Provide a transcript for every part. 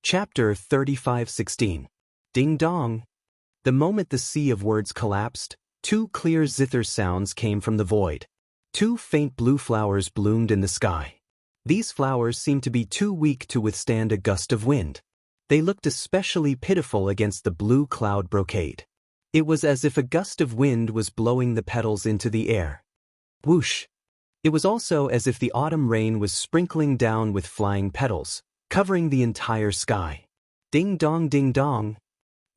Chapter 35:16. Ding dong. The moment the sea of words collapsed, two clear zither sounds came from the void. Two faint blue flowers bloomed in the sky. These flowers seemed to be too weak to withstand a gust of wind. They looked especially pitiful against the blue cloud brocade. It was as if a gust of wind was blowing the petals into the air. Whoosh! It was also as if the autumn rain was sprinkling down with flying petals, covering the entire sky. Ding dong ding dong.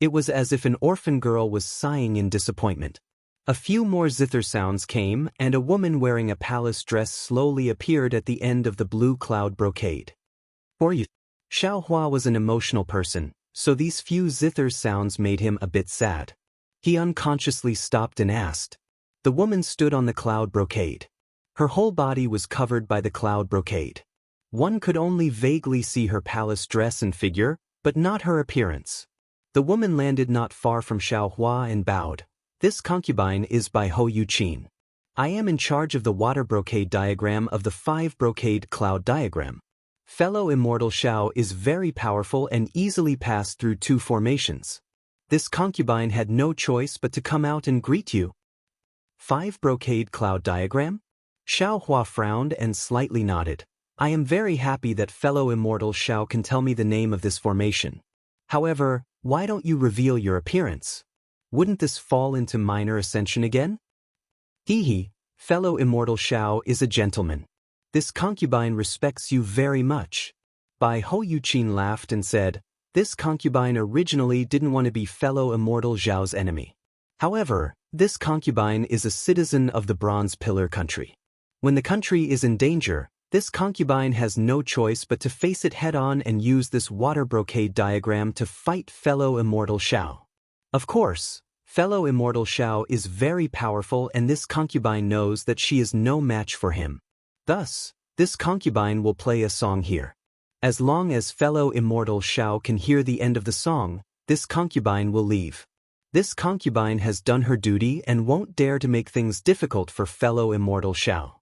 It was as if an orphan girl was sighing in disappointment. A few more zither sounds came, and a woman wearing a palace dress slowly appeared at the end of the blue cloud brocade. For you, Xiaohua was an emotional person, so these few zither sounds made him a bit sad. He unconsciously stopped and asked. The woman stood on the cloud brocade. Her whole body was covered by the cloud brocade. One could only vaguely see her palace dress and figure, but not her appearance. The woman landed not far from Xiaohua and bowed. This concubine is by Hou Yuqin. I am in charge of the water brocade diagram of the 5 brocade cloud diagram. Fellow Immortal Xiao is very powerful and easily passed through 2 formations. This concubine had no choice but to come out and greet you. 5 brocade cloud diagram? Xiaohua frowned and slightly nodded. I am very happy that fellow Immortal Xiao can tell me the name of this formation. However, why don't you reveal your appearance? Wouldn't this fall into minor ascension again? Hee, fellow Immortal Xiao is a gentleman. This concubine respects you very much. Bai Hou Yuqin laughed and said, this concubine originally didn't want to be fellow Immortal Xiao's enemy. However, this concubine is a citizen of the Bronze Pillar country. When the country is in danger, this concubine has no choice but to face it head-on and use this water brocade diagram to fight fellow Immortal Xiao. Of course, fellow Immortal Xiao is very powerful and this concubine knows that she is no match for him. Thus, this concubine will play a song here. As long as fellow Immortal Xiao can hear the end of the song, this concubine will leave. This concubine has done her duty and won't dare to make things difficult for fellow Immortal Xiao.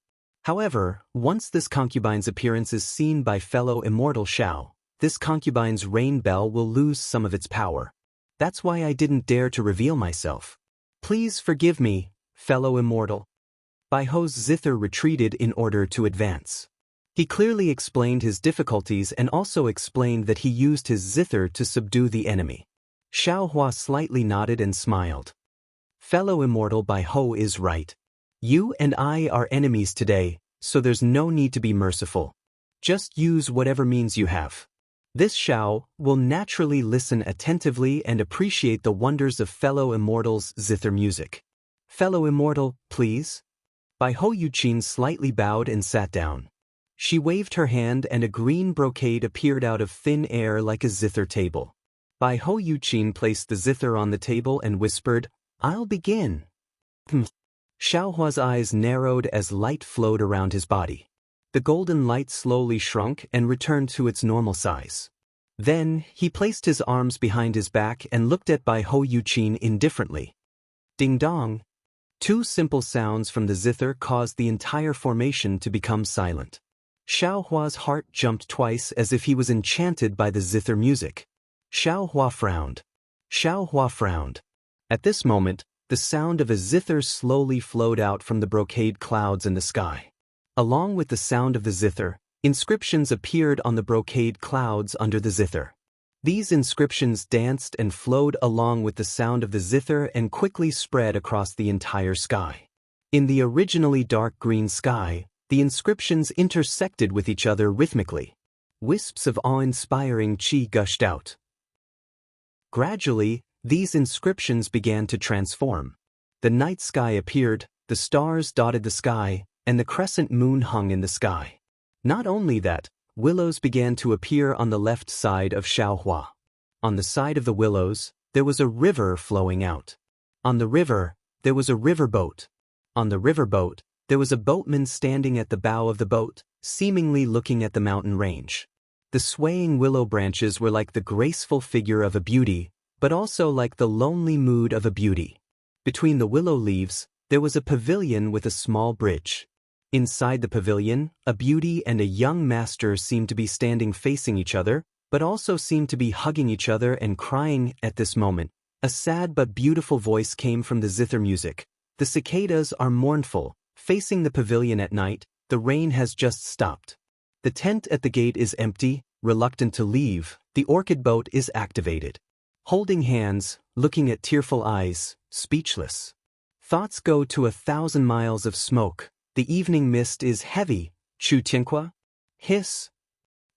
However, once this concubine's appearance is seen by fellow Immortal Xiao, this concubine's rain bell will lose some of its power. That's why I didn't dare to reveal myself. Please forgive me, fellow Immortal. Bai Hou's zither retreated in order to advance. He clearly explained his difficulties and also explained that he used his zither to subdue the enemy. Xiaohua slightly nodded and smiled. Fellow Immortal Bai Hou is right. You and I are enemies today, so there's no need to be merciful. Just use whatever means you have. This Xiao will naturally listen attentively and appreciate the wonders of fellow Immortal's zither music. Fellow Immortal, please. Bai Hou Yuqin slightly bowed and sat down. She waved her hand and a green brocade appeared out of thin air like a zither table. Bai Hou Yuqin placed the zither on the table and whispered, I'll begin. Xiaohua's eyes narrowed as light flowed around his body. The golden light slowly shrunk and returned to its normal size. Then, he placed his arms behind his back and looked at Bai Hou Yuqin indifferently. Ding dong. 2 simple sounds from the zither caused the entire formation to become silent. Xiaohua's heart jumped twice as if he was enchanted by the zither music. Xiaohua frowned. Xiaohua frowned. At this moment, the sound of a zither slowly flowed out from the brocade clouds in the sky. Along with the sound of the zither, inscriptions appeared on the brocade clouds under the zither. These inscriptions danced and flowed along with the sound of the zither and quickly spread across the entire sky. In the originally dark green sky, the inscriptions intersected with each other rhythmically. Wisps of awe-inspiring qi gushed out. Gradually, these inscriptions began to transform. The night sky appeared, the stars dotted the sky, and the crescent moon hung in the sky. Not only that, willows began to appear on the left side of Xiaohua. On the side of the willows, there was a river flowing out. On the river, there was a river boat. On the river boat, there was a boatman standing at the bow of the boat, seemingly looking at the mountain range. The swaying willow branches were like the graceful figure of a beauty, but also like the lonely mood of a beauty. Between the willow leaves, there was a pavilion with a small bridge. Inside the pavilion, a beauty and a young master seemed to be standing facing each other, but also seemed to be hugging each other and crying. At this moment, a sad but beautiful voice came from the zither music. The cicadas are mournful, facing the pavilion at night. The rain has just stopped. The tent at the gate is empty, reluctant to leave. The orchid boat is activated. Holding hands, looking at tearful eyes, speechless. Thoughts go to 1,000 miles of smoke. The evening mist is heavy. Chu Tianqua? Hiss.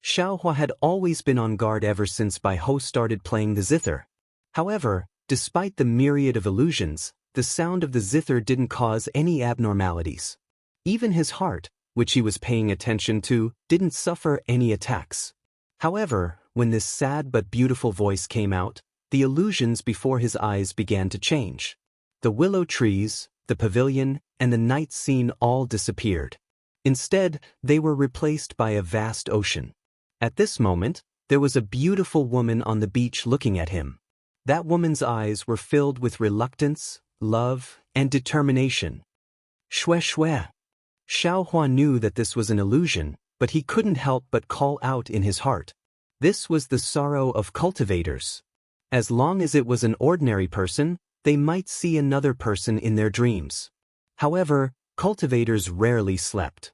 Xiaohua had always been on guard ever since Bai Ho started playing the zither. However, despite the myriad of illusions, the sound of the zither didn't cause any abnormalities. Even his heart, which he was paying attention to, didn't suffer any attacks. However, when this sad but beautiful voice came out, the illusions before his eyes began to change. The willow trees, the pavilion, and the night scene all disappeared. Instead, they were replaced by a vast ocean. At this moment, there was a beautiful woman on the beach looking at him. That woman's eyes were filled with reluctance, love, and determination. Shue Shue. Xiaohua knew that this was an illusion, but he couldn't help but call out in his heart. This was the sorrow of cultivators. As long as it was an ordinary person, they might see another person in their dreams. However, cultivators rarely slept.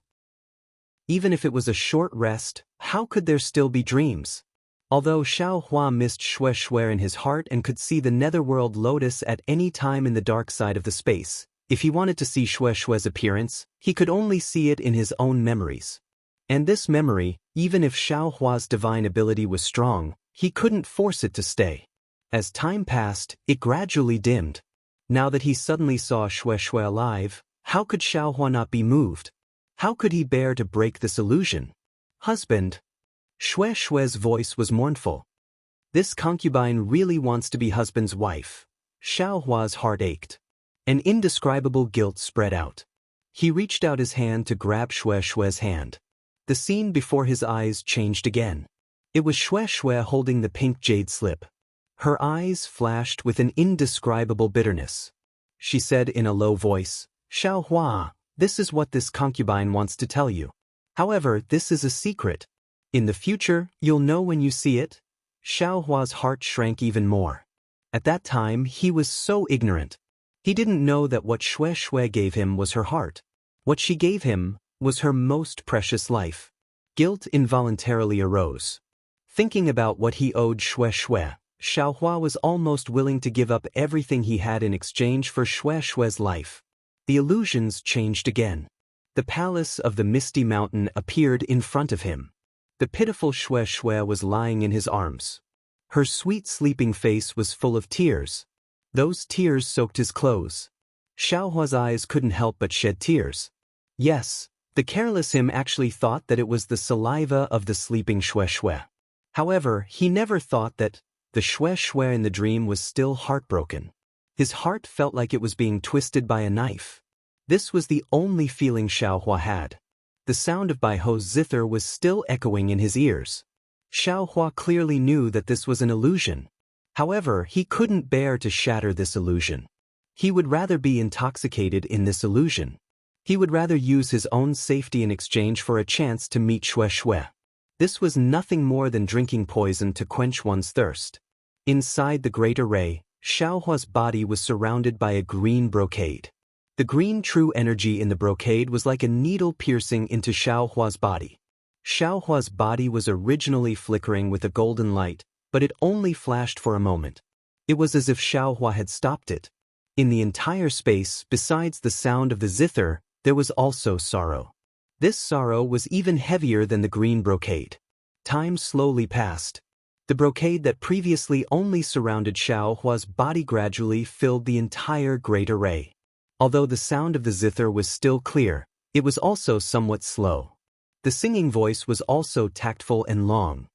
Even if it was a short rest, how could there still be dreams? Although Xiaohua missed Shue Shue in his heart and could see the netherworld lotus at any time in the dark side of the space, if he wanted to see Shue Shue's appearance, he could only see it in his own memories. And this memory, even if Xiaohua's divine ability was strong, he couldn't force it to stay. As time passed, it gradually dimmed. Now that he suddenly saw Shue Shue alive, how could Xiaohua not be moved? How could he bear to break this illusion? Husband. Shue Shue's voice was mournful. This concubine really wants to be husband's wife. Xiaohua's heart ached. An indescribable guilt spread out. He reached out his hand to grab Shue Shue's hand. The scene before his eyes changed again. It was Shue Shue holding the pink jade slip. Her eyes flashed with an indescribable bitterness. She said in a low voice, "Xiaohua, this is what this concubine wants to tell you. However, this is a secret. In the future, you'll know when you see it." Xiaohua's heart shrank even more. At that time, he was so ignorant. He didn't know that what Shue Shue gave him was her heart. What she gave him was her most precious life. Guilt involuntarily arose. Thinking about what he owed Shue Shue, Xiaohua was almost willing to give up everything he had in exchange for Shue Shue's life. The illusions changed again. The palace of the Misty Mountain appeared in front of him. The pitiful Shue Shue was lying in his arms. Her sweet sleeping face was full of tears. Those tears soaked his clothes. Xiaohua's eyes couldn't help but shed tears. Yes, the careless him actually thought that it was the saliva of the sleeping Shue Shue. However, he never thought that the Shue Shue in the dream was still heartbroken. His heart felt like it was being twisted by a knife. This was the only feeling Xiaohua had. The sound of Bai Ho's zither was still echoing in his ears. Xiaohua clearly knew that this was an illusion. However, he couldn't bear to shatter this illusion. He would rather be intoxicated in this illusion. He would rather use his own safety in exchange for a chance to meet Shue Shue. This was nothing more than drinking poison to quench one's thirst. Inside the great array, Xiaohua's body was surrounded by a green brocade. The green true energy in the brocade was like a needle piercing into Xiaohua's body. Xiaohua's body was originally flickering with a golden light, but it only flashed for a moment. It was as if Xiaohua had stopped it. In the entire space, besides the sound of the zither, there was also sorrow. This sorrow was even heavier than the green brocade. Time slowly passed. The brocade that previously only surrounded Xiaohua's body gradually filled the entire great array. Although the sound of the zither was still clear, it was also somewhat slow. The singing voice was also tactful and long.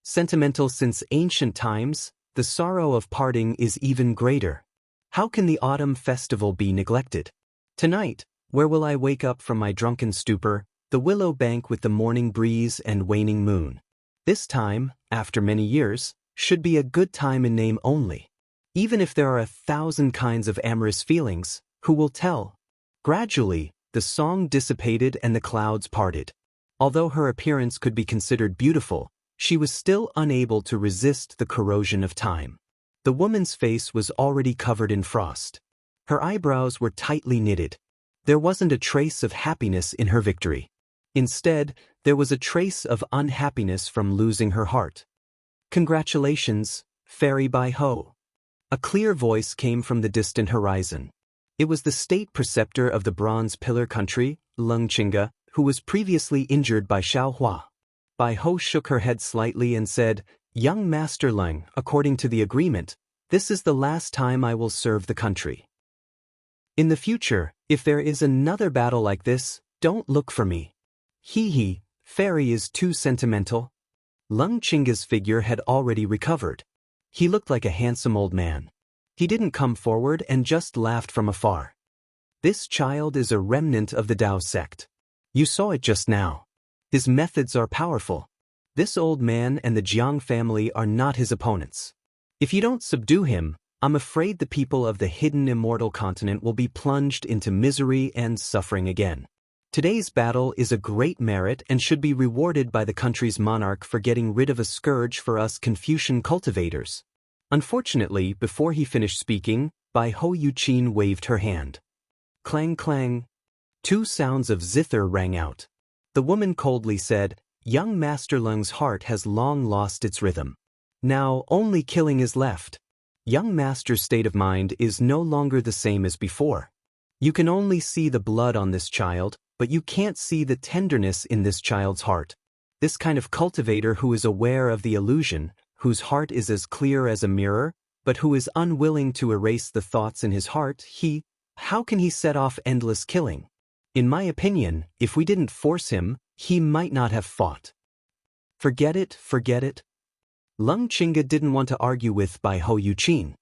Sentimental since ancient times, the sorrow of parting is even greater. How can the autumn festival be neglected? Tonight, where will I wake up from my drunken stupor? The willow bank with the morning breeze and waning moon. This time, after many years, should be a good time in name only. Even if there are 1,000 kinds of amorous feelings, who will tell? Gradually, the song dissipated and the clouds parted. Although her appearance could be considered beautiful, She was still unable to resist the corrosion of time. The woman's face was already covered in frost. Her eyebrows were tightly knitted. There wasn't a trace of happiness in her victory. Instead, there was a trace of unhappiness from losing her heart. "Congratulations, Fairy Bai Ho." A clear voice came from the distant horizon. It was the state preceptor of the Bronze Pillar country, Leng Qingge, who was previously injured by Xiao Hua. Bai Ho shook her head slightly and said, "Young Master Leng, according to the agreement, this is the last time I will serve the country. In the future, if there is another battle like this, don't look for me. Hee, Fairy is too sentimental." Leng Qingge's figure had already recovered. He looked like a handsome old man. He didn't come forward and just laughed from afar. "This child is a remnant of the Dao sect. You saw it just now. His methods are powerful. This old man and the Jiang family are not his opponents. If you don't subdue him, I'm afraid the people of the hidden immortal continent will be plunged into misery and suffering again. Today's battle is a great merit and should be rewarded by the country's monarch for getting rid of a scourge for us Confucian cultivators." Unfortunately, before he finished speaking, Bai Ho Yuqin waved her hand. Clang clang. 2 sounds of zither rang out. The woman coldly said, "Young Master Leng's heart has long lost its rhythm. Now only killing is left. Young Master's state of mind is no longer the same as before. You can only see the blood on this child, but you can't see the tenderness in this child's heart. This kind of cultivator who is aware of the illusion, whose heart is as clear as a mirror, but who is unwilling to erase the thoughts in his heart, how can he set off endless killing? In my opinion, if we didn't force him, he might not have fought." Forget it. Leng Qingge didn't want to argue with Bai Ho Yuqin.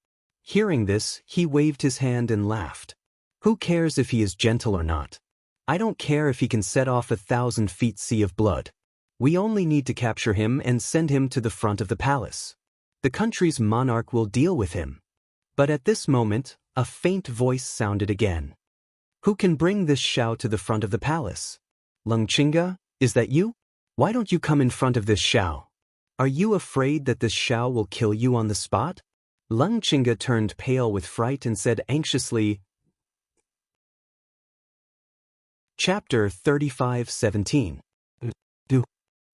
Hearing this, he waved his hand and laughed. "Who cares if he is gentle or not? I don't care if he can set off 1,000 feet sea of blood. We only need to capture him and send him to the front of the palace. The country's monarch will deal with him." But at this moment, a faint voice sounded again. "Who can bring this Xiao to the front of the palace? Leng Qingge, is that you? Why don't you come in front of this Xiao? Are you afraid that this Xiao will kill you on the spot?" Leng Qingge turned pale with fright and said anxiously, Chapter 35:17.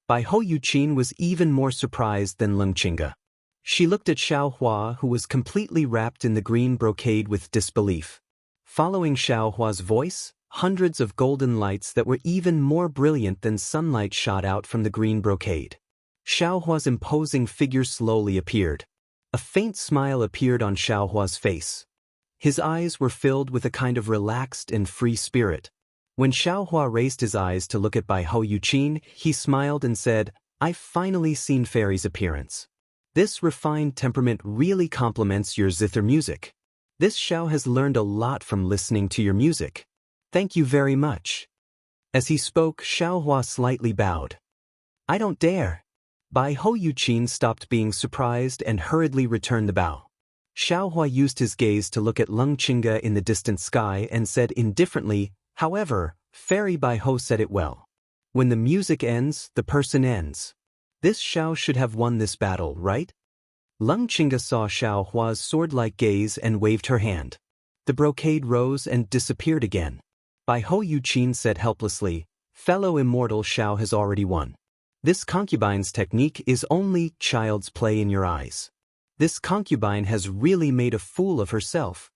Bai Ho Yuqin was even more surprised than Leng Qingge. She looked at Xiao Hua, who was completely wrapped in the green brocade, with disbelief. Following Xiao Hua's voice, hundreds of golden lights that were even more brilliant than sunlight shot out from the green brocade. Xiao Hua's imposing figure slowly appeared. A faint smile appeared on Xiao Hua's face. His eyes were filled with a kind of relaxed and free spirit. When Xiao Hua raised his eyes to look at Bai Ho Yuqin, he smiled and said, "I've finally seen Fairy's appearance. This refined temperament really complements your zither music. This Xiao has learned a lot from listening to your music. Thank you very much." As he spoke, Xiao Hua slightly bowed. "I don't dare." Bai Ho Yuqin stopped being surprised and hurriedly returned the bow. Xiao Hua used his gaze to look at Leng Qingge in the distant sky and said indifferently, "However, Fairy Bai Ho said it well. When the music ends, the person ends. This Xiao should have won this battle, right?" Leng Qingge saw Xiao Hua's sword-like gaze and waved her hand. The brocade rose and disappeared again. Bai Ho Yuqin said helplessly, "Fellow Immortal Xiao has already won. This concubine's technique is only child's play in your eyes. This concubine has really made a fool of herself."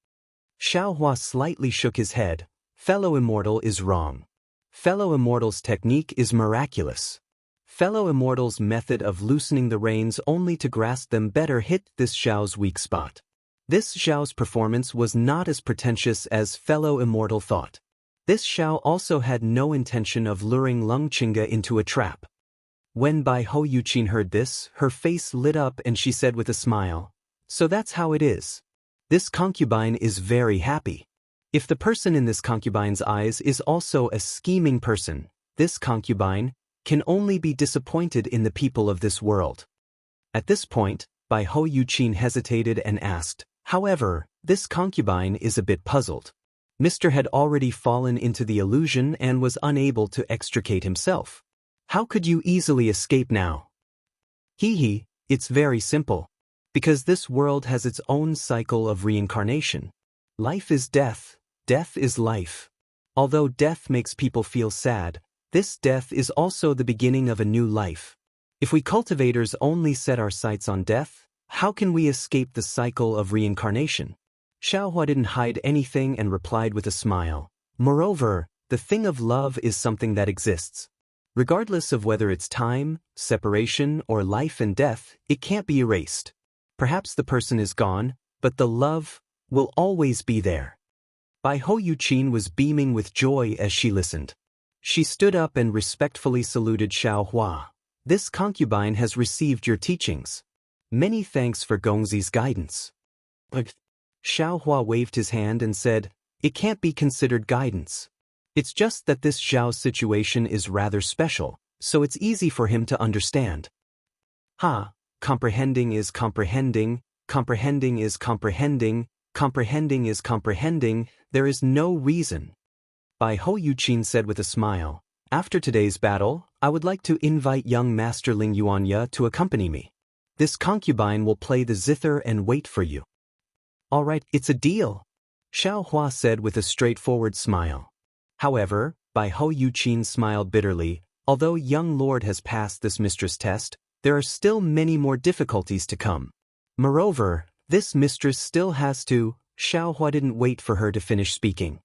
Xiao Hua slightly shook his head. "Fellow Immortal is wrong. Fellow Immortal's technique is miraculous. Fellow Immortal's method of loosening the reins only to grasp them better hit this Xiao's weak spot. This Xiao's performance was not as pretentious as Fellow Immortal thought. This Xiao also had no intention of luring Leng Qingge into a trap." When Bai Ho Yuqin heard this, her face lit up and she said with a smile, "So that's how it is. This concubine is very happy. If the person in this concubine's eyes is also a scheming person, this concubine can only be disappointed in the people of this world." At this point, Bai Ho Yuqin hesitated and asked, "However, this concubine is a bit puzzled. Mr. had already fallen into the illusion and was unable to extricate himself. How could you easily escape now?" Hee, it's very simple. Because this world has its own cycle of reincarnation. Life is death, death is life. Although death makes people feel sad, this death is also the beginning of a new life. If we cultivators only set our sights on death, how can we escape the cycle of reincarnation? Xiaohua didn't hide anything and replied with a smile. Moreover, the thing of love is something that exists. Regardless of whether it's time, separation, or life and death, it can't be erased. Perhaps the person is gone, but the love will always be there. Bai Hou Yuqin was beaming with joy as she listened. She stood up and respectfully saluted Xiaohua. This concubine has received your teachings. Many thanks for Gongzi's guidance. Xiaohua waved his hand and said, it can't be considered guidance. It's just that this Zhao's situation is rather special, so it's easy for him to understand. Comprehending is comprehending, comprehending is comprehending, comprehending is comprehending, there is no reason. Bai Hou Yuqin said with a smile, after today's battle, I would like to invite young Master Ling Yuanya to accompany me. This concubine will play the zither and wait for you. All right, it's a deal, Xiaohua said with a straightforward smile. However, Bai Hou Yuqin smiled bitterly, although young lord has passed this mistress test, there are still many more difficulties to come. Moreover, this mistress still has to. Xiaohua didn't wait for her to finish speaking.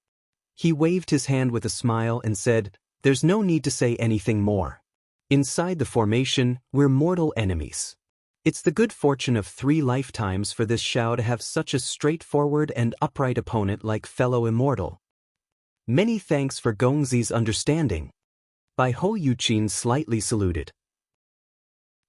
He waved his hand with a smile and said, there's no need to say anything more. Inside the formation, we're mortal enemies. It's the good fortune of 3 lifetimes for this Xiao to have such a straightforward and upright opponent like fellow Immortal. Many thanks for Gongzi's understanding. Bai Hou Yuqin slightly saluted.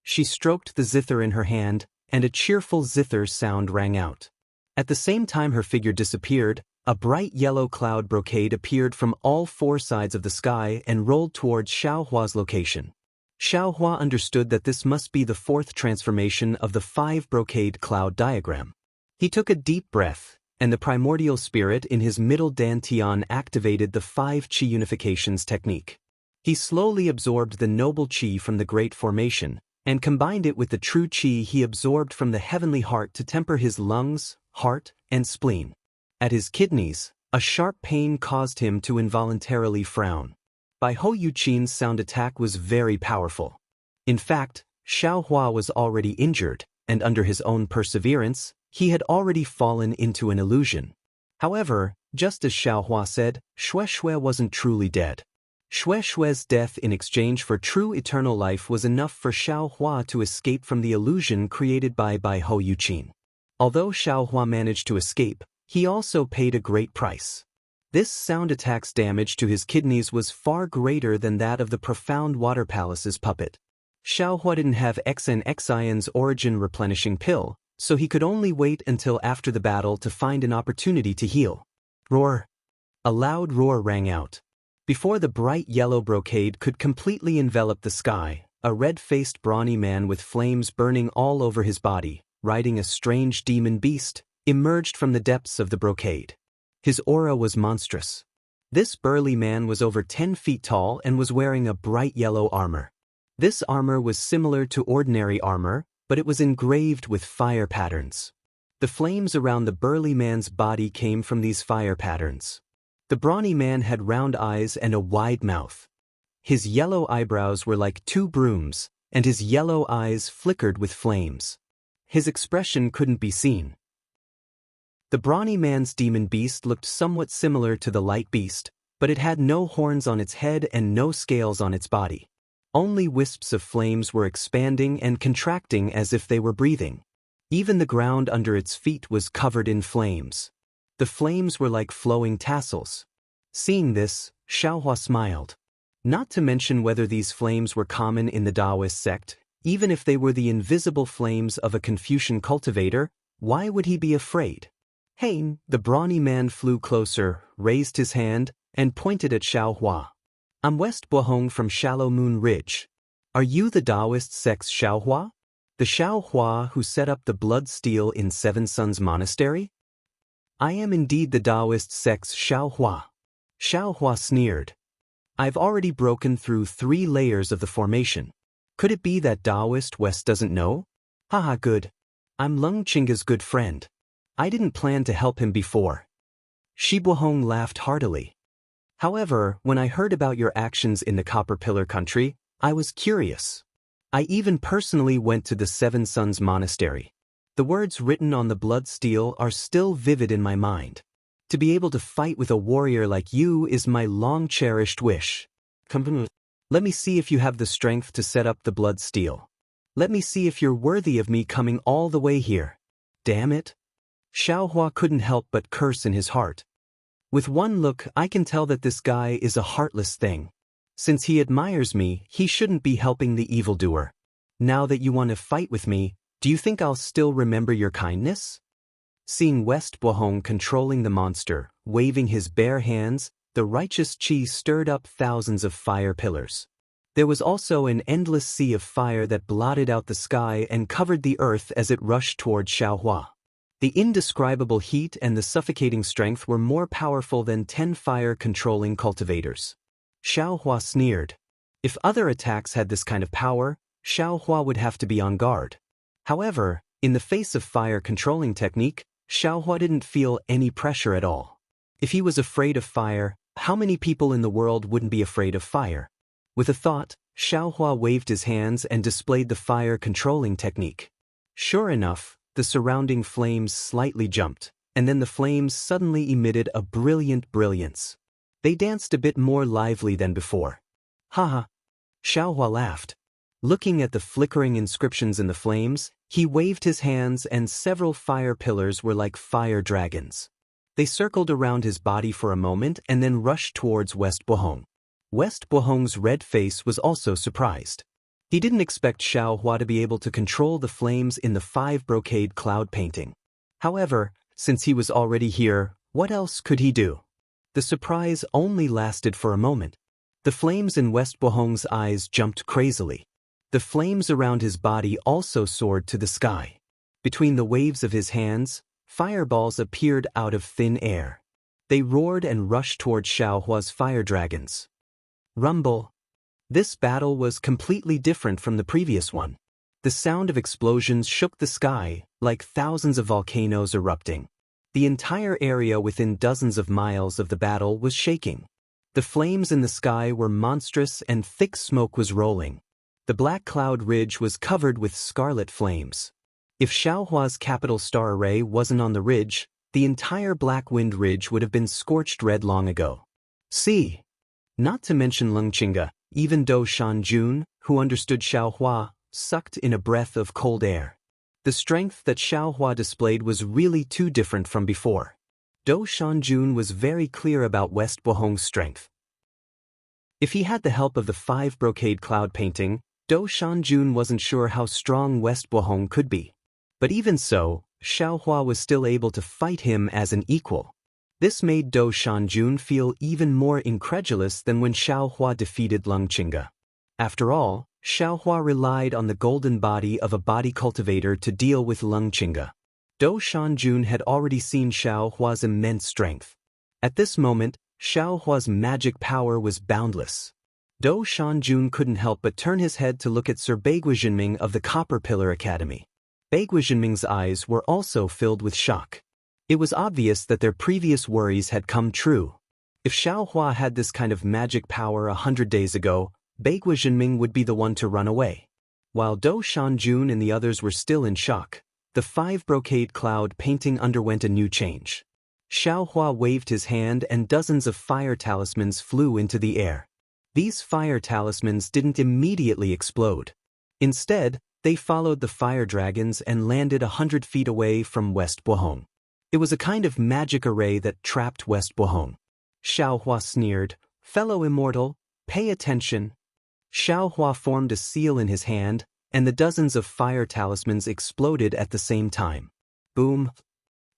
She stroked the zither in her hand, and a cheerful zither sound rang out. At the same time her figure disappeared, a bright yellow cloud brocade appeared from all 4 sides of the sky and rolled towards Xiaohua's location. Xiaohua understood that this must be the 4th transformation of the 5 brocade cloud diagram. He took a deep breath, and the primordial spirit in his middle dantian activated the 5 qi unifications technique. He slowly absorbed the noble qi from the great formation, and combined it with the true qi he absorbed from the heavenly heart to temper his lungs, heart, and spleen. At his kidneys, a sharp pain caused him to involuntarily frown. Bai Hou Yuqin's sound attack was very powerful. In fact, Xiaohua was already injured, and under his own perseverance, he had already fallen into an illusion. However, just as Xiaohua said, Xue wasn't truly dead. Xue's death in exchange for true eternal life was enough for Xiaohua to escape from the illusion created by Bai Hou Yuqin. Although Xiaohua managed to escape, he also paid a great price. This sound attack's damage to his kidneys was far greater than that of the profound water palace's puppet. Xiaohua didn't have Xion's origin replenishing pill, so he could only wait until after the battle to find an opportunity to heal. Roar! A loud roar rang out. Before the bright yellow brocade could completely envelop the sky, a red-faced brawny man with flames burning all over his body, riding a strange demon beast, emerged from the depths of the brocade. His aura was monstrous. This burly man was over 10 feet tall and was wearing a bright yellow armor. This armor was similar to ordinary armor, but it was engraved with fire patterns. The flames around the burly man's body came from these fire patterns. The brawny man had round eyes and a wide mouth. His yellow eyebrows were like 2 brooms, and his yellow eyes flickered with flames. His expression couldn't be seen. The brawny man's demon beast looked somewhat similar to the light beast, but it had no horns on its head and no scales on its body. Only wisps of flames were expanding and contracting as if they were breathing. Even the ground under its feet was covered in flames. The flames were like flowing tassels. Seeing this, Xiaohua smiled. Not to mention whether these flames were common in the Taoist sect, even if they were the invisible flames of a Confucian cultivator, why would he be afraid? Hey, the brawny man flew closer, raised his hand, and pointed at Xiaohua. I'm West Bohong from Shallow Moon Ridge. Are you the Taoist sect's Xiaohua? The Xiaohua who set up the blood steel in Seven Suns Monastery? I am indeed the Taoist sect's Xiaohua. Xiaohua sneered. I've already broken through 3 layers of the formation. Could it be that Taoist West doesn't know? Haha, good. I'm Lung Chinga's good friend. I didn't plan to help him before. Shi Buohong laughed heartily. However, when I heard about your actions in the Copper Pillar country, I was curious. I even personally went to the Seven Sons Monastery. The words written on the blood steel are still vivid in my mind. To be able to fight with a warrior like you is my long-cherished wish. Come, let me see if you have the strength to set up the blood steel. Let me see if you're worthy of me coming all the way here. Damn it. Xiaohua couldn't help but curse in his heart. With one look, I can tell that this guy is a heartless thing. Since he admires me, he shouldn't be helping the evildoer. Now that you want to fight with me, do you think I'll still remember your kindness? Seeing West Buohong controlling the monster, waving his bare hands, the righteous Qi stirred up thousands of fire pillars. There was also an endless sea of fire that blotted out the sky and covered the earth as it rushed toward Xiaohua. The indescribable heat and the suffocating strength were more powerful than 10 fire-controlling cultivators. Xiaohua sneered. If other attacks had this kind of power, Xiaohua would have to be on guard. However, in the face of fire-controlling technique, Xiaohua didn't feel any pressure at all. If he was afraid of fire, how many people in the world wouldn't be afraid of fire? With a thought, Xiaohua waved his hands and displayed the fire-controlling technique. Sure enough, the surrounding flames slightly jumped, and then the flames suddenly emitted a brilliant brilliance. They danced a bit more lively than before. Haha. Xiaohua laughed. Looking at the flickering inscriptions in the flames, he waved his hands and several fire pillars were like fire dragons. They circled around his body for a moment and then rushed towards West Buohong. West Buohong's red face was also surprised. He didn't expect Xiaohua to be able to control the flames in the 5 brocade cloud painting. However, since he was already here, what else could he do? The surprise only lasted for a moment. The flames in West Buohong's eyes jumped crazily. The flames around his body also soared to the sky. Between the waves of his hands, fireballs appeared out of thin air. They roared and rushed toward Xiaohua's fire dragons. Rumble. This battle was completely different from the previous one. The sound of explosions shook the sky, like thousands of volcanoes erupting. The entire area within dozens of miles of the battle was shaking. The flames in the sky were monstrous and thick smoke was rolling. The Black Cloud Ridge was covered with scarlet flames. If Xiaohua's capital star array wasn't on the ridge, the entire Black Wind Ridge would have been scorched red long ago. See. Not to mention Lung Chinga, even Do Shanjun, who understood Xiaohua, sucked in a breath of cold air. The strength that Xiaohua displayed was really too different from before. Do Shanjun was very clear about West Buohong's strength. If he had the help of the 5 brocade cloud painting, Do Shanjun wasn't sure how strong West Buohong could be. But even so, Xiaohua was still able to fight him as an equal. This made Do Shanjun feel even more incredulous than when Xiaohua defeated Lung Chinga. After all, Xiaohua relied on the golden body of a body cultivator to deal with Lung Chinga. Do Shanjun had already seen Xiaohua's immense strength. At this moment, Xiaohua's magic power was boundless. Do Shanjun couldn't help but turn his head to look at Sir Baiguazhenming of the Copper Pillar Academy. Baiguazhenming's eyes were also filled with shock. It was obvious that their previous worries had come true. If Xiaohua had this kind of magic power 100 days ago, Baiguazhenming would be the one to run away. While Do Shanjun and the others were still in shock, the 5 brocade cloud painting underwent a new change. Xiaohua waved his hand and dozens of fire talismans flew into the air. These fire talismans didn't immediately explode. Instead, they followed the fire dragons and landed 100 feet away from West Buohong. It was a kind of magic array that trapped West Buohong. Xiaohua sneered, "Fellow Immortal, pay attention." Xiaohua formed a seal in his hand, and the dozens of fire talismans exploded at the same time. Boom!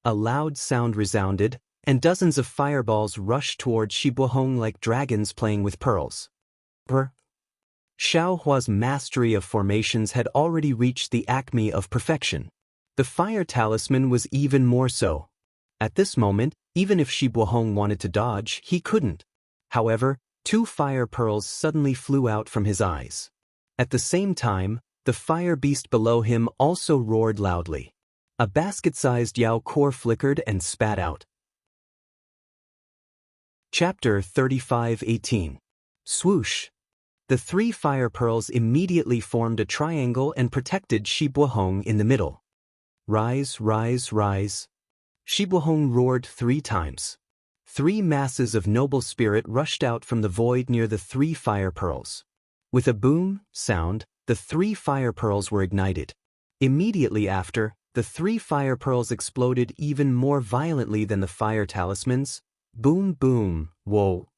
A loud sound resounded, and dozens of fireballs rushed toward Shi Buohong like dragons playing with pearls. Xiaohua's mastery of formations had already reached the acme of perfection. The fire talisman was even more so. At this moment, even if Shi Buohong wanted to dodge, he couldn't. However, 2 fire pearls suddenly flew out from his eyes. At the same time, the fire beast below him also roared loudly. A basket-sized Yao core flickered and spat out. Chapter 35:18. Swoosh. The 3 fire pearls immediately formed a triangle and protected Shi Buohong in the middle. Rise, rise, rise. Shi Buohong roared 3 times. 3 masses of noble spirit rushed out from the void near the 3 fire pearls. With a boom sound, the 3 fire pearls were ignited. Immediately after, the 3 fire pearls exploded even more violently than the fire talismans. Boom, boom, whoa.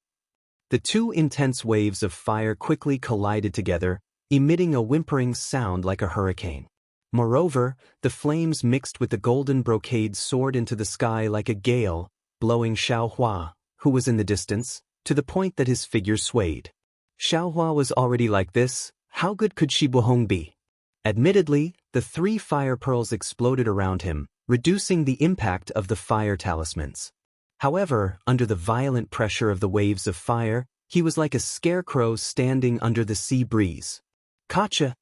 The 2 intense waves of fire quickly collided together, emitting a whimpering sound like a hurricane. Moreover, the flames mixed with the golden brocade soared into the sky like a gale, blowing Xiaohua, who was in the distance, to the point that his figure swayed. Xiaohua was already like this, how good could Shi Buohong be? Admittedly, the 3 fire pearls exploded around him, reducing the impact of the fire talismans. However, under the violent pressure of the waves of fire, he was like a scarecrow standing under the sea breeze. Kacha!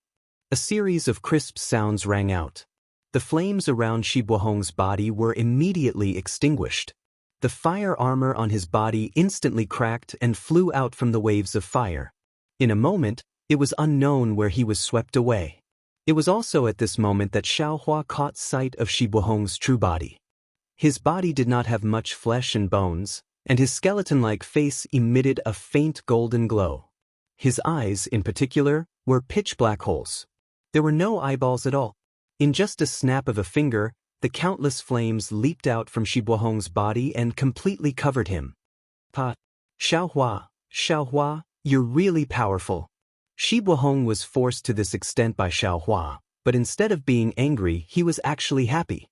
A series of crisp sounds rang out. The flames around Shi Buohong's body were immediately extinguished. The fire armor on his body instantly cracked and flew out from the waves of fire. In a moment, it was unknown where he was swept away. It was also at this moment that Xiaohua caught sight of Shi Buohong's true body. His body did not have much flesh and bones, and his skeleton-like face emitted a faint golden glow. His eyes, in particular, were pitch black holes. There were no eyeballs at all. In just a snap of a finger, the countless flames leaped out from Shi Buohong's body and completely covered him. Xiaohua, Xiaohua, you're really powerful. Shi Buohong was forced to this extent by Xiaohua, but instead of being angry, he was actually happy.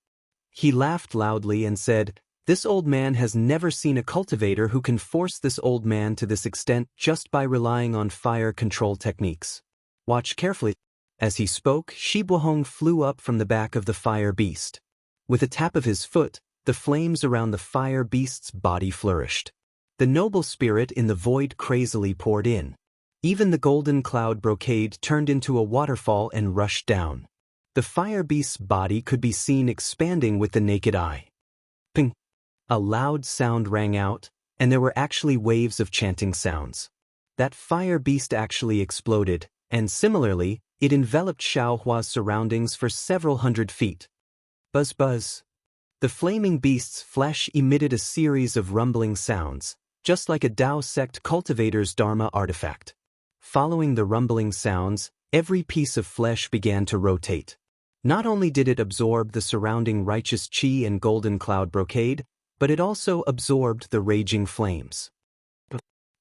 He laughed loudly and said, "This old man has never seen a cultivator who can force this old man to this extent just by relying on fire control techniques. Watch carefully." As he spoke, Shi Buohong flew up from the back of the fire beast. With a tap of his foot, the flames around the fire beast's body flourished. The noble spirit in the void crazily poured in. Even the golden cloud brocade turned into a waterfall and rushed down. The fire beast's body could be seen expanding with the naked eye. Ping! A loud sound rang out, and there were actually waves of chanting sounds. That fire beast actually exploded, and similarly, it enveloped Xiaohua's surroundings for several hundred feet. Buzz buzz. The flaming beast's flesh emitted a series of rumbling sounds, just like a Tao sect cultivator's Dharma artifact. Following the rumbling sounds, every piece of flesh began to rotate. Not only did it absorb the surrounding righteous qi and golden cloud brocade, but it also absorbed the raging flames.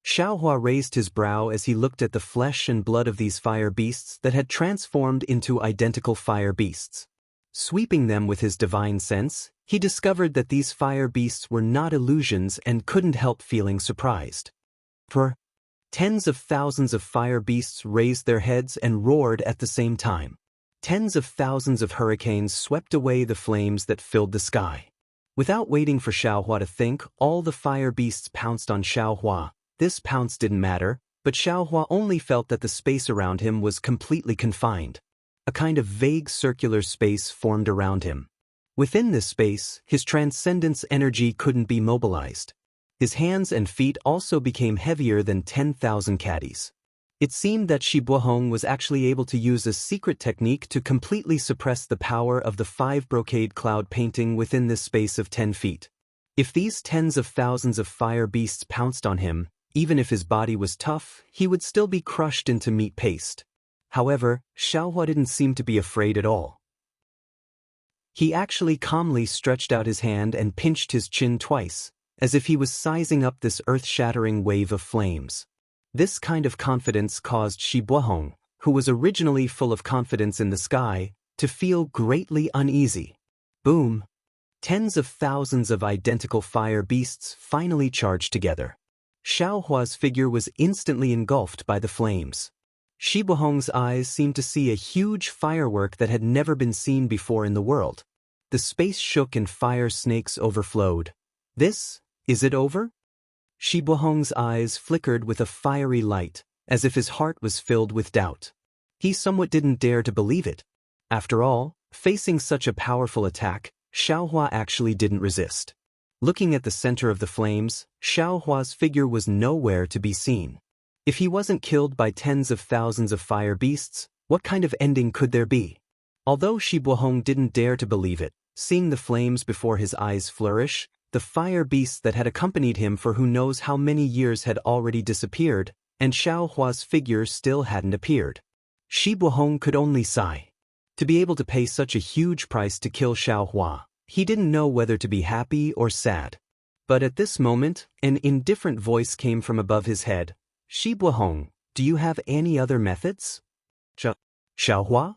Xiaohua raised his brow as he looked at the flesh and blood of these fire beasts that had transformed into identical fire beasts. Sweeping them with his divine sense, he discovered that these fire beasts were not illusions and couldn't help feeling surprised. Tens of thousands of fire beasts raised their heads and roared at the same time. Tens of thousands of hurricanes swept away the flames that filled the sky. Without waiting for Xiaohua to think, all the fire beasts pounced on Xiaohua. This pounce didn't matter, but Xiaohua only felt that the space around him was completely confined. A kind of vague circular space formed around him. Within this space, his transcendence energy couldn't be mobilized. His hands and feet also became heavier than 10,000 caddies. It seemed that Shi Buohong was actually able to use a secret technique to completely suppress the power of the 5 brocade cloud painting within this space of 10 feet. If these tens of thousands of fire beasts pounced on him, even if his body was tough, he would still be crushed into meat paste. However, Xiaohua didn't seem to be afraid at all. He actually calmly stretched out his hand and pinched his chin twice, as if he was sizing up this earth-shattering wave of flames. This kind of confidence caused Shi Buohong, who was originally full of confidence in the sky, to feel greatly uneasy. Boom! Tens of thousands of identical fire beasts finally charged together. Xiaohua's figure was instantly engulfed by the flames. Shi Buohong's eyes seemed to see a huge firework that had never been seen before in the world. The space shook and fire snakes overflowed. Is it over? Shi Buohong's eyes flickered with a fiery light, as if his heart was filled with doubt. He somewhat didn't dare to believe it. After all, facing such a powerful attack, Xiaohua actually didn't resist. Looking at the center of the flames, Xiaohua's figure was nowhere to be seen. If he wasn't killed by tens of thousands of fire beasts, what kind of ending could there be? Although Shi Buohong didn't dare to believe it, seeing the flames before his eyes flourish, the fire beasts that had accompanied him for who knows how many years had already disappeared, and Xiaohua's figure still hadn't appeared. Shi Buohong could only sigh. To be able to pay such a huge price to kill Xiaohua, he didn't know whether to be happy or sad. But at this moment, an indifferent voice came from above his head. Shi Buohong, do you have any other methods? Xiaohua?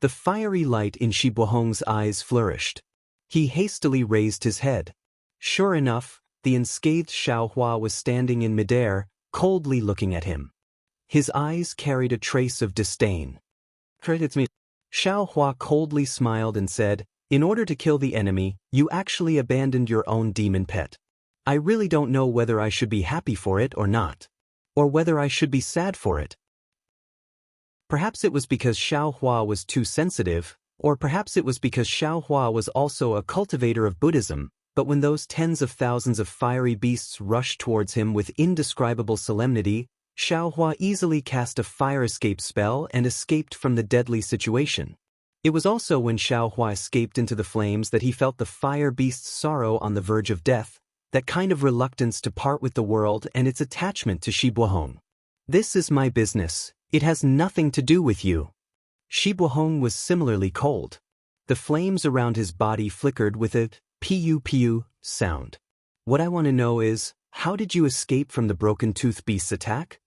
The fiery light in Shi Buohong's eyes flourished. He hastily raised his head. Sure enough, the unscathed Xiaohua was standing in midair, coldly looking at him. His eyes carried a trace of disdain. It's me. Xiaohua coldly smiled and said, in order to kill the enemy, you actually abandoned your own demon pet. I really don't know whether I should be happy for it or not. Or whether I should be sad for it. Perhaps it was because Xiaohua was too sensitive, or perhaps it was because Xiaohua was also a cultivator of Buddhism, but when those tens of thousands of fiery beasts rushed towards him with indescribable solemnity, Xiaohua easily cast a fire escape spell and escaped from the deadly situation. It was also when Xiaohua escaped into the flames that he felt the fire beast's sorrow on the verge of death, that kind of reluctance to part with the world and its attachment to Shi Buohong. This is my business, it has nothing to do with you. Shi Buohong was similarly cold. The flames around his body flickered with a piu-piu sound. What I want to know is, how did you escape from the Broken Tooth Beast's attack?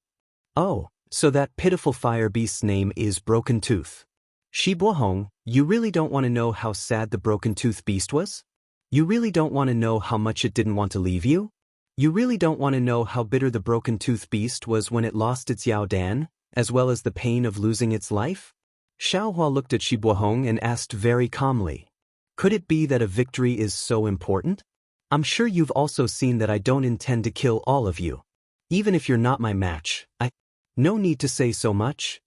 Oh, so that pitiful fire beast's name is Broken Tooth. Shi Buohong, you really don't want to know how sad the Broken Tooth Beast was? You really don't want to know how much it didn't want to leave you? You really don't want to know how bitter the Broken Tooth Beast was when it lost its Yao Dan, as well as the pain of losing its life? Xiaohua looked at Shi Buohong and asked very calmly, could it be that a victory is so important? I'm sure you've also seen that I don't intend to kill all of you. Even if you're not my match, no need to say so much.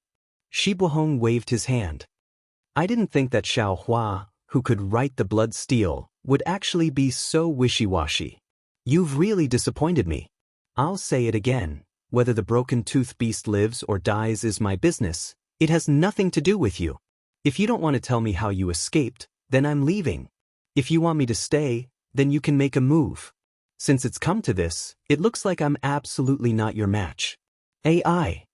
Shi Buohong waved his hand. I didn't think that Xiaohua, who could write the blood steel, would actually be so wishy-washy. You've really disappointed me. I'll say it again, whether the Broken Tooth Beast lives or dies is my business. It has nothing to do with you. If you don't want to tell me how you escaped, then I'm leaving. If you want me to stay, then you can make a move. Since it's come to this, it looks like I'm absolutely not your match. AI.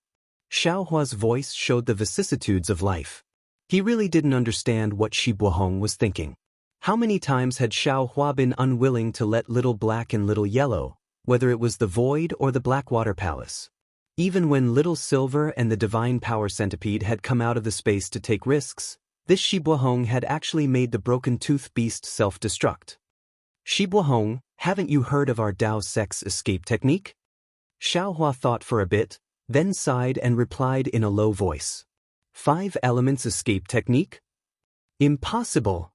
Xiaohua's voice showed the vicissitudes of life. He really didn't understand what Shi Buohong was thinking. How many times had Xiaohua been unwilling to let Little Black and Little Yellow, whether it was the Void or the Blackwater Palace? Even when Little Silver and the Divine Power Centipede had come out of the space to take risks, this Shi Buohong had actually made the Broken Tooth Beast self-destruct. Shi Buohong, haven't you heard of our Dao Sex escape technique? Xiaohua thought for a bit, then sighed and replied in a low voice. 5 elements escape technique? Impossible.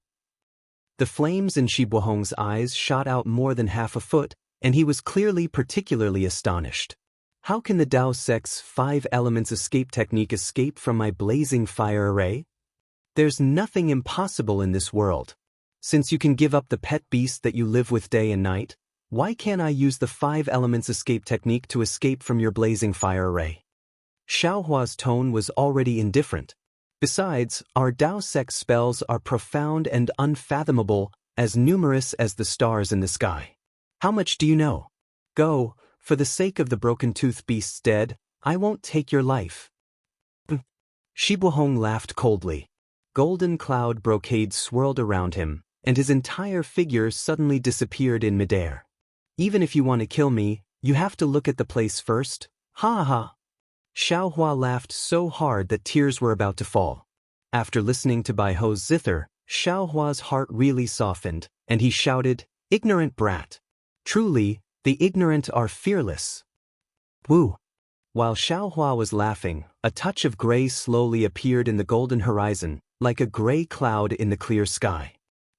The flames in Shi Buohong's eyes shot out more than half a foot, and he was clearly particularly astonished. How can the Dao Sex 5 elements escape technique escape from my blazing fire array? There's nothing impossible in this world. Since you can give up the pet beast that you live with day and night, why can't I use the 5 elements escape technique to escape from your blazing fire array? Xiaohua's tone was already indifferent. Besides, our Dao Sex spells are profound and unfathomable, as numerous as the stars in the sky. How much do you know? Go, for the sake of the Broken Tooth Beast's dead, I won't take your life. Shi Buohong laughed coldly. Golden cloud brocade swirled around him, and his entire figure suddenly disappeared in midair. Even if you want to kill me, you have to look at the place first. Ha ha. Xiaohua laughed so hard that tears were about to fall. After listening to Bai Ho's zither, Xiaohua's heart really softened, and he shouted, ignorant brat. Truly, the ignorant are fearless. Woo. While Xiaohua was laughing, a touch of gray slowly appeared in the golden horizon, like a gray cloud in the clear sky.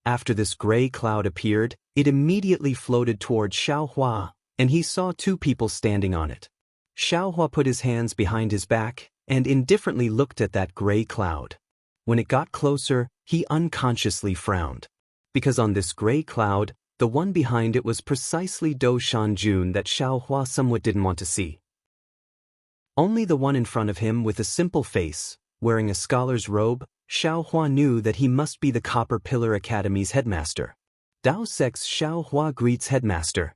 After this gray cloud appeared, it immediately floated toward Xiaohua, and he saw 2 people standing on it. Xiaohua put his hands behind his back, and indifferently looked at that gray cloud. When it got closer, he unconsciously frowned. Because on this gray cloud, the one behind it was precisely Do Shanjun that Xiaohua somewhat didn't want to see. Only the one in front of him with a simple face, wearing a scholar's robe, Xiaohua knew that he must be the Copper Pillar Academy's headmaster. Dao Sec's Xiaohua greets headmaster.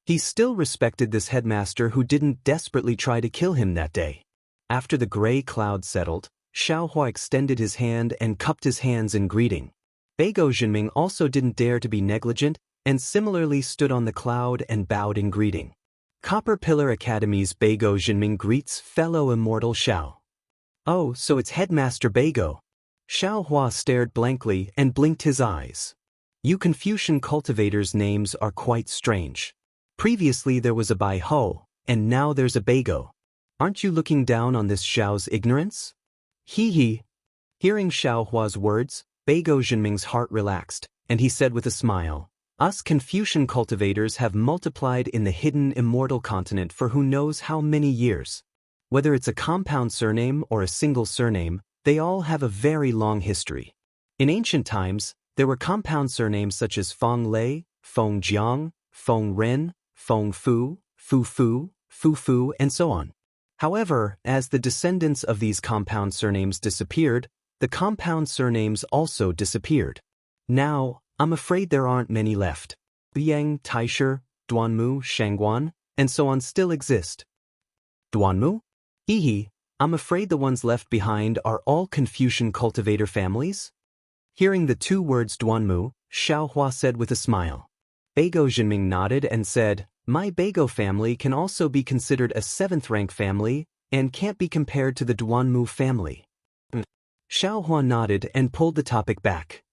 He still respected this headmaster who didn't desperately try to kill him that day. After the gray cloud settled, Xiaohua extended his hand and cupped his hands in greeting. Beigo Jinming also didn't dare to be negligent and similarly stood on the cloud and bowed in greeting. Copper Pillar Academy's Beigo Jinming greets fellow Immortal Xiao. Oh, so it's Headmaster Beigo. Xiaohua stared blankly and blinked his eyes. You Confucian cultivators' names are quite strange. Previously there was a Bai Ho, and now there's a Beigo. Aren't you looking down on this Xiao's ignorance? Hee. Hearing Xiaohua's words, Beigo Jinming's heart relaxed, and he said with a smile, us Confucian cultivators have multiplied in the hidden Immortal continent for who knows how many years. Whether it's a compound surname or a single surname, they all have a very long history. In ancient times, there were compound surnames such as Feng Lei, Feng Jiang, Feng Ren, Feng Fu, Fu Fu, Fu Fu, and so on. However, as the descendants of these compound surnames disappeared, the compound surnames also disappeared. Now, I'm afraid there aren't many left. Liang, Taisher, Duanmu, Shangguan, and so on still exist. Duanmu? Hee, I'm afraid the ones left behind are all Confucian cultivator families? Hearing the two words Duanmu, Xiaohua said with a smile. Beigo Jinming nodded and said, my Beigo family can also be considered a 7th-rank family and can't be compared to the Duanmu family. Xiaohua nodded and pulled the topic back.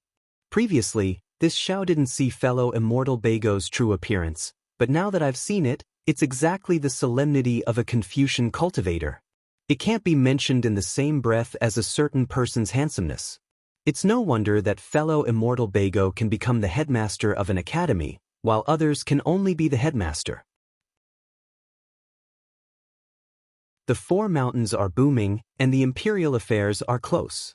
Previously, this Xiao didn't see fellow Immortal Beigo's true appearance, but now that I've seen it, it's exactly the solemnity of a Confucian cultivator. It can't be mentioned in the same breath as a certain person's handsomeness. It's no wonder that fellow Immortal Beigo can become the headmaster of an academy, while others can only be the headmaster. The 4 mountains are booming, and the imperial affairs are close.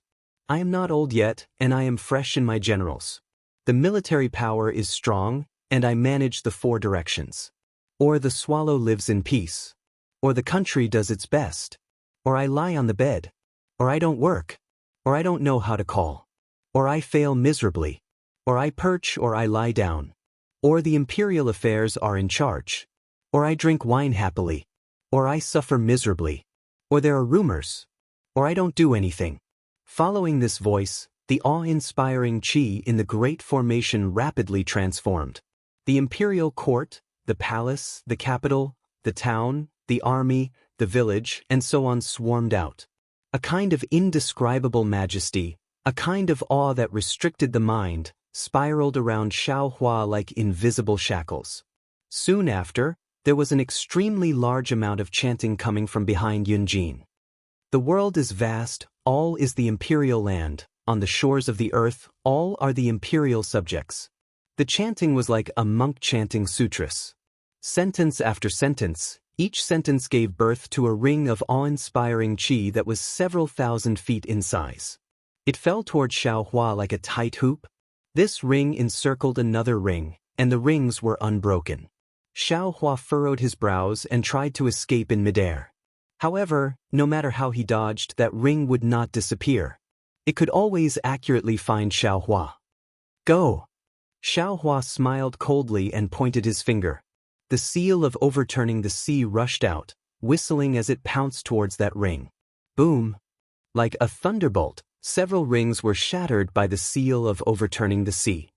I am not old yet, and I am fresh in my generals. The military power is strong, and I manage the 4 directions. Or the swallow lives in peace. Or the country does its best. Or I lie on the bed. Or I don't work. Or I don't know how to call. Or I fail miserably. Or I perch or I lie down. Or the imperial affairs are in charge. Or I drink wine happily. Or I suffer miserably. Or there are rumors. Or I don't do anything. Following this voice, the awe-inspiring qi in the great formation rapidly transformed. The imperial court, the palace, the capital, the town, the army, the village, and so on swarmed out. A kind of indescribable majesty, a kind of awe that restricted the mind, spiraled around Xiaohua like invisible shackles. Soon after, there was an extremely large amount of chanting coming from behind Yunjin. The world is vast, all is the imperial land, on the shores of the earth, all are the imperial subjects. The chanting was like a monk chanting sutras. Sentence after sentence, each sentence gave birth to a ring of awe-inspiring qi that was several thousand feet in size. It fell toward Xiaohua like a tight hoop. This ring encircled another ring, and the rings were unbroken. Xiaohua furrowed his brows and tried to escape in midair. However, no matter how he dodged, that ring would not disappear. It could always accurately find Xiaohua. Go! Xiaohua smiled coldly and pointed his finger. The seal of overturning the sea rushed out, whistling as it pounced towards that ring. Boom! Like a thunderbolt, several rings were shattered by the seal of overturning the sea.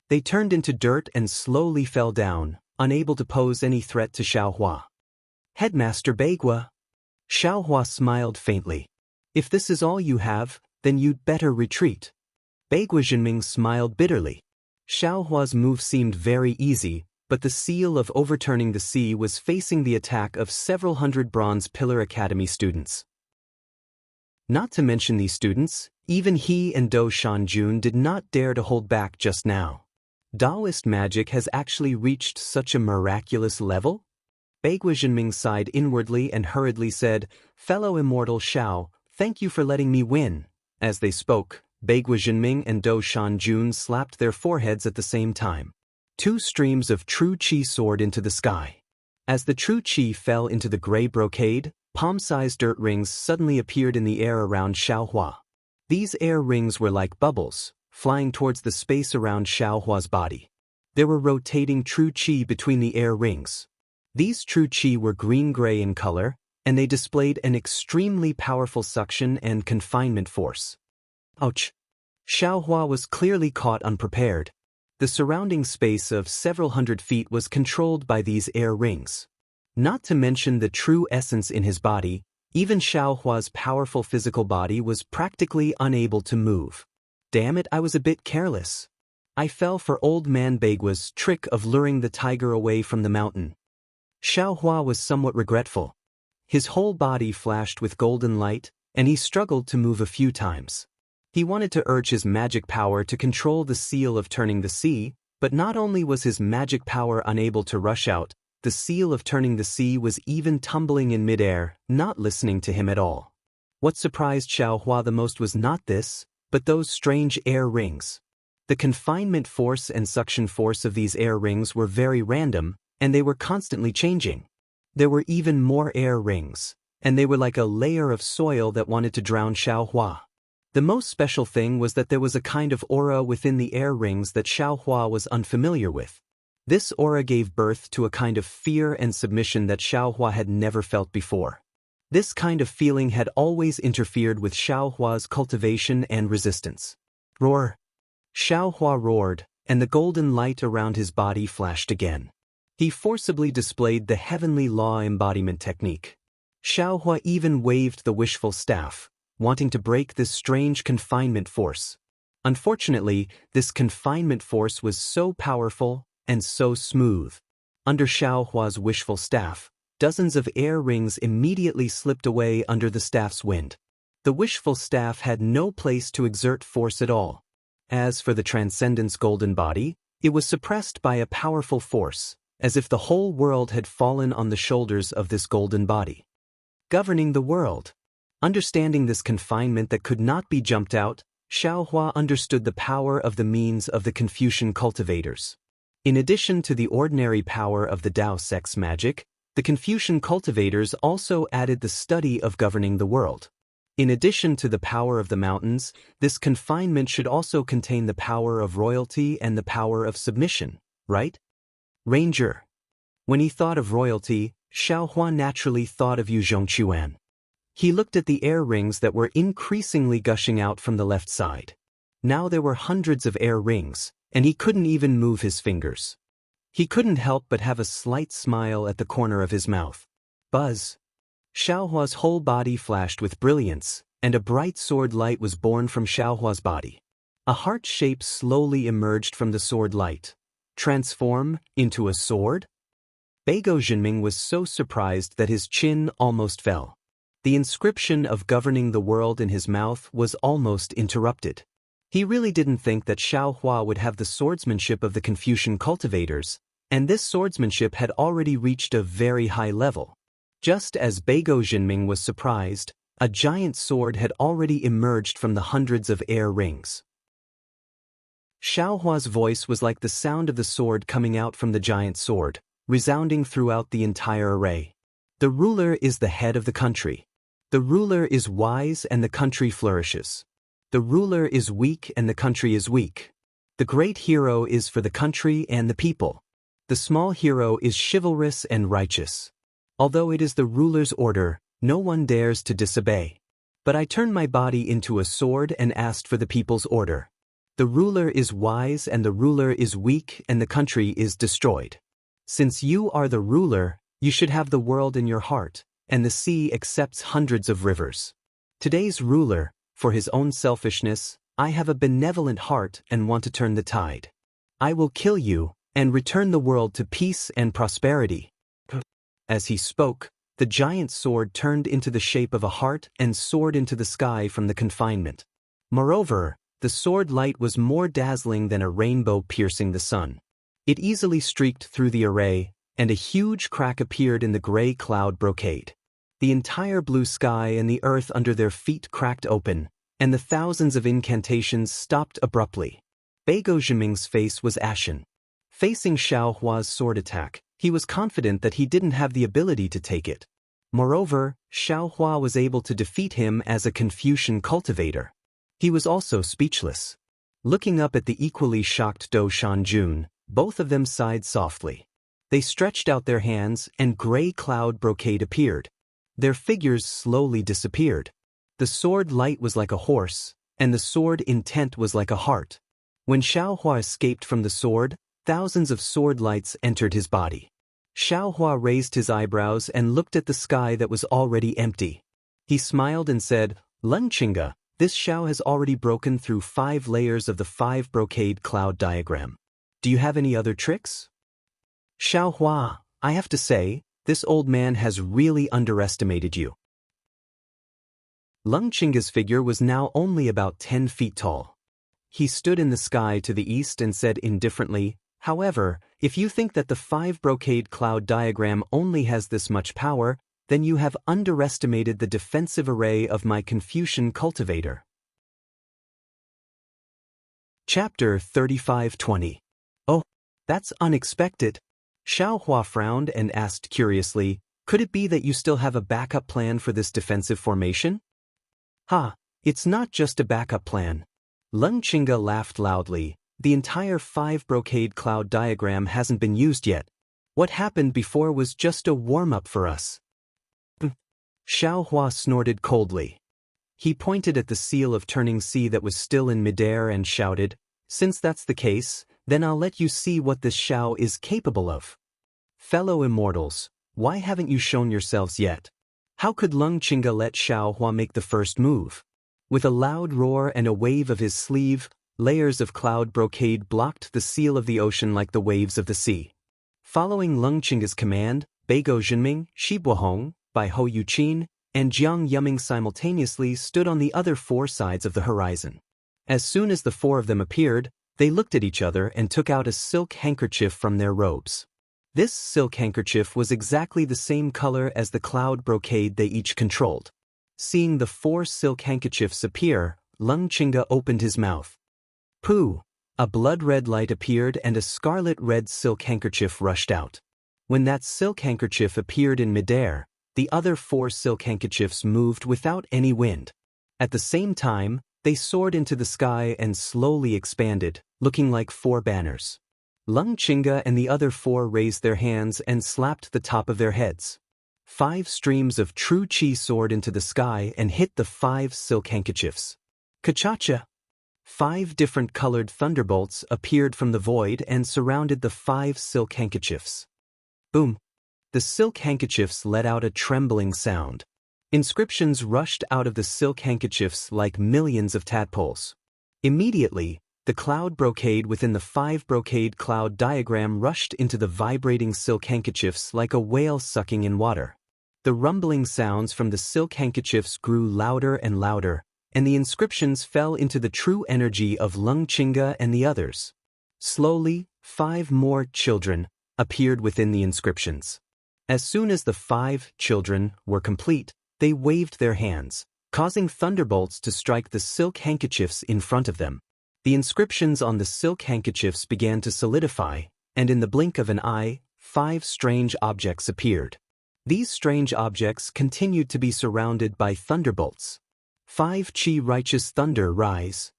They turned into dirt and slowly fell down, unable to pose any threat to Xiaohua. Headmaster Beigua. Xiaohua smiled faintly. If this is all you have, then you'd better retreat. Beigua Jinming smiled bitterly. Xiaohua's move seemed very easy, but the seal of overturning the sea was facing the attack of several hundred Bronze Pillar Academy students. Not to mention these students, even he and Do Shanjun did not dare to hold back just now. Taoist magic has actually reached such a miraculous level? Bagua Zhenming sighed inwardly and hurriedly said, "Fellow Immortal Xiao, thank you for letting me win." As they spoke, Bagua Zhenming and Do Shanjun slapped their foreheads at the same time. Two streams of true qi soared into the sky. As the true qi fell into the gray brocade, palm-sized dirt rings suddenly appeared in the air around Xiaohua. These air rings were like bubbles, flying towards the space around Xiaohua's body. There were rotating true qi between the air rings. These true qi were green-gray in color, and they displayed an extremely powerful suction and confinement force. Ouch! Xiaohua was clearly caught unprepared. The surrounding space of several hundred feet was controlled by these air rings. Not to mention the true essence in his body, even Xiaohua's powerful physical body was practically unable to move. Damn it, I was a bit careless. I fell for old man Bagua's trick of luring the tiger away from the mountain. Xiaohua was somewhat regretful. His whole body flashed with golden light, and he struggled to move a few times. He wanted to urge his magic power to control the seal of turning the sea, but not only was his magic power unable to rush out, the seal of turning the sea was even tumbling in midair, not listening to him at all. What surprised Xiaohua the most was not this, but those strange air rings. The confinement force and suction force of these air rings were very random, and they were constantly changing. There were even more air rings, and they were like a layer of soil that wanted to drown Xiaohua. The most special thing was that there was a kind of aura within the air rings that Xiaohua was unfamiliar with. This aura gave birth to a kind of fear and submission that Xiaohua had never felt before. This kind of feeling had always interfered with Xiaohua's cultivation and resistance. Roar! Xiaohua roared, and the golden light around his body flashed again. He forcibly displayed the heavenly law embodiment technique. Xiaohua even waved the wishful staff, wanting to break this strange confinement force. Unfortunately, this confinement force was so powerful and so smooth. Under Xiaohua's wishful staff, dozens of air rings immediately slipped away under the staff's wind. The wishful staff had no place to exert force at all. As for the Transcendence golden body, it was suppressed by a powerful force, as if the whole world had fallen on the shoulders of this golden body. Governing the world. Understanding this confinement that could not be jumped out, Xiaohua understood the power of the means of the Confucian cultivators. In addition to the ordinary power of the Tao sex magic, the Confucian cultivators also added the study of governing the world. In addition to the power of the mountains, this confinement should also contain the power of royalty and the power of submission, right? Ranger. When he thought of royalty, Xiaohua naturally thought of Yu Zhongquan. He looked at the air rings that were increasingly gushing out from the left side. Now there were hundreds of air rings, and he couldn't even move his fingers. He couldn't help but have a slight smile at the corner of his mouth. Buzz! Xiaohua's whole body flashed with brilliance, and a bright sword light was born from Xiaohua's body. A heart shape slowly emerged from the sword light. Transform into a sword? Bagua Zhenming was so surprised that his chin almost fell. The inscription of governing the world in his mouth was almost interrupted. He really didn't think that Xiaohua would have the swordsmanship of the Confucian cultivators, and this swordsmanship had already reached a very high level. Just as Bagua Zhenming was surprised, a giant sword had already emerged from the hundreds of air rings. Xiaohua's voice was like the sound of the sword coming out from the giant sword, resounding throughout the entire array. The ruler is the head of the country. The ruler is wise and the country flourishes. The ruler is weak and the country is weak. The great hero is for the country and the people. The small hero is chivalrous and righteous. Although it is the ruler's order, no one dares to disobey. But I turned my body into a sword and asked for the people's order. The ruler is wise and the ruler is weak and the country is destroyed. Since you are the ruler, you should have the world in your heart, and the sea accepts hundreds of rivers. Today's ruler, for his own selfishness, I have a benevolent heart and want to turn the tide. I will kill you, and return the world to peace and prosperity. As he spoke, the giant sword turned into the shape of a heart and soared into the sky from the confinement. Moreover, the sword light was more dazzling than a rainbow piercing the sun. It easily streaked through the array, and a huge crack appeared in the gray cloud brocade. The entire blue sky and the earth under their feet cracked open, and the thousands of incantations stopped abruptly. Beigo Zhiming's face was ashen. Facing Xiao Hua's sword attack, he was confident that he didn't have the ability to take it. Moreover, Xiao Hua was able to defeat him as a Confucian cultivator. He was also speechless. Looking up at the equally shocked Do Shanjun, both of them sighed softly. They stretched out their hands and gray cloud brocade appeared. Their figures slowly disappeared. The sword light was like a horse, and the sword intent was like a heart. When Xiao Hua escaped from the sword, thousands of sword lights entered his body. Xiao Hua raised his eyebrows and looked at the sky that was already empty. He smiled and said, "Lung Chinga, this Xiao has already broken through 5 layers of the 5 brocade cloud diagram. Do you have any other tricks?" "Xiao Hua, I have to say, this old man has really underestimated you." Lung Chinga's figure was now only about 10 feet tall. He stood in the sky to the east and said indifferently, "However, if you think that the 5 brocade cloud diagram only has this much power, then you have underestimated the defensive array of my Confucian cultivator." Chapter 35:20. "Oh, that's unexpected." Xiao Hua frowned and asked curiously, "Could it be that you still have a backup plan for this defensive formation?" "Ha, it's not just a backup plan." Lung Chinga laughed loudly. "The entire 5 brocade cloud diagram hasn't been used yet. What happened before was just a warm-up for us." Xiao Hua snorted coldly. He pointed at the seal of turning sea that was still in midair and shouted, "Since that's the case, then I'll let you see what this Xiao is capable of. Fellow immortals, why haven't you shown yourselves yet?" How could Lung Chinga let Xiao Hua make the first move? With a loud roar and a wave of his sleeve, layers of cloud brocade blocked the seal of the ocean like the waves of the sea. Following Lung Chinga's command, Beigo Zhenming, Shi Buohong, Bai Hou Yuqin, and Jiang Yuming simultaneously stood on the other 4 sides of the horizon. As soon as the 4 of them appeared, they looked at each other and took out a silk handkerchief from their robes. This silk handkerchief was exactly the same color as the cloud brocade they each controlled. Seeing the 4 silk handkerchiefs appear, Lung Chinga opened his mouth. Pooh! A blood-red light appeared and a scarlet-red silk handkerchief rushed out. When that silk handkerchief appeared in midair, the other 4 silk handkerchiefs moved without any wind. At the same time, they soared into the sky and slowly expanded, looking like 4 banners. Lung Chinga and the other 4 raised their hands and slapped the top of their heads. 5 streams of true chi soared into the sky and hit the 5 silk handkerchiefs. Kachacha! 5 different colored thunderbolts appeared from the void and surrounded the 5 silk handkerchiefs. Boom! The silk handkerchiefs let out a trembling sound. Inscriptions rushed out of the silk handkerchiefs like millions of tadpoles. Immediately, the cloud brocade within the 5 brocade cloud diagram rushed into the vibrating silk handkerchiefs like a whale sucking in water. The rumbling sounds from the silk handkerchiefs grew louder and louder, and the inscriptions fell into the true energy of Lung Chinga and the others. Slowly, 5 more children appeared within the inscriptions. As soon as the 5 children were complete, they waved their hands, causing thunderbolts to strike the silk handkerchiefs in front of them. The inscriptions on the silk handkerchiefs began to solidify, and in the blink of an eye, 5 strange objects appeared. These strange objects continued to be surrounded by thunderbolts. 5 chi righteous thunder rise.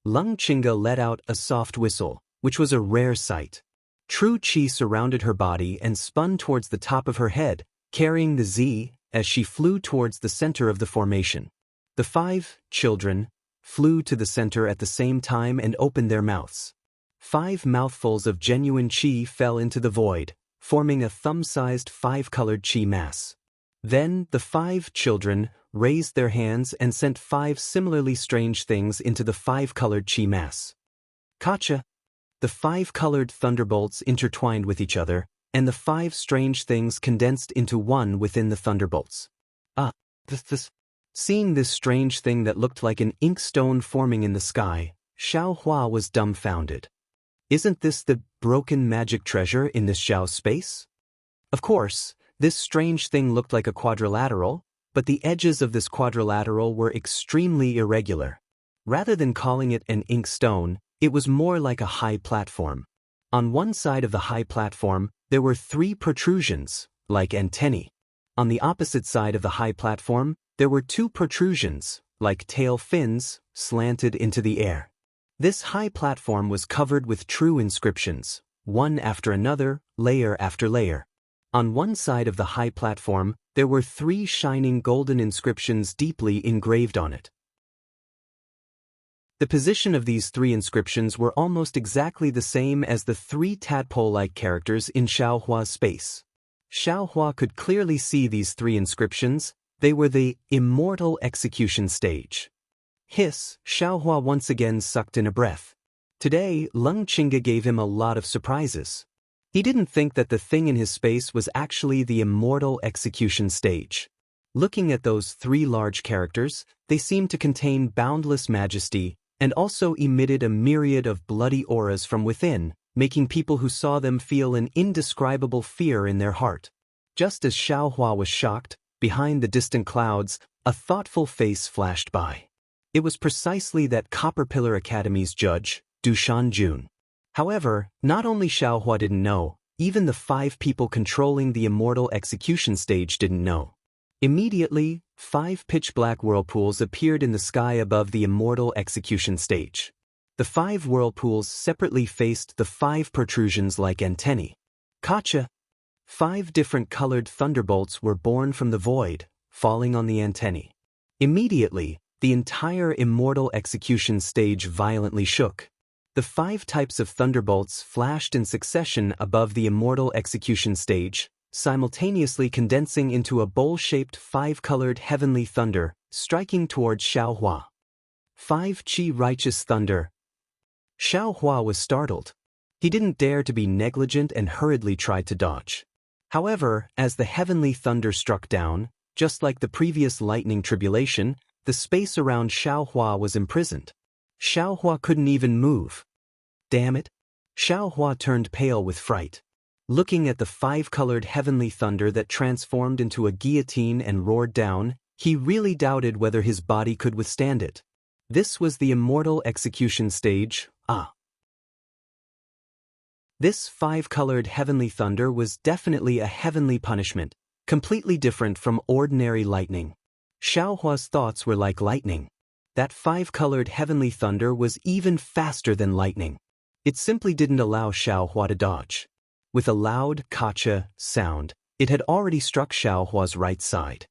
Lung Chinga let out a soft whistle, which was a rare sight. True chi surrounded her body and spun towards the top of her head, carrying the Z, as she flew towards the center of the formation. The 5 children flew to the center at the same time and opened their mouths. 5 mouthfuls of genuine chi fell into the void, forming a thumb-sized 5-colored chi mass. Then the 5 children raised their hands and sent 5 similarly strange things into the 5-colored chi mass. Kacha! The 5-colored thunderbolts intertwined with each other, and the 5 strange things condensed into one within the thunderbolts. Seeing this strange thing that looked like an inkstone forming in the sky, Xiao Hua was dumbfounded. Isn't this the broken magic treasure in this Xiao space? Of course, this strange thing looked like a quadrilateral, but the edges of this quadrilateral were extremely irregular. Rather than calling it an ink stone, it was more like a high platform. On one side of the high platform, there were 3 protrusions, like antennae. On the opposite side of the high platform, there were 2 protrusions, like tail fins, slanted into the air. This high platform was covered with true inscriptions, one after another, layer after layer. On one side of the high platform, there were 3 shining golden inscriptions deeply engraved on it. The position of these 3 inscriptions were almost exactly the same as the 3 tadpole-like characters in Xiaohua's space. Xiaohua could clearly see these 3 inscriptions. They were the Immortal execution stage. Hiss, Xiaohua once again sucked in a breath. Today, Leng Qingge gave him a lot of surprises. He didn't think that the thing in his space was actually the Immortal execution stage. Looking at those 3 large characters, they seemed to contain boundless majesty, and also emitted a myriad of bloody auras from within, making people who saw them feel an indescribable fear in their heart. Just as Xiaohua was shocked, behind the distant clouds, a thoughtful face flashed by. It was precisely that Copper Pillar Academy's judge, Du Shanjun. However, not only Xiaohua didn't know, even the 5 people controlling the Immortal execution stage didn't know. Immediately, 5 pitch-black whirlpools appeared in the sky above the Immortal execution stage. The 5 whirlpools separately faced the 5 protrusions like antennae. Gotcha! 5 different colored thunderbolts were born from the void, falling on the antennae. Immediately, the entire Immortal execution stage violently shook. The 5 types of thunderbolts flashed in succession above the Immortal execution stage, simultaneously condensing into a bowl-shaped 5-colored heavenly thunder, striking towards Xiaohua. 5 Qi righteous thunder. Xiaohua was startled. He didn't dare to be negligent and hurriedly tried to dodge. However, as the heavenly thunder struck down, just like the previous lightning tribulation, the space around Xiaohua was imprisoned. Xiaohua couldn't even move. Damn it! Xiaohua turned pale with fright. Looking at the 5-colored heavenly thunder that transformed into a guillotine and roared down, he really doubted whether his body could withstand it. This was the Immortal execution stage. This 5-colored heavenly thunder was definitely a heavenly punishment, completely different from ordinary lightning. Xiaohua's thoughts were like lightning. That 5-colored heavenly thunder was even faster than lightning. It simply didn't allow Xiaohua to dodge. With a loud "kacha" sound, it had already struck Xiaohua's right side.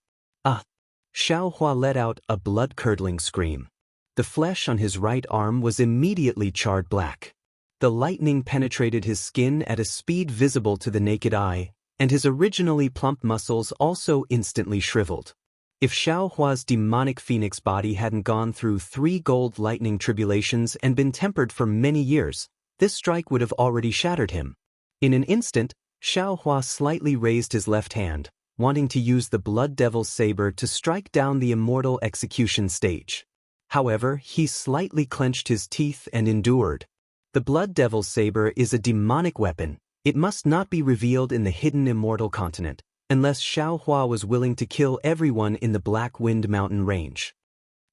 Xiaohua let out a blood-curdling scream. The flesh on his right arm was immediately charred black. The lightning penetrated his skin at a speed visible to the naked eye, and his originally plump muscles also instantly shriveled. If Xiaohua's demonic phoenix body hadn't gone through 3 gold lightning tribulations and been tempered for many years, this strike would have already shattered him. In an instant, Xiaohua slightly raised his left hand, wanting to use the Blood Devil's saber to strike down the Immortal execution stage. However, he slightly clenched his teeth and endured. The Blood Devil's saber is a demonic weapon. It must not be revealed in the hidden Immortal continent, unless Xiaohua was willing to kill everyone in the Black Wind Mountain range.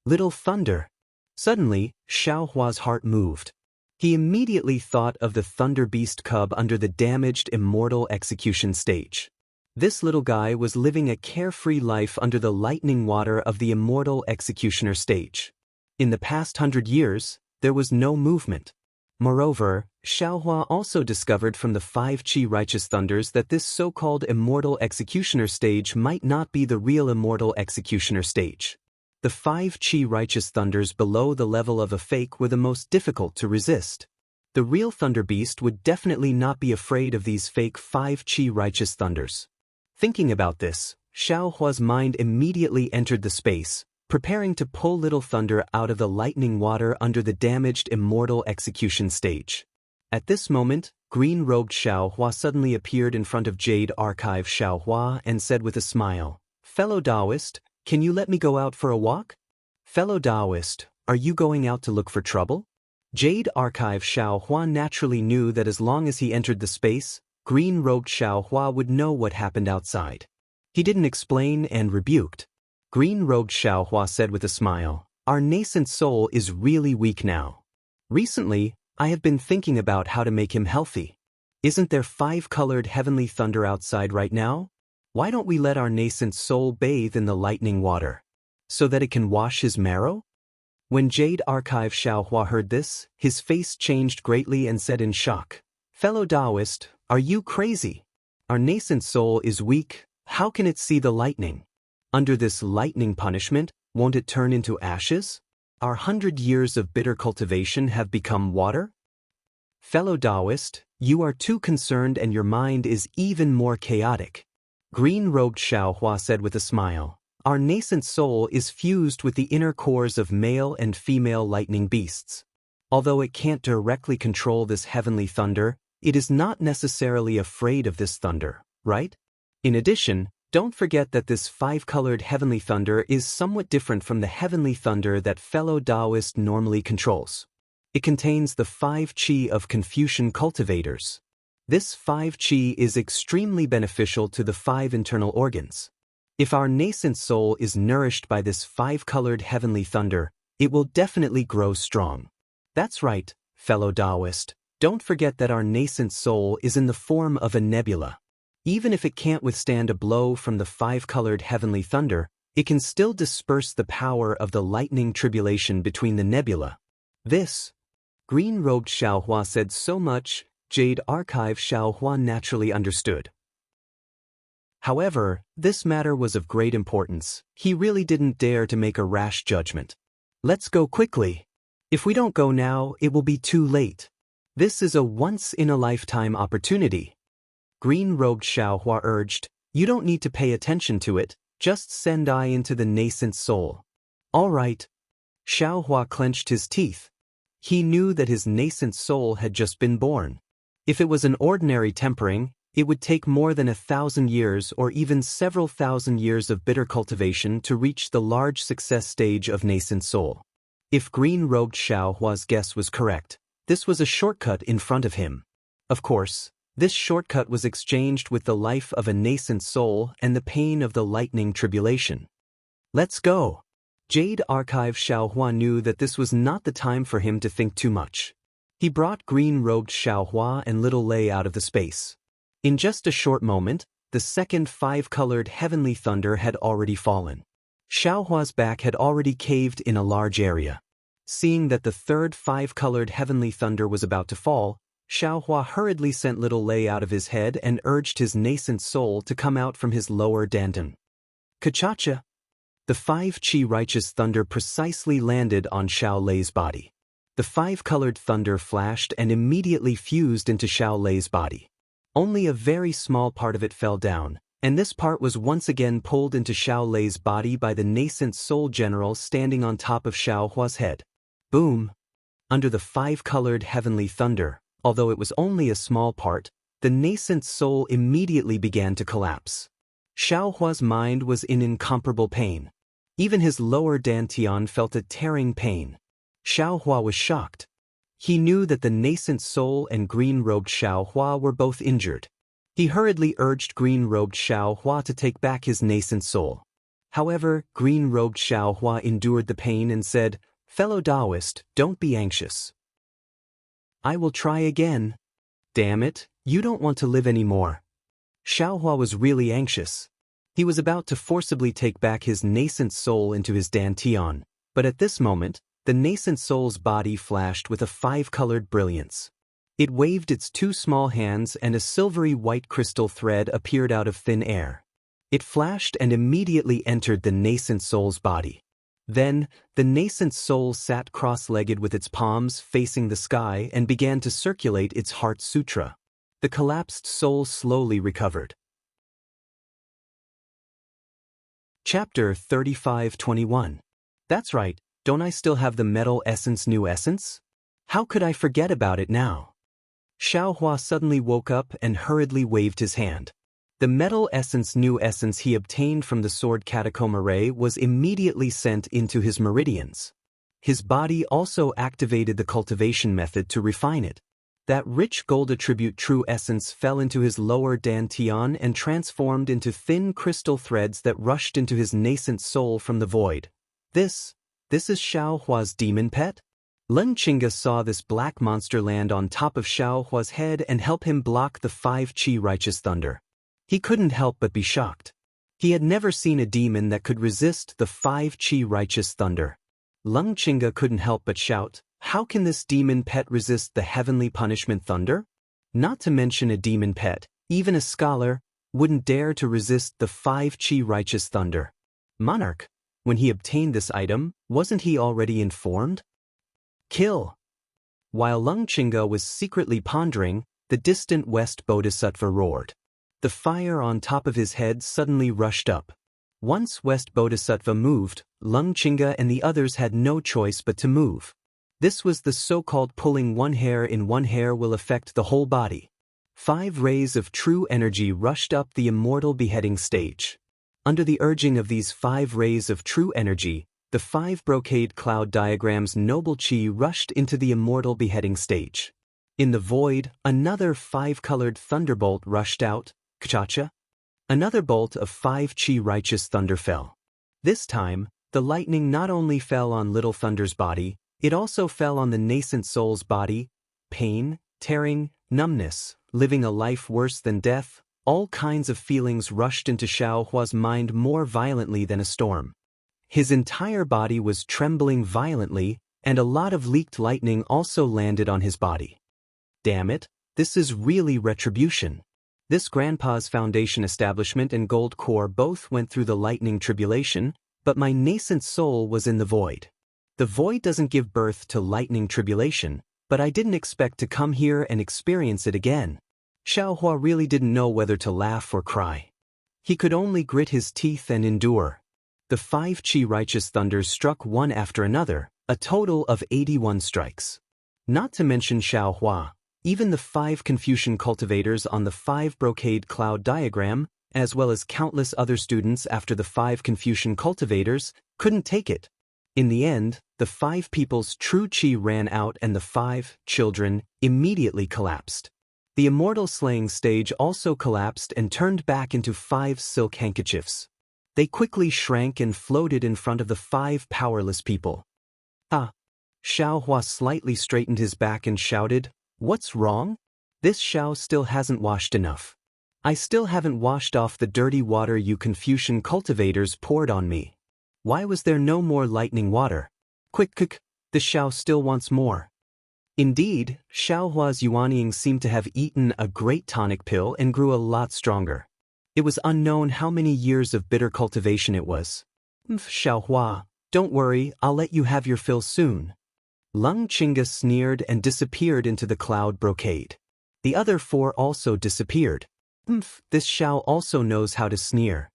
Little Thunder. Suddenly, Xiaohua's heart moved. He immediately thought of the Thunder Beast cub under the damaged Immortal execution stage. This little guy was living a carefree life under the lightning water of the Immortal executioner stage. In the past 100 years, there was no movement. Moreover, Xiaohua also discovered from the 5 Qi righteous thunders that this so-called Immortal executioner stage might not be the real Immortal executioner stage. The 5 Qi righteous thunders below the level of a fake were the most difficult to resist. The real Thunder Beast would definitely not be afraid of these fake 5 Qi righteous thunders. Thinking about this, Xiaohua's mind immediately entered the space, preparing to pull Little Thunder out of the lightning water under the damaged Immortal execution stage. At this moment, green-robed Xiaohua suddenly appeared in front of Jade Archive Xiaohua and said with a smile, "Fellow Taoist, can you let me go out for a walk?" "Fellow Taoist, are you going out to look for trouble?" Jade Archive Xiaohua naturally knew that as long as he entered the space, green-robed Xiaohua would know what happened outside. He didn't explain and rebuked. Green-robed Xiaohua said with a smile, "Our nascent soul is really weak now. Recently, I have been thinking about how to make him healthy. Isn't there 5-colored heavenly thunder outside right now? Why don't we let our nascent soul bathe in the lightning water, so that it can wash his marrow?" When Jade Archive Xiaohua heard this, his face changed greatly and said in shock, "Fellow Taoist, are you crazy? Our nascent soul is weak, how can it see the lightning? Under this lightning punishment, won't it turn into ashes? Our 100 years of bitter cultivation have become water? Fellow Taoist, you are too concerned and your mind is even more chaotic." Green-robed Xiaohua said with a smile, "Our nascent soul is fused with the inner cores of male and female lightning beasts. Although it can't directly control this heavenly thunder, it is not necessarily afraid of this thunder, right? In addition, don't forget that this 5-colored heavenly thunder is somewhat different from the heavenly thunder that fellow Taoist normally controls. It contains the 5 qi of Confucian cultivators. This 5 qi is extremely beneficial to the 5 internal organs. If our nascent soul is nourished by this 5-colored heavenly thunder, it will definitely grow strong. That's right, fellow Taoist. Don't forget that our nascent soul is in the form of a nebula. Even if it can't withstand a blow from the 5-colored heavenly thunder, it can still disperse the power of the lightning tribulation between the nebula. This, green-robed Xiaohua said so much, Jade Archive Xiaohua naturally understood. However, this matter was of great importance. He really didn't dare to make a rash judgment. "Let's go quickly. If we don't go now, it will be too late. This is a once-in-a-lifetime opportunity." Green-robed Xiaohua urged, "You don't need to pay attention to it, just send eye into the nascent soul." "All right." Xiaohua clenched his teeth. He knew that his nascent soul had just been born. If it was an ordinary tempering, it would take more than 1,000 years or even several thousand years of bitter cultivation to reach the large success stage of nascent soul. If green-robed Xiaohua's guess was correct, this was a shortcut in front of him. Of course, this shortcut was exchanged with the life of a nascent soul and the pain of the lightning tribulation. "Let's go." Jade Archive Xiaohua knew that this was not the time for him to think too much. He brought green-robed Xiaohua and little Lei out of the space. In just a short moment, the second 5-colored heavenly thunder had already fallen. Xiaohua's back had already caved in a large area. Seeing that the third 5-colored heavenly thunder was about to fall, Xiaohua hurriedly sent little Lei out of his head and urged his nascent soul to come out from his lower dantian. Kachacha! The 5 qi righteous thunder precisely landed on Xiao Lei's body. The 5-colored thunder flashed and immediately fused into Xiao Lei's body. Only a very small part of it fell down, and this part was once again pulled into Xiao Lei's body by the nascent soul general standing on top of Xiaohua's head. Boom! Under the 5-colored heavenly thunder, although it was only a small part, the nascent soul immediately began to collapse. Xiaohua's mind was in incomparable pain. Even his lower dantian felt a tearing pain. Xiaohua was shocked. He knew that the nascent soul and green-robed Xiaohua were both injured. He hurriedly urged green-robed Xiaohua to take back his nascent soul. However, green-robed Xiaohua endured the pain and said, "Fellow Taoist, don't be anxious. I will try again." "Damn it, you don't want to live anymore." Xiaohua was really anxious. He was about to forcibly take back his nascent soul into his dantian, but at this moment, the nascent soul's body flashed with a 5-colored brilliance. It waved its 2 small hands and a silvery white crystal thread appeared out of thin air. It flashed and immediately entered the nascent soul's body. Then, the nascent soul sat cross-legged with its palms facing the sky and began to circulate its heart sutra. The collapsed soul slowly recovered. Chapter 35-21. That's right, don't I still have the metal essence new essence? How could I forget about it now? Xiaohua suddenly woke up and hurriedly waved his hand. The metal essence new essence he obtained from the sword catacomb array was immediately sent into his meridians. His body also activated the cultivation method to refine it. That rich gold attribute true essence fell into his lower dantian and transformed into thin crystal threads that rushed into his nascent soul from the void. This is Xiao Hua's demon pet? Lun Qingge saw this black monster land on top of Xiao Hua's head and help him block the 5 qi righteous thunder. He couldn't help but be shocked. He had never seen a demon that could resist the 5 qi righteous thunder. Lun Qingge couldn't help but shout, "How can this demon pet resist the heavenly punishment thunder?" Not to mention a demon pet, even a scholar, wouldn't dare to resist the 5 qi righteous thunder. Monarch, when he obtained this item, wasn't he already informed? Kill! While Lun Qingge was secretly pondering, the distant West Bodhisattva roared. The fire on top of his head suddenly rushed up. Once West Bodhisattva moved, Lun Qingge and the others had no choice but to move. This was the so-called pulling one hair in one hair will affect the whole body. 5 rays of true energy rushed up the immortal beheading stage. Under the urging of these 5 rays of true energy, the 5 brocade cloud diagram's noble chi rushed into the immortal beheading stage. In the void, another 5-colored thunderbolt rushed out. Kchacha. Another bolt of 5 qi righteous thunder fell. This time, the lightning not only fell on Little Thunder's body, it also fell on the nascent soul's body. Pain, tearing, numbness, living a life worse than death, all kinds of feelings rushed into Xiao Hua's mind more violently than a storm. His entire body was trembling violently, and a lot of leaked lightning also landed on his body. Damn it, this is really retribution. This Grandpa's Foundation establishment and Gold Core both went through the lightning tribulation, but my nascent soul was in the void. The void doesn't give birth to lightning tribulation, but I didn't expect to come here and experience it again. Xiao Hua really didn't know whether to laugh or cry. He could only grit his teeth and endure. The 5 qi righteous thunders struck one after another, a total of 81 strikes. Not to mention Xiao Hua, even the 5 Confucian cultivators on the 5 brocade cloud diagram, as well as countless other students after the 5 Confucian cultivators, couldn't take it. In the end, the 5 people's true qi ran out and the 5 children immediately collapsed. The immortal slaying stage also collapsed and turned back into 5 silk handkerchiefs. They quickly shrank and floated in front of the 5 powerless people. Ah! Xiao Hua slightly straightened his back and shouted, "What's wrong? This Xiao still hasn't washed enough. I still haven't washed off the dirty water you Confucian cultivators poured on me. Why was there no more lightning water? Quick, the Xiao still wants more." Indeed, Xiao Hua's Yuanying seemed to have eaten a great tonic pill and grew a lot stronger. It was unknown how many years of bitter cultivation it was. "Xiao Hua, don't worry, I'll let you have your fill soon." Lun Qingge sneered and disappeared into the cloud brocade. The other 4 also disappeared. This Xiao also knows how to sneer.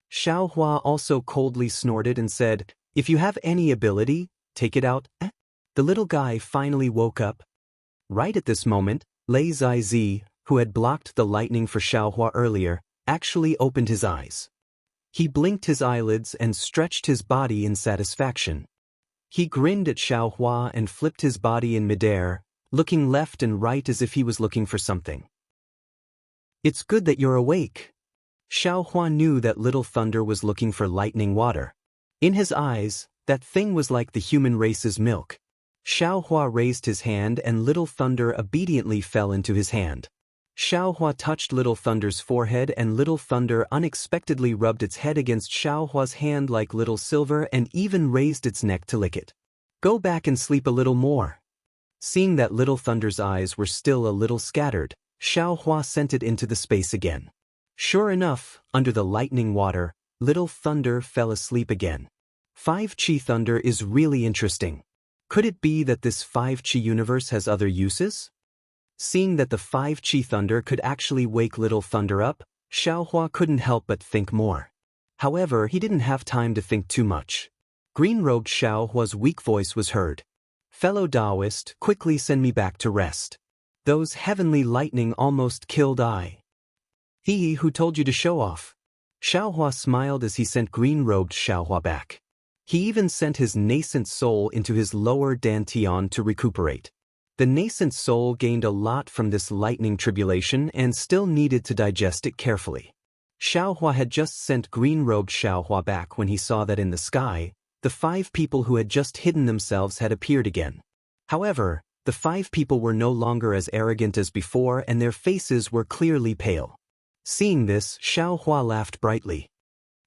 Xiao Hua also coldly snorted and said, "If you have any ability, take it out." The little guy finally woke up. Right at this moment, Lei Zizi, who had blocked the lightning for Xiao Hua earlier, actually opened his eyes. He blinked his eyelids and stretched his body in satisfaction. He grinned at Xiao Hua and flipped his body in midair, looking left and right as if he was looking for something. "It's good that you're awake." Xiao Hua knew that Little Thunder was looking for lightning water. In his eyes, that thing was like the human race's milk. Xiao Hua raised his hand and Little Thunder obediently fell into his hand. Xiao Hua touched Little Thunder's forehead and Little Thunder unexpectedly rubbed its head against Xiao Hua's hand like little silver and even raised its neck to lick it. "Go back and sleep a little more." Seeing that Little Thunder's eyes were still a little scattered, Xiao Hua sent it into the space again. Sure enough, under the lightning water, Little Thunder fell asleep again. 5 qi thunder is really interesting. Could it be that this 5 qi universe has other uses? Seeing that the 5 qi thunder could actually wake Little Thunder up, Xiao Hua couldn't help but think more. However, he didn't have time to think too much. Green-robed Xiao Hua's weak voice was heard. "Fellow Taoist, quickly send me back to rest. Those heavenly lightning almost killed I." "He who told you to show off?" Xiao Hua smiled as he sent green-robed Xiao Hua back. He even sent his nascent soul into his lower dantian to recuperate. The nascent soul gained a lot from this lightning tribulation and still needed to digest it carefully. Xiaohua had just sent green-robed Xiaohua back when he saw that in the sky, the 5 people who had just hidden themselves had appeared again. However, the 5 people were no longer as arrogant as before and their faces were clearly pale. Seeing this, Xiaohua laughed brightly.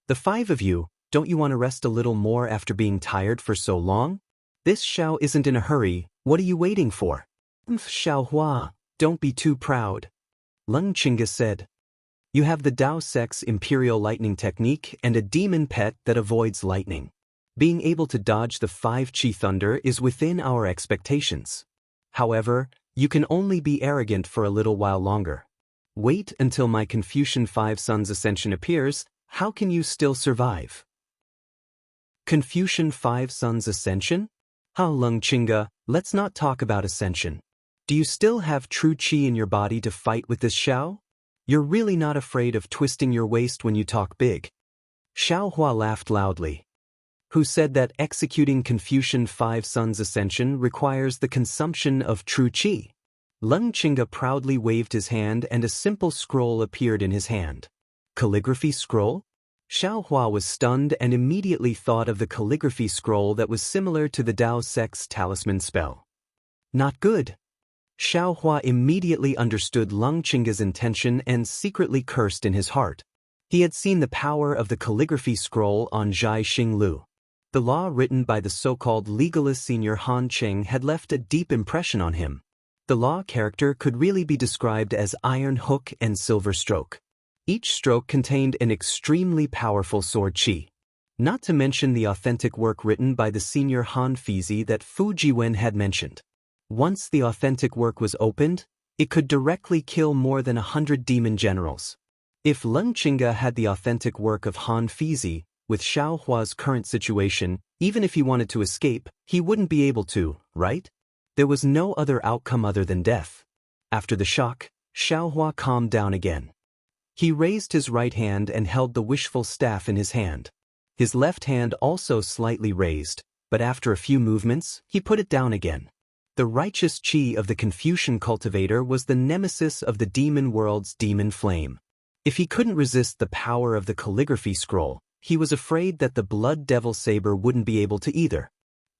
"The 5 of you, don't you want to rest a little more after being tired for so long? This Xiao isn't in a hurry, what are you waiting for?" "Xiaohua, don't be too proud," Leng Qingge said. "You have the Dao Sect's Imperial Lightning Technique and a demon pet that avoids lightning. Being able to dodge the 5 Qi Thunder is within our expectations. However, you can only be arrogant for a little while longer. Wait until my Confucian 5 Sons Ascension appears, how can you still survive?" Confucian 5 Sons Ascension? Leng Qingge, let's not talk about ascension. Do you still have true Qi in your body to fight with this Xiao? You're really not afraid of twisting your waist when you talk big. Xiaohua laughed loudly. Who said that executing Confucian 5 Sons Ascension requires the consumption of true Qi? Leng Qingge proudly waved his hand and a simple scroll appeared in his hand. Calligraphy scroll? Xiaohua was stunned and immediately thought of the calligraphy scroll that was similar to the Dao Sect's talisman spell. Not good. Xiaohua immediately understood Leng Qingge's intention and secretly cursed in his heart. He had seen the power of the calligraphy scroll on Zhai Xinglu. The law written by the so-called legalist senior Han Cheng had left a deep impression on him. The law character could really be described as iron hook and silver stroke. Each stroke contained an extremely powerful sword qi. Not to mention the authentic work written by the senior Han Fizi that Fu Jiwen had mentioned. Once the authentic work was opened, it could directly kill more than 100 demon generals. If Leng Qingge had the authentic work of Han Fizi, with Xiaohua's current situation, even if he wanted to escape, he wouldn't be able to, right? There was no other outcome other than death. After the shock, Xiaohua calmed down again. He raised his right hand and held the wishful staff in his hand. His left hand also slightly raised, but after a few movements, he put it down again. The righteous qi of the Confucian cultivator was the nemesis of the demon world's demon flame. If he couldn't resist the power of the calligraphy scroll, he was afraid that the blood devil saber wouldn't be able to either.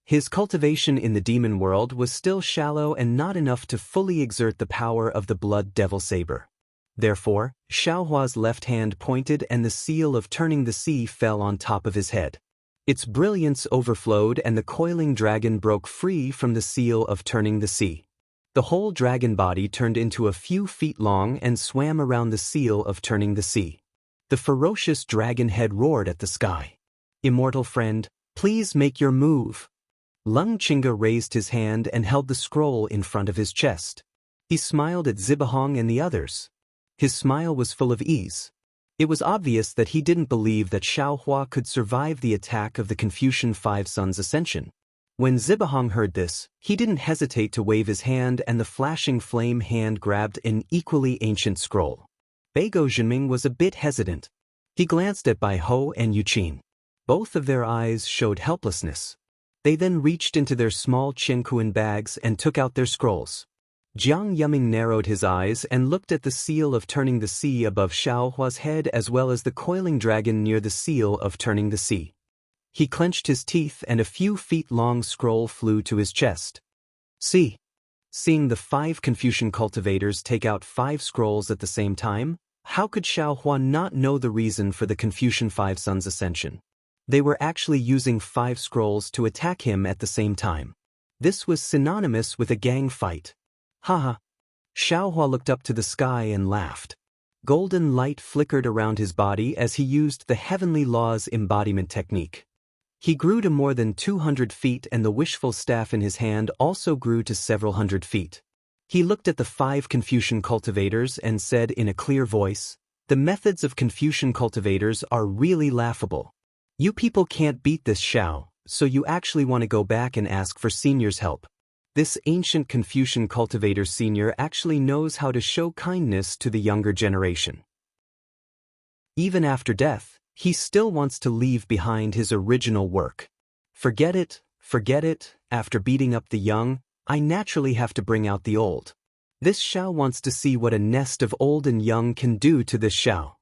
His cultivation in the demon world was still shallow and not enough to fully exert the power of the blood devil saber. Therefore, Xiaohua's left hand pointed and the seal of turning the sea fell on top of his head. Its brilliance overflowed and the coiling dragon broke free from the seal of turning the sea. The whole dragon body turned into a few feet long and swam around the seal of turning the sea. The ferocious dragon head roared at the sky. "Immortal friend, please make your move." Leng Qingge raised his hand and held the scroll in front of his chest. He smiled at Zibahong and the others. His smile was full of ease. It was obvious that he didn't believe that Xiaohua could survive the attack of the Confucian 5 Sons Ascension. When Zibahong heard this, he didn't hesitate to wave his hand and the flashing flame hand grabbed an equally ancient scroll. Beigo Zhenming was a bit hesitant. He glanced at Bai Ho and Yuqin. Both of their eyes showed helplessness. They then reached into their small Qiankuan bags and took out their scrolls. Jiang Yuming narrowed his eyes and looked at the seal of turning the sea above Xiaohua's head as well as the coiling dragon near the seal of turning the sea. He clenched his teeth and a few feet-long scroll flew to his chest. See. Seeing the 5 Confucian cultivators take out 5 scrolls at the same time, how could Xiaohua not know the reason for the Confucian 5 Sons Ascension? They were actually using 5 scrolls to attack him at the same time. This was synonymous with a gang fight. Haha. Xiaohua looked up to the sky and laughed. Golden light flickered around his body as he used the Heavenly Law's embodiment technique. He grew to more than 200 feet and the wishful staff in his hand also grew to several hundred feet. He looked at the 5 Confucian cultivators and said in a clear voice, "The methods of Confucian cultivators are really laughable. You people can't beat this Xiao, so you actually want to go back and ask for senior's help. This ancient Confucian cultivator senior actually knows how to show kindness to the younger generation. Even after death, he still wants to leave behind his original work. Forget it, after beating up the young, I naturally have to bring out the old. This Xiao wants to see what a nest of old and young can do to this Xiao.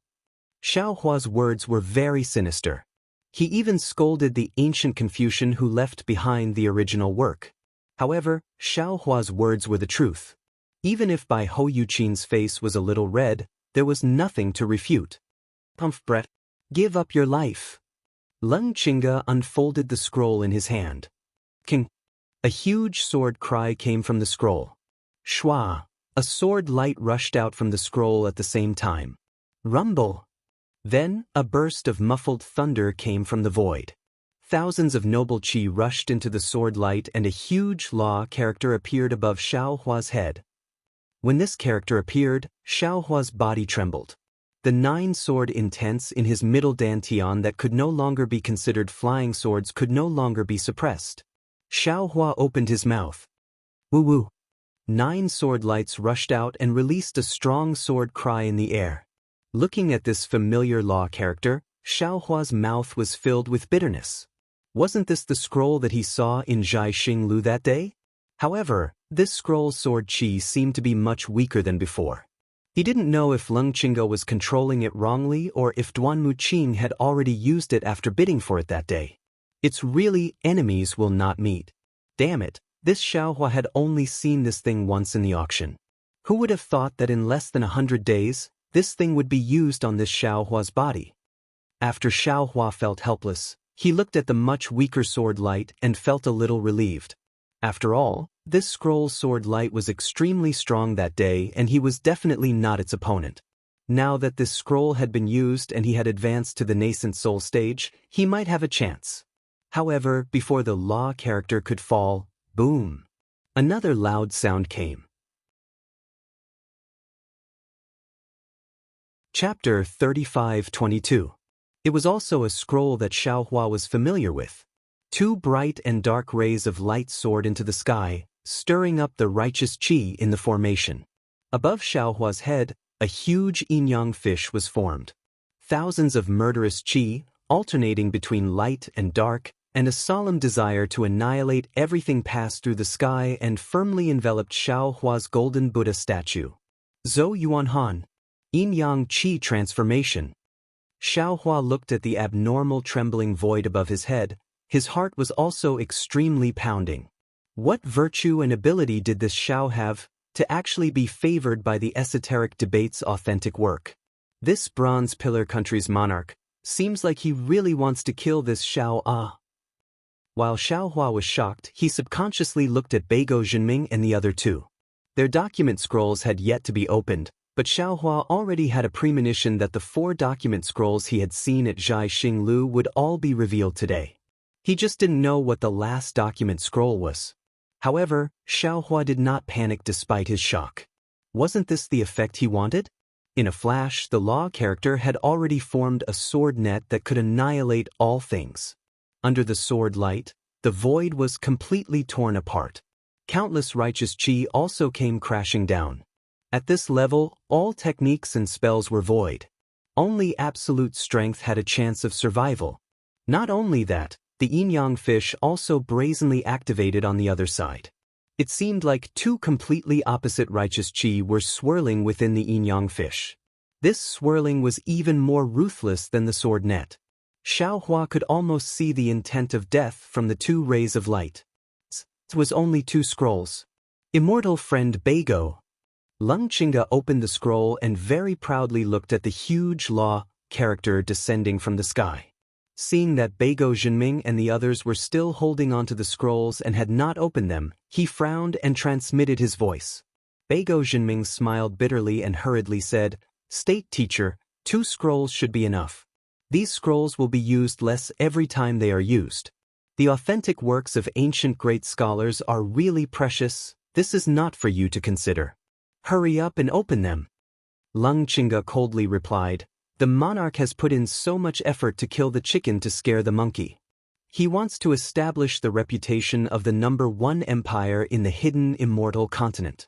Xiao Hua's words were very sinister. He even scolded the ancient Confucian who left behind the original work. However, Xiao Hua's words were the truth. Even if Bai Hou Yuqin's face was a little red, there was nothing to refute. Pumph, give up your life. Leng Qingge unfolded the scroll in his hand. King. A huge sword cry came from the scroll. Shua. A sword light rushed out from the scroll at the same time. Rumble. Then, a burst of muffled thunder came from the void. Thousands of noble qi rushed into the sword light and a huge law character appeared above Xiao Hua's head. When this character appeared, Xiao Hua's body trembled. The 9-sword intense in his middle dantian that could no longer be considered flying swords could no longer be suppressed. Xiao Hua opened his mouth. Woo-woo. 9 sword lights rushed out and released a strong sword cry in the air. Looking at this familiar law character, Xiao Hua's mouth was filled with bitterness. Wasn't this the scroll that he saw in Jianghu Lu that day? However, this scroll's sword qi seemed to be much weaker than before. He didn't know if Leng Qingge was controlling it wrongly or if Duan Muqing had already used it after bidding for it that day. It's really enemies will not meet. Damn it, this Xiao Hua had only seen this thing once in the auction. Who would have thought that in less than 100 days, this thing would be used on this Xiao Hua's body? After Xiao Hua felt helpless, he looked at the much weaker sword light and felt a little relieved. After all, this scroll sword light was extremely strong that day and he was definitely not its opponent. Now that this scroll had been used and he had advanced to the nascent soul stage, he might have a chance. However, before the law character could fall, boom! Another loud sound came. Chapter 35-22. It was also a scroll that Xiao Hua was familiar with. 2 bright and dark rays of light soared into the sky, stirring up the righteous qi in the formation. Above Xiao Hua's head, a huge yin-yang fish was formed. Thousands of murderous qi, alternating between light and dark, and a solemn desire to annihilate everything passed through the sky and firmly enveloped Xiao Hua's golden Buddha statue. Zhou Yuanhan. Yin-yang qi transformation. Xiao Hua looked at the abnormal trembling void above his head. His heart was also extremely pounding. What virtue and ability did this Xiao have to actually be favored by the esoteric debate's authentic work? This bronze pillar country's monarch seems like he really wants to kill this Xiao Ah. While Xiao Hua was shocked, he subconsciously looked at Beigo Jinming and the other 2. Their document scrolls had yet to be opened, but Xiao Hua already had a premonition that the 4 document scrolls he had seen at Jianghu Lu would all be revealed today. He just didn't know what the last document scroll was. However, Xiao Hua did not panic despite his shock. Wasn't this the effect he wanted? In a flash, the law character had already formed a sword net that could annihilate all things. Under the sword light, the void was completely torn apart. Countless righteous qi also came crashing down. At this level, all techniques and spells were void. Only absolute strength had a chance of survival. Not only that, the yin-yang fish also brazenly activated on the other side. It seemed like 2 completely opposite righteous qi were swirling within the yin-yang fish. This swirling was even more ruthless than the sword net. Xiao Hua could almost see the intent of death from the 2 rays of light. It was only 2 scrolls. Immortal friend Beigo. Leng Qingge opened the scroll and very proudly looked at the huge law character descending from the sky. Seeing that Beigo Jinming and the others were still holding onto the scrolls and had not opened them, he frowned and transmitted his voice. Beigo Jinming smiled bitterly and hurriedly said, "State teacher, 2 scrolls should be enough. These scrolls will be used less every time they are used. The authentic works of ancient great scholars are really precious. This is not for you to consider. Hurry up and open them." Leng Qingge coldly replied, "The monarch has put in so much effort to kill the chicken to scare the monkey. He wants to establish the reputation of the #1 empire in the hidden immortal continent."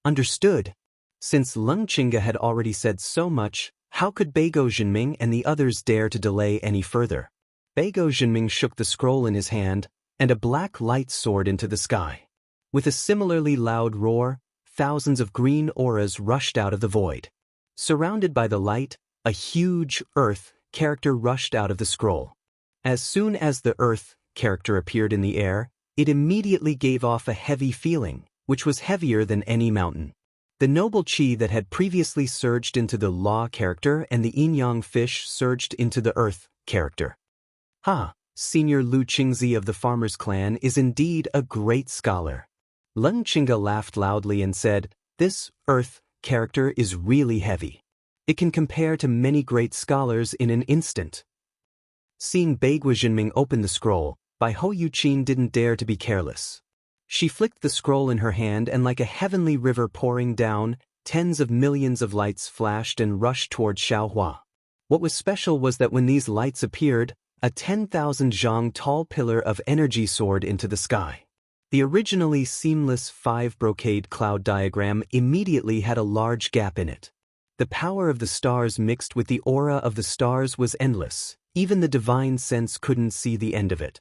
Understood. Since Leng Qingge had already said so much, how could Beigo Jinming and the others dare to delay any further? Beigo Jinming shook the scroll in his hand, and a black light soared into the sky. With a similarly loud roar, thousands of green auras rushed out of the void. Surrounded by the light, a huge Earth character rushed out of the scroll. As soon as the Earth character appeared in the air, it immediately gave off a heavy feeling, which was heavier than any mountain. The noble chi that had previously surged into the Law character and the yin-yang fish surged into the Earth character. Ha! Senior Lu Qingzi of the Farmers Clan is indeed a great scholar. Leng Qingge laughed loudly and said, "This Earth character is really heavy. It can compare to many great scholars in an instant." Seeing Beigua Jinming open the scroll, Bai Hou Yuqin didn't dare to be careless. She flicked the scroll in her hand and like a heavenly river pouring down, tens of millions of lights flashed and rushed toward Xiaohua. What was special was that when these lights appeared, a 10,000 zhang tall pillar of energy soared into the sky. The originally seamless 5-brocade cloud diagram immediately had a large gap in it. The power of the stars mixed with the aura of the stars was endless. Even the divine sense couldn't see the end of it.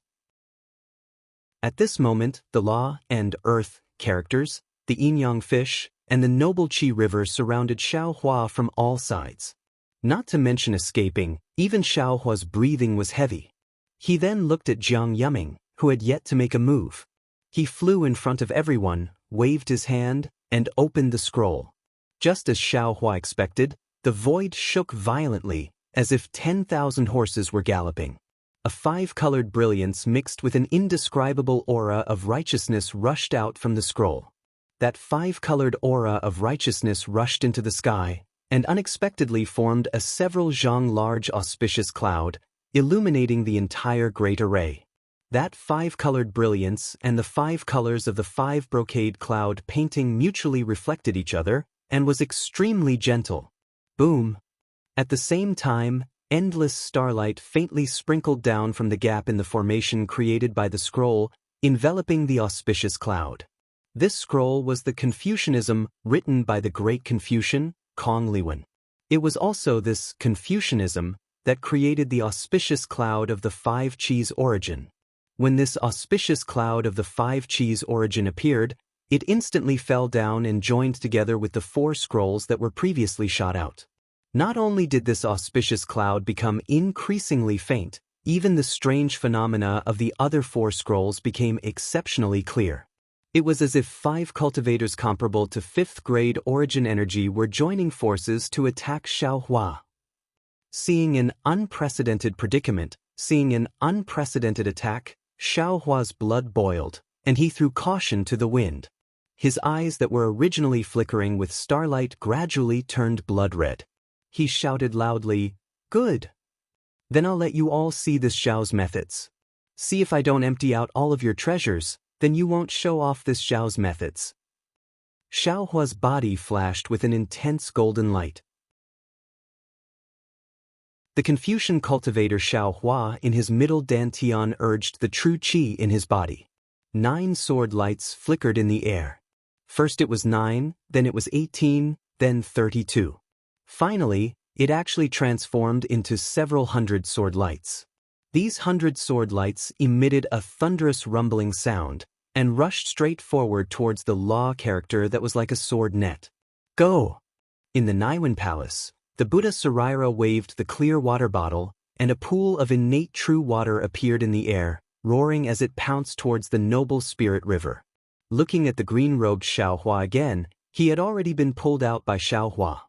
At this moment, the Law and Earth characters, the yin-yang fish, and the noble Qi river surrounded Xiaohua from all sides. Not to mention escaping, even Xiaohua's breathing was heavy. He then looked at Jiang Yuming, who had yet to make a move. He flew in front of everyone, waved his hand, and opened the scroll. Just as Xiaohua expected, the void shook violently, as if 10,000 horses were galloping. A 5-colored brilliance mixed with an indescribable aura of righteousness rushed out from the scroll. That 5-colored aura of righteousness rushed into the sky, and unexpectedly formed a several zhang large auspicious cloud, illuminating the entire great array. That 5-colored brilliance and the 5 colors of the 5-brocade cloud painting mutually reflected each other, and was extremely gentle. Boom! At the same time, endless starlight faintly sprinkled down from the gap in the formation created by the scroll, enveloping the auspicious cloud. This scroll was the Confucianism written by the great Confucian, Kong Liwen. It was also this Confucianism that created the auspicious cloud of the 5 Qis origin. When this auspicious cloud of the 5 Qis origin appeared, it instantly fell down and joined together with the 4 scrolls that were previously shot out. Not only did this auspicious cloud become increasingly faint, even the strange phenomena of the other 4 scrolls became exceptionally clear. It was as if 5 cultivators comparable to 5th grade origin energy were joining forces to attack Xiaohua. Seeing an unprecedented predicament, seeing an unprecedented attack, Xiaohua's blood boiled, and he threw caution to the wind. His eyes that were originally flickering with starlight gradually turned blood red. He shouted loudly, "Good! Then I'll let you all see this Xiao's methods. See if I don't empty out all of your treasures, then you won't show off this Xiao's methods." Xiaohua's body flashed with an intense golden light. The Confucian cultivator Xiaohua in his middle dantian urged the true qi in his body. 9 sword lights flickered in the air. First it was 9, then it was 18, then 32. Finally, it actually transformed into several hundred sword lights. These 100 sword lights emitted a thunderous rumbling sound and rushed straight forward towards the Law character that was like a sword net. Go! In the Naiwan Palace, the Buddha Saraira waved the clear water bottle, and a pool of innate true water appeared in the air, roaring as it pounced towards the noble spirit river. Looking at the green-robed Xiaohua again, he had already been pulled out by Xiaohua.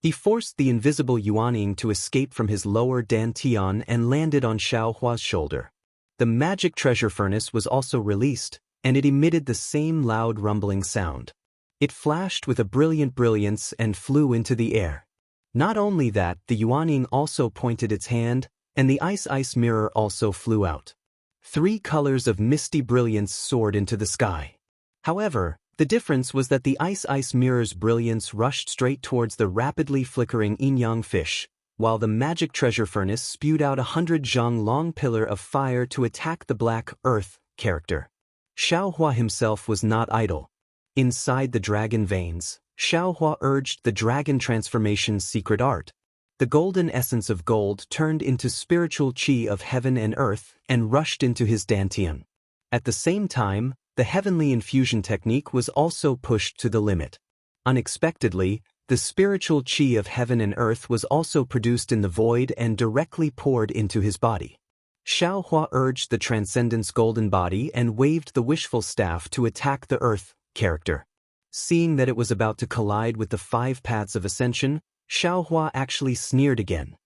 He forced the invisible Yuaning to escape from his lower dantian and landed on Xiaohua's shoulder. The magic treasure furnace was also released, and it emitted the same loud rumbling sound. It flashed with a brilliant brilliance and flew into the air. Not only that, the Yuaning also pointed its hand, and the ice mirror also flew out. 3 colors of misty brilliance soared into the sky. However, the difference was that the ice mirror's brilliance rushed straight towards the rapidly flickering yin-yang fish, while the magic treasure furnace spewed out 100 zhang long pillar of fire to attack the black earth character. Xiaohua himself was not idle. Inside the dragon veins, Xiaohua urged the dragon transformation's secret art. The golden essence of gold turned into spiritual qi of heaven and earth and rushed into his dantian. At the same time, the heavenly infusion technique was also pushed to the limit. Unexpectedly, the spiritual qi of heaven and earth was also produced in the void and directly poured into his body. Xiaohua urged the Transcendence Golden Body and waved the wishful staff to attack the earth character. Seeing that it was about to collide with the 5 paths of ascension, Xiaohua actually sneered again.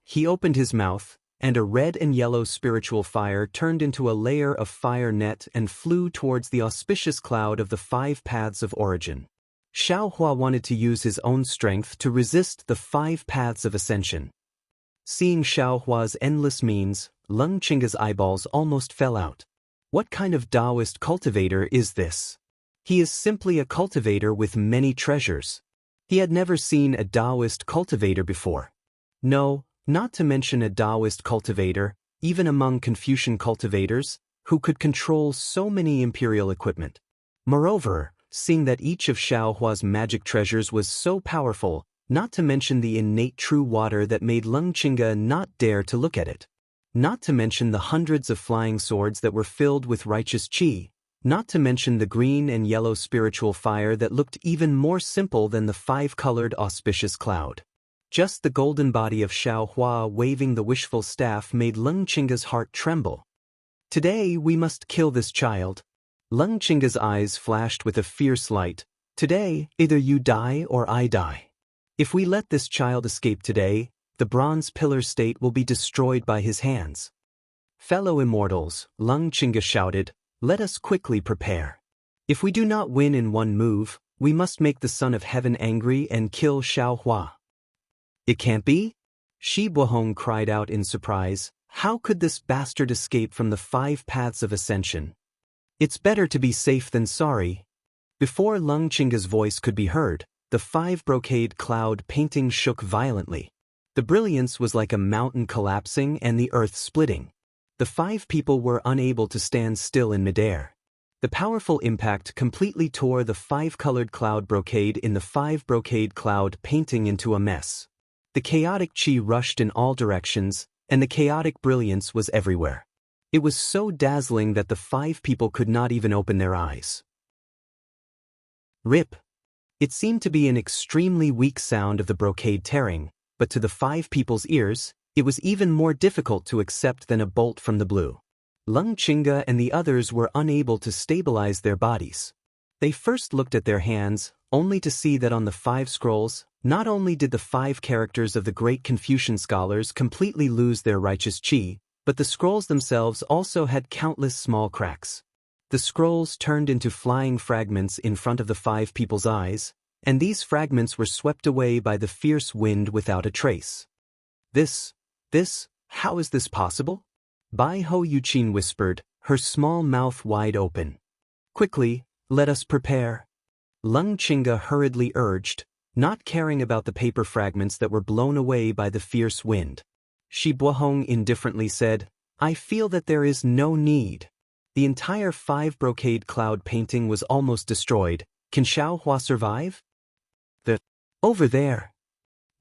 He opened his mouth, and a red and yellow spiritual fire turned into a layer of fire net and flew towards the auspicious cloud of the 5 paths of origin. Xiaohua wanted to use his own strength to resist the 5 paths of ascension. Seeing Xiaohua's endless means, Leng Qingge's eyeballs almost fell out. What kind of Taoist cultivator is this? He is simply a cultivator with many treasures. He had never seen a Taoist cultivator before. No, not to mention a Taoist cultivator, even among Confucian cultivators, who could control so many imperial equipment. Moreover, seeing that each of Xiaohua's magic treasures was so powerful, not to mention the innate true water that made Leng Qingge not dare to look at it. Not to mention the hundreds of flying swords that were filled with righteous qi. Not to mention the green and yellow spiritual fire that looked even more simple than the 5-colored auspicious cloud. Just the golden body of Xiaohua waving the wishful staff made Leng Qingge's heart tremble. Today we must kill this child. Leng Qingge's eyes flashed with a fierce light. Today, either you die or I die. If we let this child escape today, the bronze pillar state will be destroyed by his hands. Fellow immortals, Leng Qingge shouted, let us quickly prepare. If we do not win in one move, we must make the Son of Heaven angry and kill Xiaohua. It can't be? Shi Buohong cried out in surprise. How could this bastard escape from the 5 paths of ascension? It's better to be safe than sorry. Before Leng Qingge's voice could be heard, the 5 brocade cloud painting shook violently. The brilliance was like a mountain collapsing and the earth splitting. The 5 people were unable to stand still in midair. The powerful impact completely tore the 5-colored cloud brocade in the 5 brocade cloud painting into a mess. The chaotic qi rushed in all directions, and the chaotic brilliance was everywhere. It was so dazzling that the 5 people could not even open their eyes. Rip. It seemed to be an extremely weak sound of the brocade tearing, but to the 5 people's ears, it was even more difficult to accept than a bolt from the blue. Leng Qingge and the others were unable to stabilize their bodies. They first looked at their hands, only to see that on the 5 scrolls, not only did the 5 characters of the great Confucian scholars completely lose their righteous qi, but the scrolls themselves also had countless small cracks. The scrolls turned into flying fragments in front of the 5 people's eyes, and these fragments were swept away by the fierce wind without a trace. How is this possible? Bai Ho Yuqin whispered, her small mouth wide open. Quickly, let us prepare. Leng Qingge hurriedly urged, not caring about the paper fragments that were blown away by the fierce wind. Shi Buohong indifferently said, I feel that there is no need. The entire 5 brocade cloud painting was almost destroyed. Can Xiaohua survive? Over there.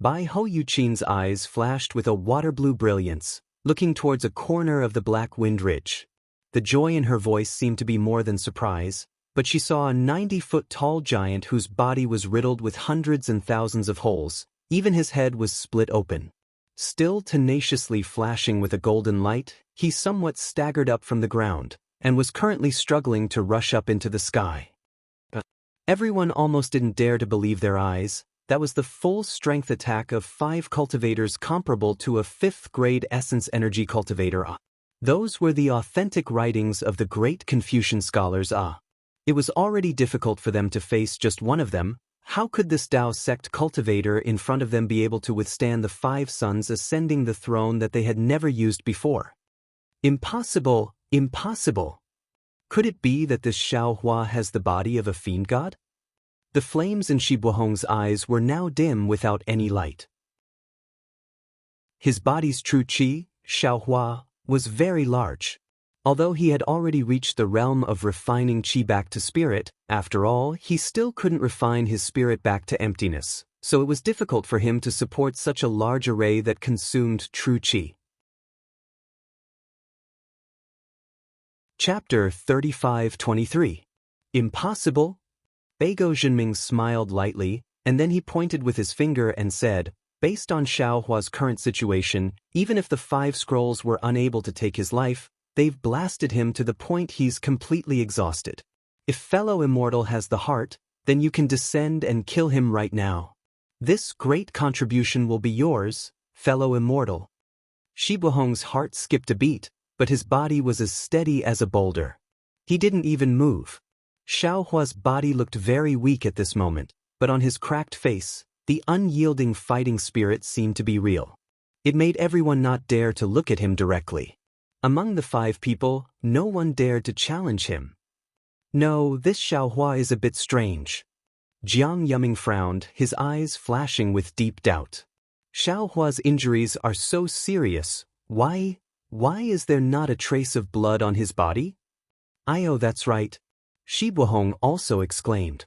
Bai Ho Yuqin's eyes flashed with a water-blue brilliance, looking towards a corner of the black wind ridge. The joy in her voice seemed to be more than surprise, but she saw a 90-foot-tall giant whose body was riddled with hundreds and thousands of holes. Even his head was split open. Still tenaciously flashing with a golden light, he somewhat staggered up from the ground, and was currently struggling to rush up into the sky. Everyone almost didn't dare to believe their eyes. That was the full-strength attack of 5 cultivators comparable to a 5th-grade essence energy cultivator. Those were the authentic writings of the great Confucian scholars. It was already difficult for them to face just one of them. How could this Tao sect cultivator in front of them be able to withstand the 5 sons ascending the throne that they had never used before? Impossible, impossible. Could it be that this Xiaohua has the body of a fiend god? The flames in Shi Buohong's eyes were now dim without any light. His body's true qi, Xiaohua, was very large. Although he had already reached the realm of refining qi back to spirit, after all, he still couldn't refine his spirit back to emptiness, so it was difficult for him to support such a large array that consumed true qi. Chapter 35-23. Impossible? Beigo Jinming smiled lightly, and then he pointed with his finger and said, based on Xiao Hua's current situation, even if the 5 scrolls were unable to take his life, they've blasted him to the point he's completely exhausted. If fellow Immortal has the heart, then you can descend and kill him right now. This great contribution will be yours, fellow Immortal. Shi Buhong's heart skipped a beat, but his body was as steady as a boulder. He didn't even move. Xiao Hua's body looked very weak at this moment, but on his cracked face, the unyielding fighting spirit seemed to be real. It made everyone not dare to look at him directly. Among the 5 people, no one dared to challenge him. No, this Xiao Hua is a bit strange. Jiang Yuming frowned, his eyes flashing with deep doubt. Xiao Hua's injuries are so serious, why is there not a trace of blood on his body? Oh, that's right. Shi Buhong also exclaimed.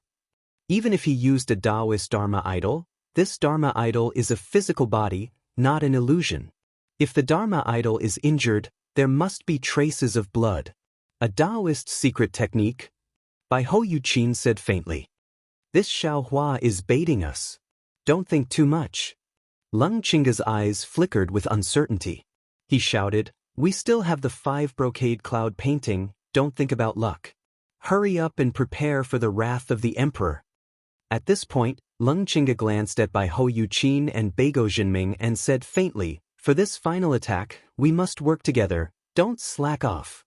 Even if he used a Taoist Dharma idol, this Dharma idol is a physical body, not an illusion. If the Dharma idol is injured, there must be traces of blood. A Taoist secret technique? Bai Hou Yuqin said faintly. This Xiao Hua is baiting us. Don't think too much. Lung Qingge's eyes flickered with uncertainty. He shouted, we still have the 5 brocade cloud painting, don't think about luck. Hurry up and prepare for the wrath of the emperor. At this point, Lung Qingge glanced at Bai Hou Yuqin and Beigo Jinming and said faintly, for this final attack, we must work together, don't slack off.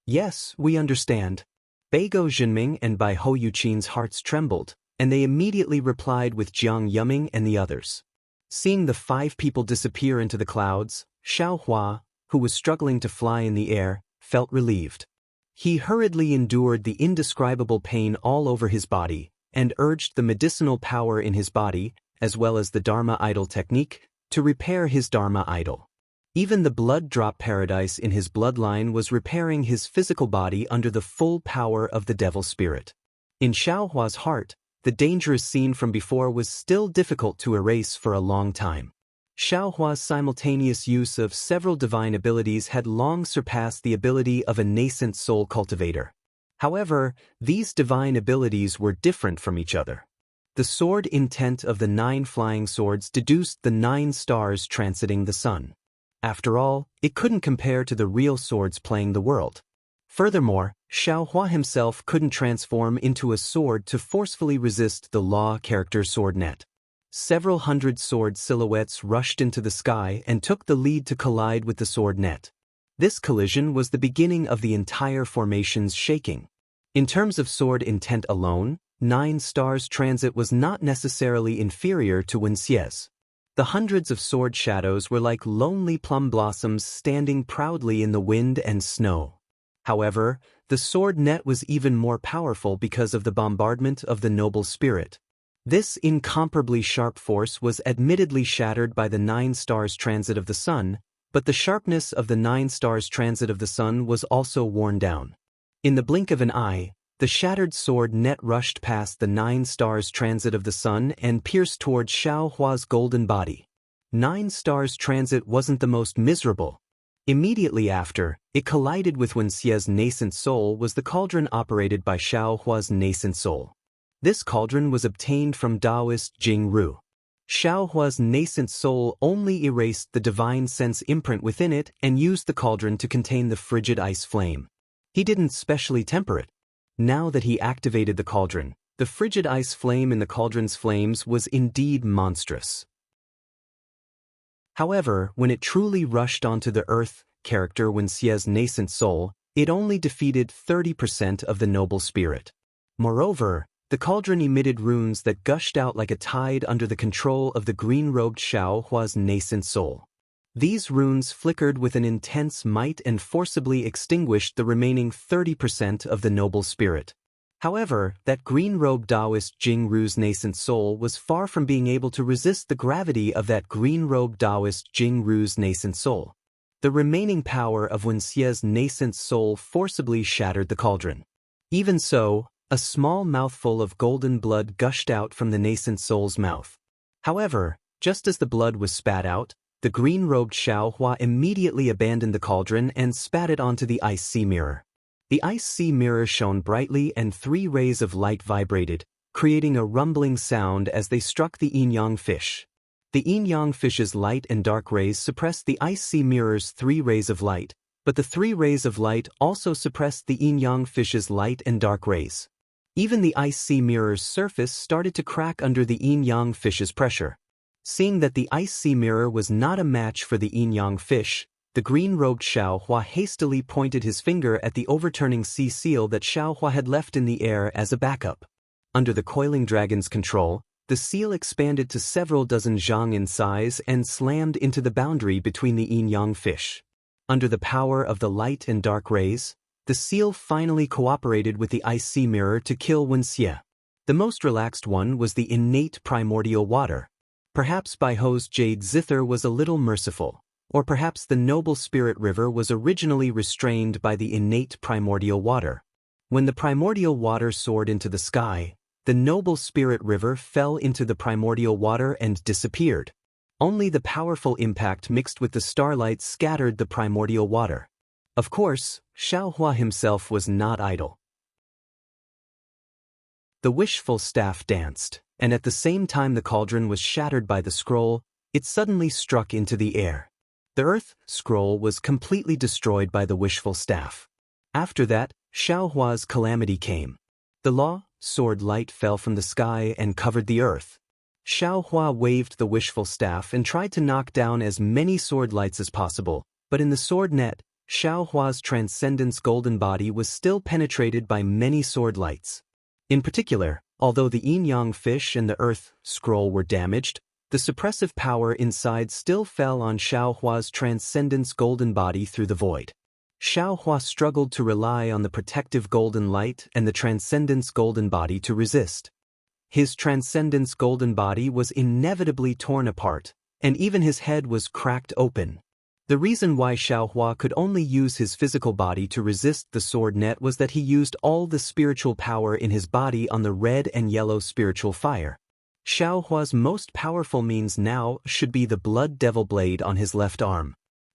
Yes, we understand. Beigo Jinming and Bai Hou Yuqin's hearts trembled, and they immediately replied with Jiang Yuming and the others. Seeing the 5 people disappear into the clouds, Xiao Hua, who was struggling to fly in the air, felt relieved. He hurriedly endured the indescribable pain all over his body, and urged the medicinal power in his body, as well as the Dharma idol technique, to repair his Dharma idol. Even the blood drop paradise in his bloodline was repairing his physical body under the full power of the devil spirit. In Xiao Hua's heart, the dangerous scene from before was still difficult to erase for a long time. Xiao Hua's simultaneous use of several divine abilities had long surpassed the ability of a nascent soul cultivator. However, these divine abilities were different from each other. The sword intent of the 9 flying swords deduced the 9 stars transiting the sun. After all, it couldn't compare to the real swords playing the world. Furthermore, Xiao Hua himself couldn't transform into a sword to forcefully resist the law character sword net. Several hundred sword silhouettes rushed into the sky and took the lead to collide with the sword net. This collision was the beginning of the entire formation's shaking. In terms of sword intent alone, 9 stars transit was not necessarily inferior to Wuxia's. The hundreds of sword shadows were like lonely plum blossoms standing proudly in the wind and snow. However, the sword net was even more powerful because of the bombardment of the noble spirit. This incomparably sharp force was admittedly shattered by the 9 stars transit of the sun, but the sharpness of the 9 stars transit of the sun was also worn down. In the blink of an eye, the shattered sword net rushed past the 9 stars transit of the sun and pierced towards Xiao Hua's golden body. 9 stars transit wasn't the most miserable. Immediately after, it collided with Wuxia's nascent soul was the cauldron operated by Xiao Hua's nascent soul. This cauldron was obtained from Taoist Jianghu. Xiao Hua's nascent soul only erased the divine sense imprint within it and used the cauldron to contain the frigid ice flame. He didn't specially temper it. Now that he activated the cauldron, the frigid ice flame in the cauldron's flames was indeed monstrous. However, when it truly rushed onto the earth character Wuxia's nascent soul, it only defeated 30% of the noble spirit. Moreover, the cauldron emitted runes that gushed out like a tide under the control of the green-robed Xiao Hua's nascent soul. These runes flickered with an intense might and forcibly extinguished the remaining 30% of the noble spirit. However, that green-robed Taoist Jingru's nascent soul was far from being able to resist the gravity of that green-robed Taoist Jingru's nascent soul. The remaining power of Wuxia's nascent soul forcibly shattered the cauldron. Even so, a small mouthful of golden blood gushed out from the nascent soul's mouth. However, just as the blood was spat out, the green-robed Xiao Hua immediately abandoned the cauldron and spat it onto the ice sea mirror. The ice sea mirror shone brightly and 3 rays of light vibrated, creating a rumbling sound as they struck the yin-yang fish. The yin-yang fish's light and dark rays suppressed the ice sea mirror's 3 rays of light, but the 3 rays of light also suppressed the yin-yang fish's light and dark rays. Even the ice sea mirror's surface started to crack under the yin-yang fish's pressure. Seeing that the ice sea mirror was not a match for the yin-yang fish, the green-robed Xiaohua hastily pointed his finger at the overturning sea seal that Xiaohua had left in the air as a backup. Under the coiling dragon's control, the seal expanded to several dozen zhang in size and slammed into the boundary between the yin-yang fish. Under the power of the light and dark rays, the seal finally cooperated with the ice sea mirror to kill Wuxia. The most relaxed one was the innate primordial water. Perhaps Baiho's jade zither was a little merciful, or perhaps the noble spirit river was originally restrained by the innate primordial water. When the primordial water soared into the sky, the noble spirit river fell into the primordial water and disappeared. Only the powerful impact mixed with the starlight scattered the primordial water. Of course, Xiaohua himself was not idle. The wishful staff danced, and at the same time the cauldron was shattered by the scroll, it suddenly struck into the air. The earth scroll was completely destroyed by the wishful staff. After that, Xiaohua's calamity came. The law sword light fell from the sky and covered the earth. Xiaohua waved the wishful staff and tried to knock down as many sword lights as possible, but in the sword net, Xiaohua's transcendence golden body was still penetrated by many sword lights. In particular, although the yin-yang fish and the earth scroll were damaged, the suppressive power inside still fell on Xiaohua's transcendence golden body through the void. Xiaohua struggled to rely on the protective golden light and the transcendence golden body to resist. His transcendence golden body was inevitably torn apart, and even his head was cracked open. The reason why Xiaohua could only use his physical body to resist the sword net was that he used all the spiritual power in his body on the red and yellow spiritual fire. Xiaohua's most powerful means now should be the blood devil blade on his left arm.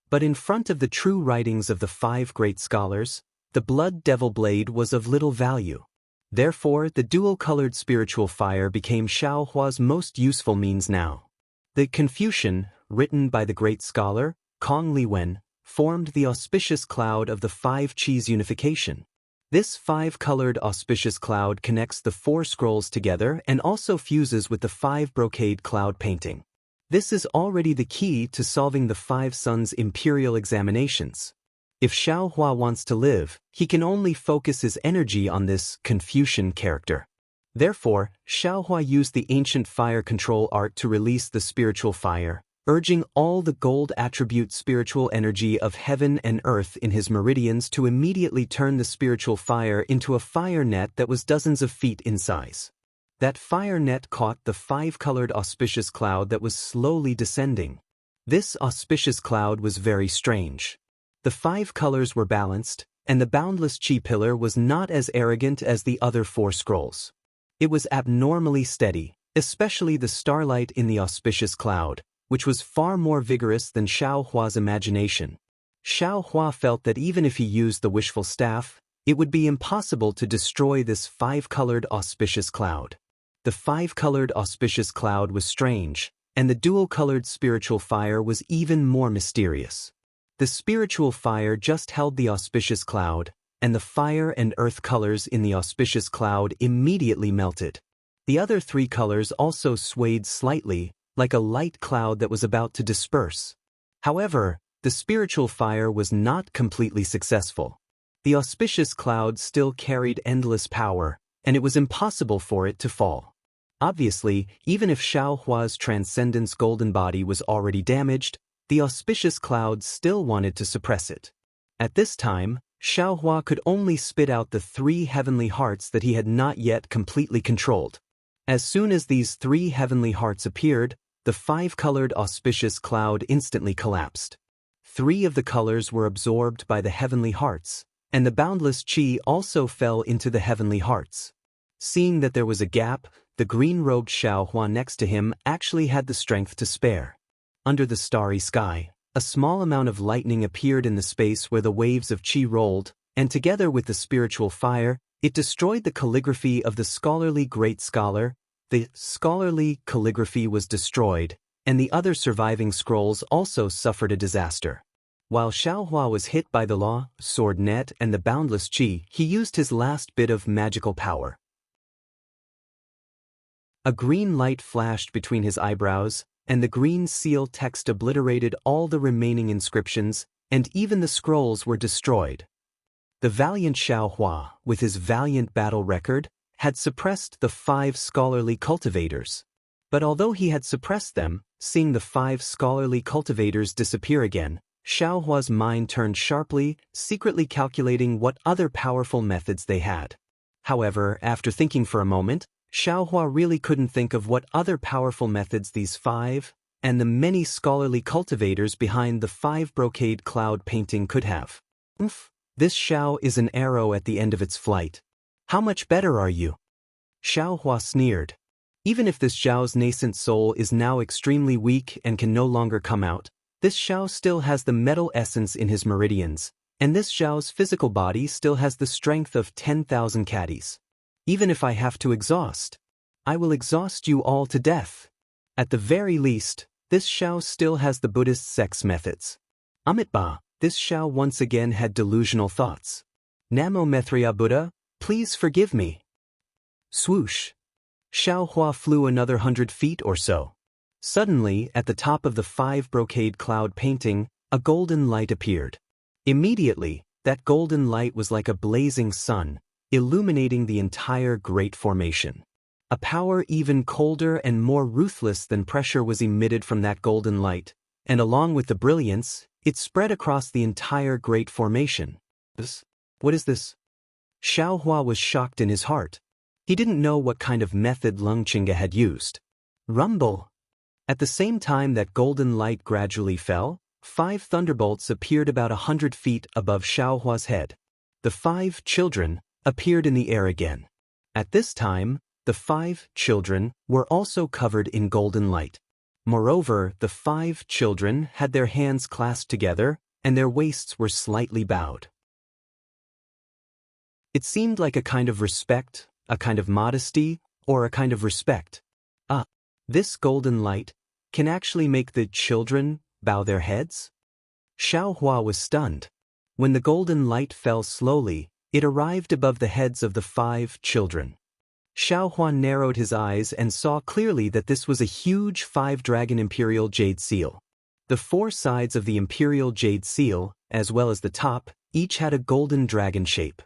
But in front of the true writings of the 5 great scholars, the blood devil blade was of little value. Therefore, the dual-colored spiritual fire became Xiaohua's most useful means now. The Confucian, written by the great scholar, Kong Liwen, formed the auspicious cloud of the 5 Qis unification. This 5-colored auspicious cloud connects the 4 scrolls together and also fuses with the 5 brocade cloud painting. This is already the key to solving the 5 sons' imperial examinations. If Xiaohua wants to live, he can only focus his energy on this Confucian character. Therefore, Xiaohua used the ancient fire control art to release the spiritual fire, urging all the gold attribute spiritual energy of heaven and earth in his meridians to immediately turn the spiritual fire into a fire net that was dozens of feet in size. That fire net caught the 5-colored auspicious cloud that was slowly descending. This auspicious cloud was very strange. The 5 colors were balanced, and the boundless Qi pillar was not as arrogant as the other 4 scrolls. It was abnormally steady, especially the starlight in the auspicious cloud, which was far more vigorous than Xiaohua's imagination. Xiaohua felt that even if he used the wishful staff, it would be impossible to destroy this 5-colored auspicious cloud. The 5-colored auspicious cloud was strange, and the dual-colored spiritual fire was even more mysterious. The spiritual fire just held the auspicious cloud, and the fire and earth colors in the auspicious cloud immediately melted. The other 3 colors also swayed slightly, like a light cloud that was about to disperse. However, the spiritual fire was not completely successful. The auspicious cloud still carried endless power, and it was impossible for it to fall. Obviously, even if Xiaohua's transcendence golden body was already damaged, the auspicious cloud still wanted to suppress it. At this time, Xiaohua could only spit out the 3 heavenly hearts that he had not yet completely controlled. As soon as these 3 heavenly hearts appeared, the 5-colored auspicious cloud instantly collapsed. 3 of the colors were absorbed by the heavenly hearts, and the boundless Qi also fell into the heavenly hearts. Seeing that there was a gap, the green-robed Xiaohua next to him actually had the strength to spare. Under the starry sky, a small amount of lightning appeared in the space where the waves of Qi rolled, and together with the spiritual fire, it destroyed the calligraphy of the scholarly great scholar. The scholarly calligraphy was destroyed, and the other surviving scrolls also suffered a disaster. While Xiaohua was hit by the law, sword net, and the boundless qi, he used his last bit of magical power. A green light flashed between his eyebrows, and the green seal text obliterated all the remaining inscriptions, and even the scrolls were destroyed. The valiant Xiaohua, with his valiant battle record, had suppressed the 5 scholarly cultivators. But although he had suppressed them, seeing the 5 scholarly cultivators disappear again, Xiaohua's mind turned sharply, secretly calculating what other powerful methods they had. However, after thinking for a moment, Xiaohua really couldn't think of what other powerful methods these 5 and the many scholarly cultivators behind the 5 brocade cloud painting could have. This Xiao is an arrow at the end of its flight. How much better are you? Xiaohua sneered. Even if this Xiao's nascent soul is now extremely weak and can no longer come out, this Xiao still has the metal essence in his meridians, and this Xiao's physical body still has the strength of 10,000 caddies. Even if I have to exhaust, I will exhaust you all to death. At the very least, this Xiao still has the Buddhist sex methods. Amitabha, this Xiao once again had delusional thoughts. Namo Maitreya Buddha, please forgive me. Swoosh. Xiaohua flew another 100 feet or so. Suddenly, at the top of the 5 brocade cloud painting, a golden light appeared. Immediately, that golden light was like a blazing sun, illuminating the entire great formation. A power even colder and more ruthless than pressure was emitted from that golden light, and along with the brilliance, it spread across the entire great formation. What is this? Xiaohua was shocked in his heart. He didn't know what kind of method Lung Chinga had used. Rumble! At the same time that golden light gradually fell, 5 thunderbolts appeared about 100 feet above Xiaohua's head. The 5 children appeared in the air again. At this time, the 5 children were also covered in golden light. Moreover, the 5 children had their hands clasped together, and their waists were slightly bowed. It seemed like a kind of respect, a kind of modesty, or a kind of respect. This golden light can actually make the children bow their heads? Xiaohua was stunned. When the golden light fell slowly, it arrived above the heads of the 5 children. Xiaohua narrowed his eyes and saw clearly that this was a huge 5-dragon imperial jade seal. The 4 sides of the imperial jade seal, as well as the top, each had a golden dragon shape.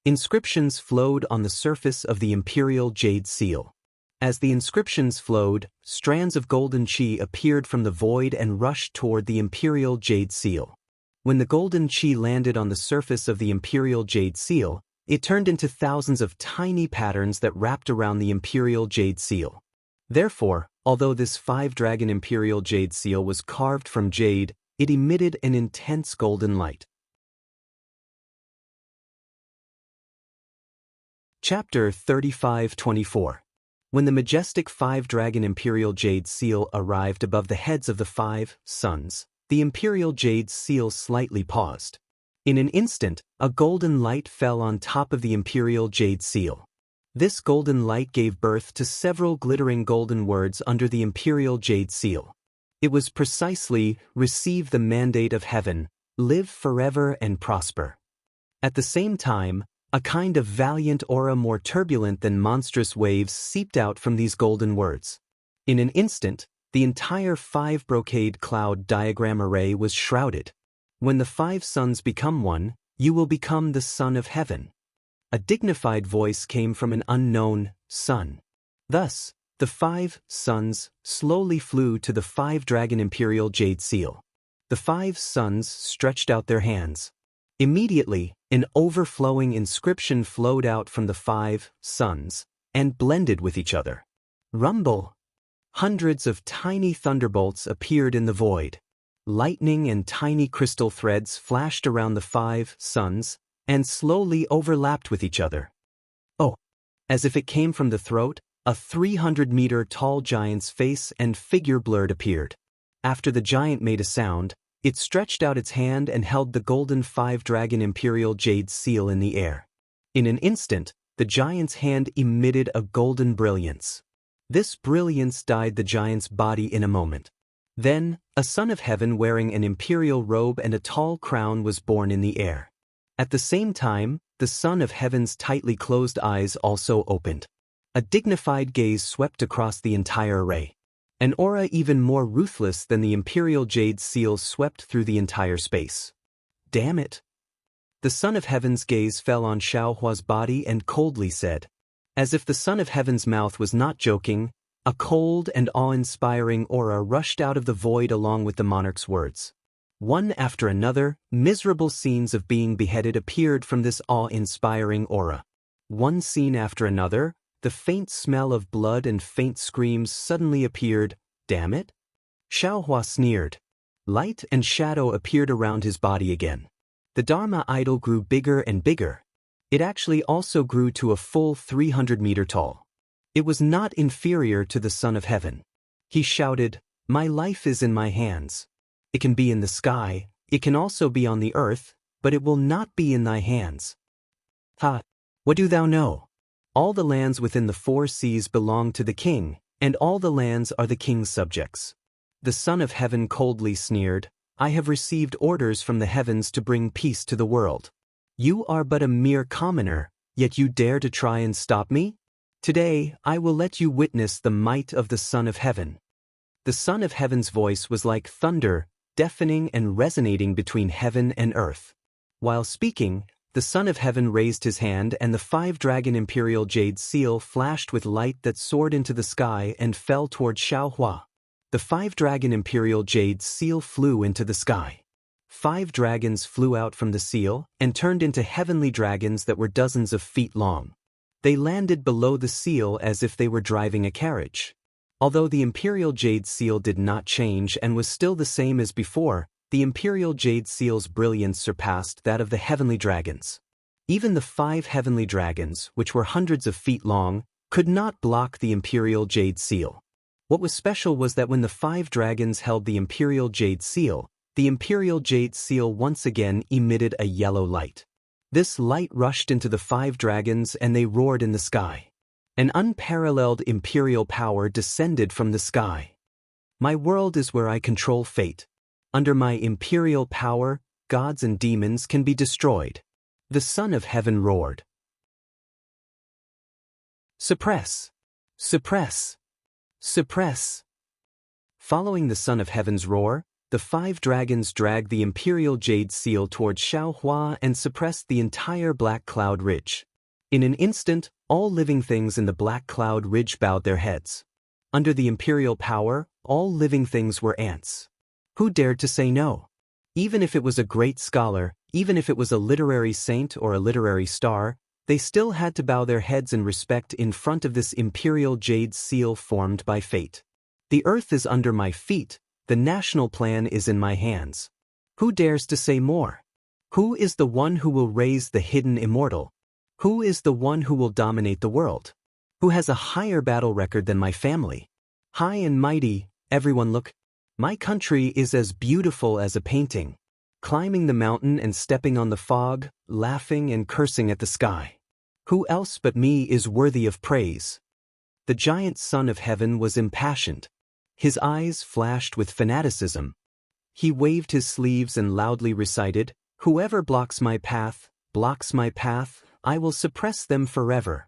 Inscriptions flowed on the surface of the imperial jade seal. As the inscriptions flowed, strands of golden qi appeared from the void and rushed toward the imperial jade seal. When the golden qi landed on the surface of the imperial jade seal, it turned into thousands of tiny patterns that wrapped around the imperial jade seal. Therefore, although this 5-dragon imperial jade seal was carved from jade, it emitted an intense golden light. Chapter 35-24. When the majestic 5-dragon imperial jade seal arrived above the heads of the 5 sons, the imperial jade seal slightly paused. In an instant, a golden light fell on top of the imperial jade seal. This golden light gave birth to several glittering golden words under the imperial jade seal. It was precisely, "Receive the mandate of heaven, live forever and prosper." At the same time, a kind of valiant aura more turbulent than monstrous waves seeped out from these golden words. In an instant, the entire 5 brocade cloud diagram array was shrouded. When the 5 sons become one, you will become the son of heaven. A dignified voice came from an unknown son. Thus, the 5 sons slowly flew to the 5-dragon imperial jade seal. The 5 sons stretched out their hands. Immediately, an overflowing inscription flowed out from the 5 sons and blended with each other. Rumble! Hundreds of tiny thunderbolts appeared in the void. Lightning and tiny crystal threads flashed around the 5 sons and slowly overlapped with each other. Oh! As if it came from the throat, a 300-meter tall giant's face and figure blurred appeared. After the giant made a sound, It stretched out its hand and held the golden five-dragon imperial jade seal in the air. In an instant, the giant's hand emitted a golden brilliance. This brilliance dyed the giant's body in a moment. Then, a son of heaven wearing an imperial robe and a tall crown was born in the air. At the same time, the son of heaven's tightly closed eyes also opened. A dignified gaze swept across the entire array. An aura even more ruthless than the imperial jade seal swept through the entire space. Damn it! The son of heaven's gaze fell on Xiaohua's body and coldly said, as if the son of heaven's mouth was not joking, a cold and awe-inspiring aura rushed out of the void along with the monarch's words. One after another, miserable scenes of being beheaded appeared from this awe-inspiring aura. One scene after another, the faint smell of blood and faint screams suddenly appeared. Damn it! Xiaohua sneered. Light and shadow appeared around his body again. The Dharma idol grew bigger and bigger. It actually also grew to a full 300-meter tall. It was not inferior to the Son of Heaven. He shouted, "My life is in my hands. It can be in the sky, it can also be on the earth, but it will not be in thy hands." Ha! What do thou know? All the lands within the four seas belong to the king, and all the lands are the king's subjects. The Son of Heaven coldly sneered, "I have received orders from the heavens to bring peace to the world. You are but a mere commoner, yet you dare to try and stop me? Today, I will let you witness the might of the Son of Heaven." The Son of Heaven's voice was like thunder, deafening and resonating between heaven and earth. While speaking, the Son of Heaven raised his hand and the five-dragon imperial jade seal flashed with light that soared into the sky and fell toward Xiaohua. The five-dragon imperial jade seal flew into the sky. 5 dragons flew out from the seal and turned into heavenly dragons that were dozens of feet long. They landed below the seal as if they were driving a carriage. Although the imperial jade seal did not change and was still the same as before, the imperial jade seal's brilliance surpassed that of the heavenly dragons. Even the 5 heavenly dragons, which were hundreds of feet long, could not block the imperial jade seal. What was special was that when the 5 dragons held the imperial jade seal once again emitted a yellow light. This light rushed into the 5 dragons and they roared in the sky. An unparalleled imperial power descended from the sky. My world is where I control fate. Under my imperial power, gods and demons can be destroyed. The Son of Heaven roared. Suppress! Suppress! Suppress! Following the Son of Heaven's roar, the 5 dragons dragged the imperial jade seal towards Xiaohua and suppressed the entire Black Cloud Ridge. In an instant, all living things in the Black Cloud Ridge bowed their heads. Under the imperial power, all living things were ants. Who dared to say no? Even if it was a great scholar, even if it was a literary saint or a literary star, they still had to bow their heads in respect in front of this imperial jade seal formed by fate. The earth is under my feet, the national plan is in my hands. Who dares to say more? Who is the one who will raise the hidden immortal? Who is the one who will dominate the world? Who has a higher battle record than my family? High and mighty, everyone look. My country is as beautiful as a painting. Climbing the mountain and stepping on the fog, laughing and cursing at the sky. Who else but me is worthy of praise? The giant Son of Heaven was impassioned. His eyes flashed with fanaticism. He waved his sleeves and loudly recited, "Whoever blocks my path, I will suppress them forever."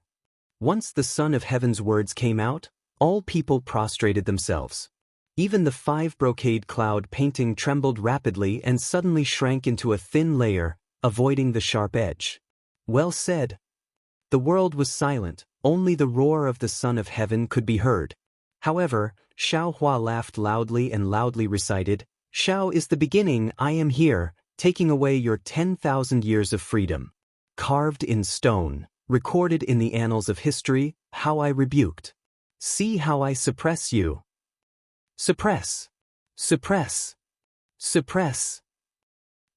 Once the Son of Heaven's words came out, all people prostrated themselves. Even the 5 brocade cloud painting trembled rapidly and suddenly shrank into a thin layer, avoiding the sharp edge. Well said. The world was silent, only the roar of the Son of Heaven could be heard. However, Xiaohua laughed loudly and loudly recited, "Xiao is the beginning, I am here, taking away your 10,000 years of freedom. Carved in stone, recorded in the annals of history, how I rebuked. See how I suppress you. Suppress! Suppress! Suppress!"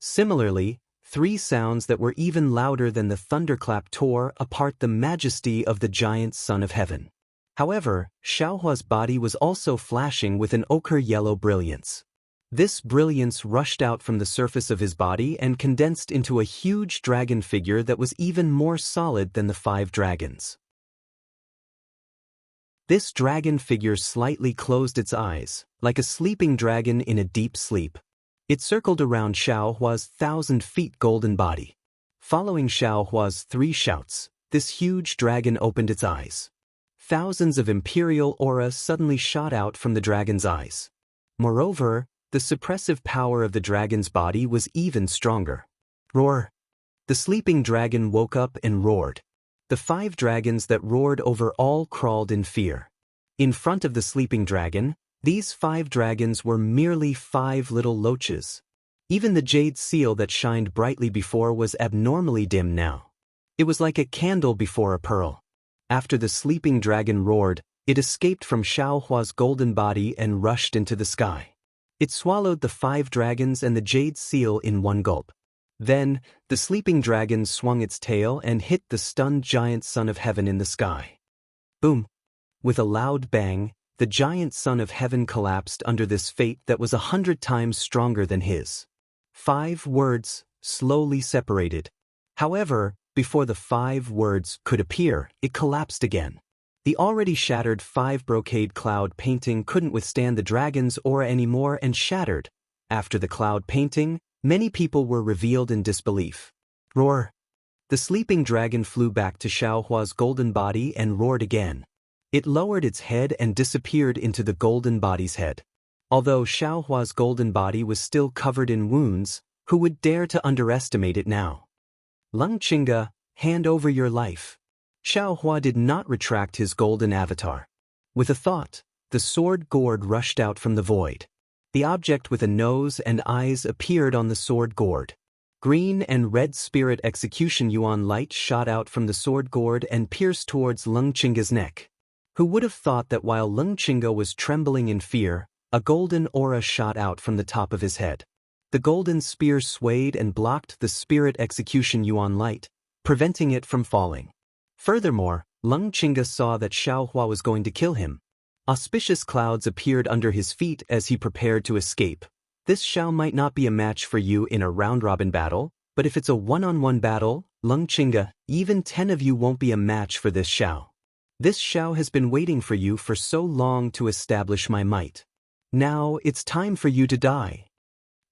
Similarly, 3 sounds that were even louder than the thunderclap tore apart the majesty of the giant Son of Heaven. However, Xiaohua's body was also flashing with an ochre-yellow brilliance. This brilliance rushed out from the surface of his body and condensed into a huge dragon figure that was even more solid than the 5 dragons. This dragon figure slightly closed its eyes, like a sleeping dragon in a deep sleep. It circled around Xiaohua's 1,000-feet golden body. Following Xiaohua's 3 shouts, this huge dragon opened its eyes. Thousands of imperial auras suddenly shot out from the dragon's eyes. Moreover, the suppressive power of the dragon's body was even stronger. Roar! The sleeping dragon woke up and roared. The 5 dragons that roared over all crawled in fear. In front of the sleeping dragon, these 5 dragons were merely 5 little loaches. Even the jade seal that shined brightly before was abnormally dim now. It was like a candle before a pearl. After the sleeping dragon roared, it escaped from Xiaohua's golden body and rushed into the sky. It swallowed the 5 dragons and the jade seal in one gulp. Then, the sleeping dragon swung its tail and hit the stunned giant son of heaven in the sky. Boom! With a loud bang, the giant son of heaven collapsed under this fate that was 100 times stronger than his. 5 words, slowly separated. However, before the 5 words could appear, it collapsed again. The already shattered 5 brocade cloud painting couldn't withstand the dragon's aura anymore and shattered. After the cloud painting, many people were revealed in disbelief. Roar! The sleeping dragon flew back to Xiaohua's golden body and roared again. It lowered its head and disappeared into the golden body's head. Although Xiaohua's golden body was still covered in wounds, who would dare to underestimate it now? Lung Qingge, hand over your life. Xiaohua did not retract his golden avatar. With a thought, the sword gourd rushed out from the void. The object with a nose and eyes appeared on the sword gourd. Green and red spirit execution yuan light shot out from the sword gourd and pierced towards Lung Qingge's neck. Who would have thought that while Lung Qingge was trembling in fear, a golden aura shot out from the top of his head. The golden spear swayed and blocked the spirit execution yuan light, preventing it from falling. Furthermore, Lung Qingge saw that Xiaohua was going to kill him. Auspicious clouds appeared under his feet as he prepared to escape. This Xiao might not be a match for you in a round-robin battle, but if it's a one-on-one battle, Lung Qingge, even 10 of you won't be a match for this Xiao. This Xiao has been waiting for you for so long to establish my might. Now it's time for you to die.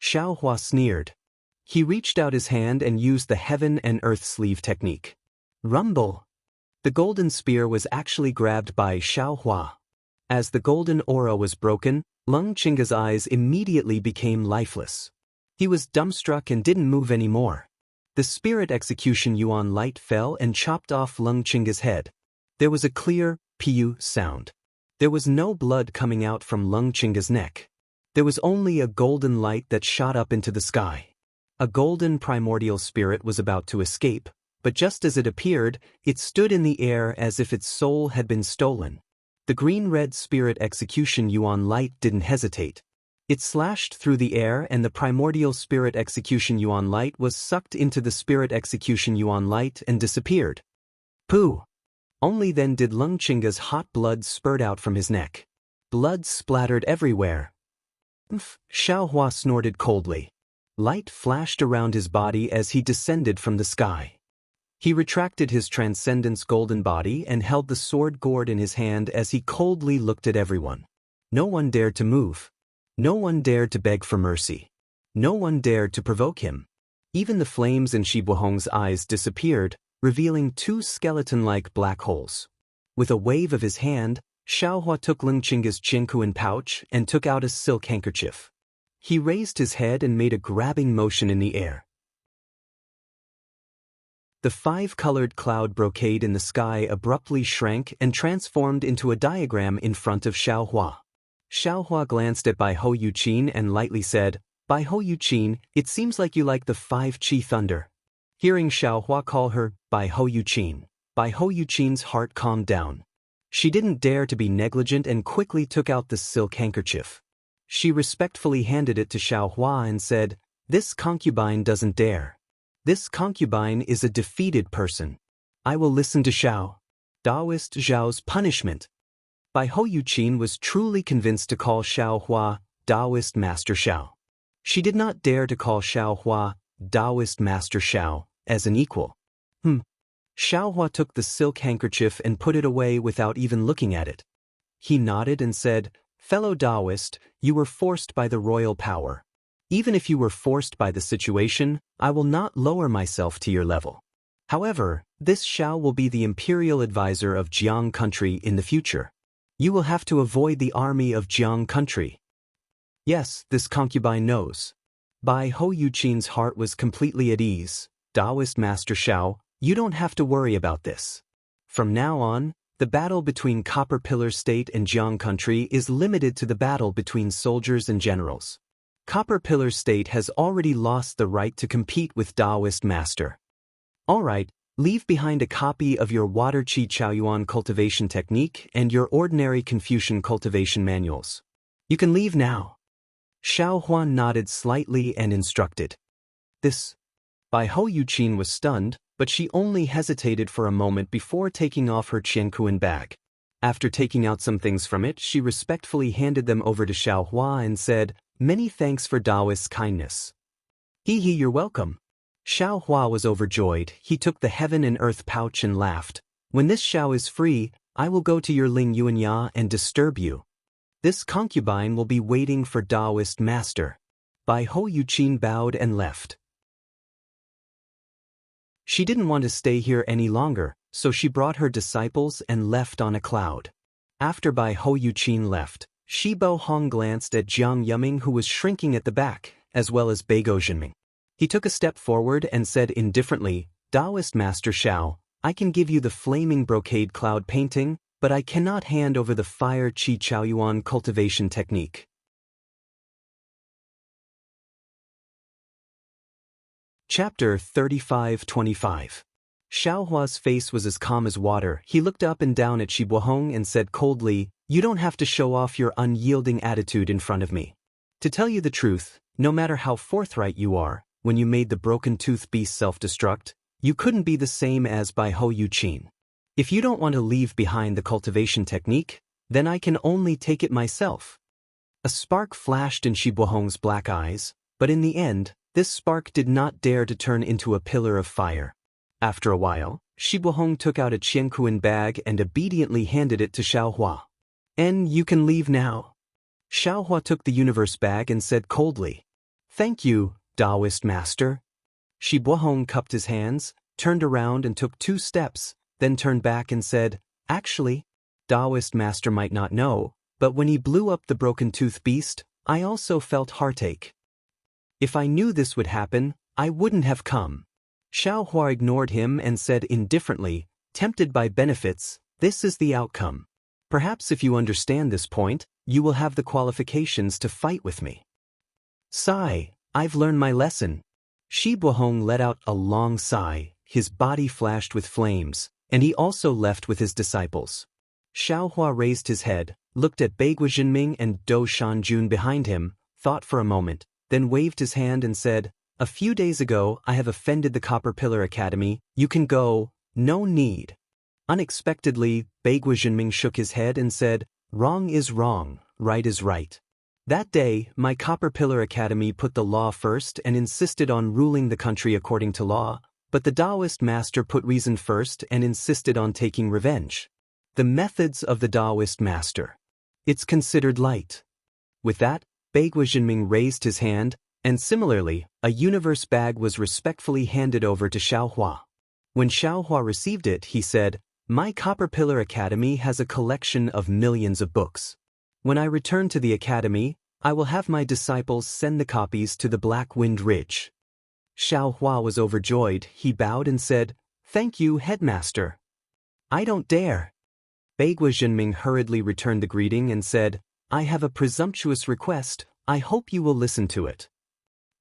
Xiaohua sneered. He reached out his hand and used the heaven and earth sleeve technique. Rumble! The golden spear was actually grabbed by Xiaohua. As the golden aura was broken, Lung Qingge's eyes immediately became lifeless. He was dumbstruck and didn't move anymore. The spirit execution yuan light fell and chopped off Lung Qingge's head. There was a clear, piu sound. There was no blood coming out from Lung Qingge's neck. There was only a golden light that shot up into the sky. A golden primordial spirit was about to escape, but just as it appeared, it stood in the air as if its soul had been stolen. The green-red spirit execution yuan light didn't hesitate. It slashed through the air and the primordial spirit execution yuan light was sucked into the spirit execution yuan light and disappeared. Pooh! Only then did Lung Qingge's hot blood spurt out from his neck. Blood splattered everywhere. Xiaohua snorted coldly. Light flashed around his body as he descended from the sky. He retracted his transcendence golden body and held the sword gourd in his hand as he coldly looked at everyone. No one dared to move. No one dared to beg for mercy. No one dared to provoke him. Even the flames in Shibuhong's eyes disappeared, revealing 2 skeleton-like black holes. With a wave of his hand, Xiaohua took Lung Qingge's Qingkuan pouch and took out a silk handkerchief. He raised his head and made a grabbing motion in the air. The 5-colored cloud brocade in the sky abruptly shrank and transformed into a diagram in front of Xiaohua. Xiaohua glanced at Bai Hou Yuqin and lightly said, Bai Hou Yuqin, it seems like you like the 5 Qi thunder. Hearing Xiaohua call her Bai Hou Yuqin, Bai Hou Yuqin's heart calmed down. She didn't dare to be negligent and quickly took out the silk handkerchief. She respectfully handed it to Xiaohua and said, This concubine doesn't dare. This concubine is a defeated person. I will listen to Xiao. Daoist Zhao's punishment. Bai Hou Yuqin was truly convinced to call Xiaohua Taoist Master Xiao. She did not dare to call Xiao Hua, Taoist Master Xiao, as an equal. Xiao Hua took the silk handkerchief and put it away without even looking at it. He nodded and said, "Fellow Taoist, you were forced by the royal power. Even if you were forced by the situation, I will not lower myself to your level. However, this Xiao will be the imperial advisor of Jiang country in the future. You will have to avoid the army of Jiang country." Yes, this concubine knows. Bai Ho Yuqin's heart was completely at ease. "Taoist Master Xiao, you don't have to worry about this. From now on, the battle between Copper Pillar State and Jiang country is limited to the battle between soldiers and generals. Copper Pillar State has already lost the right to compete with Taoist Master. Alright, leave behind a copy of your Water Qi Chaoyuan cultivation technique and your ordinary Confucian cultivation manuals. You can leave now." Xiao Huan nodded slightly and instructed. This. Bai Ho Yuqin was stunned, but she only hesitated for a moment before taking off her Qiankuan bag. After taking out some things from it, she respectfully handed them over to Xiao Hua and said, "Many thanks for Taoist's kindness." You're welcome." Xiao Hua was overjoyed. He took the heaven and earth pouch and laughed. "When this Xiao is free, I will go to your Ling Yuanya and disturb you. This concubine will be waiting for Taoist Master." Bai Ho Yuqin bowed and left. She didn't want to stay here any longer, so she brought her disciples and left on a cloud. After Bai Ho Yuqin left, Shi Bo Hong glanced at Jiang Yuming, who was shrinking at the back, as well as Beigo Jinming. He took a step forward and said indifferently, "Taoist Master Xiao, I can give you the flaming brocade cloud painting, but I cannot hand over the fire Qi Chaoyuan cultivation technique." Chapter 35-25. Xiao Hua's face was as calm as water. He looked up and down at Shi Bohong and said coldly, "You don't have to show off your unyielding attitude in front of me. To tell you the truth, no matter how forthright you are, when you made the broken tooth beast self-destruct, you couldn't be the same as Bai Ho Yuqin. If you don't want to leave behind the cultivation technique, then I can only take it myself." A spark flashed in Shi Bohong's black eyes, but in the end, this spark did not dare to turn into a pillar of fire. After a while, Shi Bohong took out a Qiankuan bag and obediently handed it to Xiao Hua. "And you can leave now." Xiao Hua took the universe bag and said coldly, "Thank you, Taoist Master." Shi Bohong cupped his hands, turned around and took 2 steps, then turned back and said, "Actually, Taoist Master might not know, but when he blew up the broken tooth beast, I also felt heartache. If I knew this would happen, I wouldn't have come." Xiao Hua ignored him and said indifferently, "Tempted by benefits, this is the outcome. Perhaps if you understand this point, you will have the qualifications to fight with me." "Sigh, I've learned my lesson." Shi Bohong let out a long sigh, his body flashed with flames, and he also left with his disciples. Xiao Hua raised his head, looked at Beiguo Jinming and Dou Shanjun behind him, thought for a moment, then waved his hand and said, "A few days ago I have offended the Copper Pillar Academy. You can go, no need." Unexpectedly, Beiguo Jinming shook his head and said, "Wrong is wrong, right is right. That day, my Copper Pillar Academy put the law first and insisted on ruling the country according to law, but the Taoist master put reason first and insisted on taking revenge. The methods of the Taoist master. It's considered light." With that, Beiguo Jinming raised his hand, and similarly, a universe bag was respectfully handed over to Xiao Hua. When Xiao Hua received it, he said, "My Copper Pillar Academy has a collection of millions of books. When I return to the academy, I will have my disciples send the copies to the Black Wind Ridge." Xiao Hua was overjoyed. He bowed and said, "Thank you, headmaster." "I don't dare." Beiguo Jinming hurriedly returned the greeting and said, "I have a presumptuous request. I hope you will listen to it."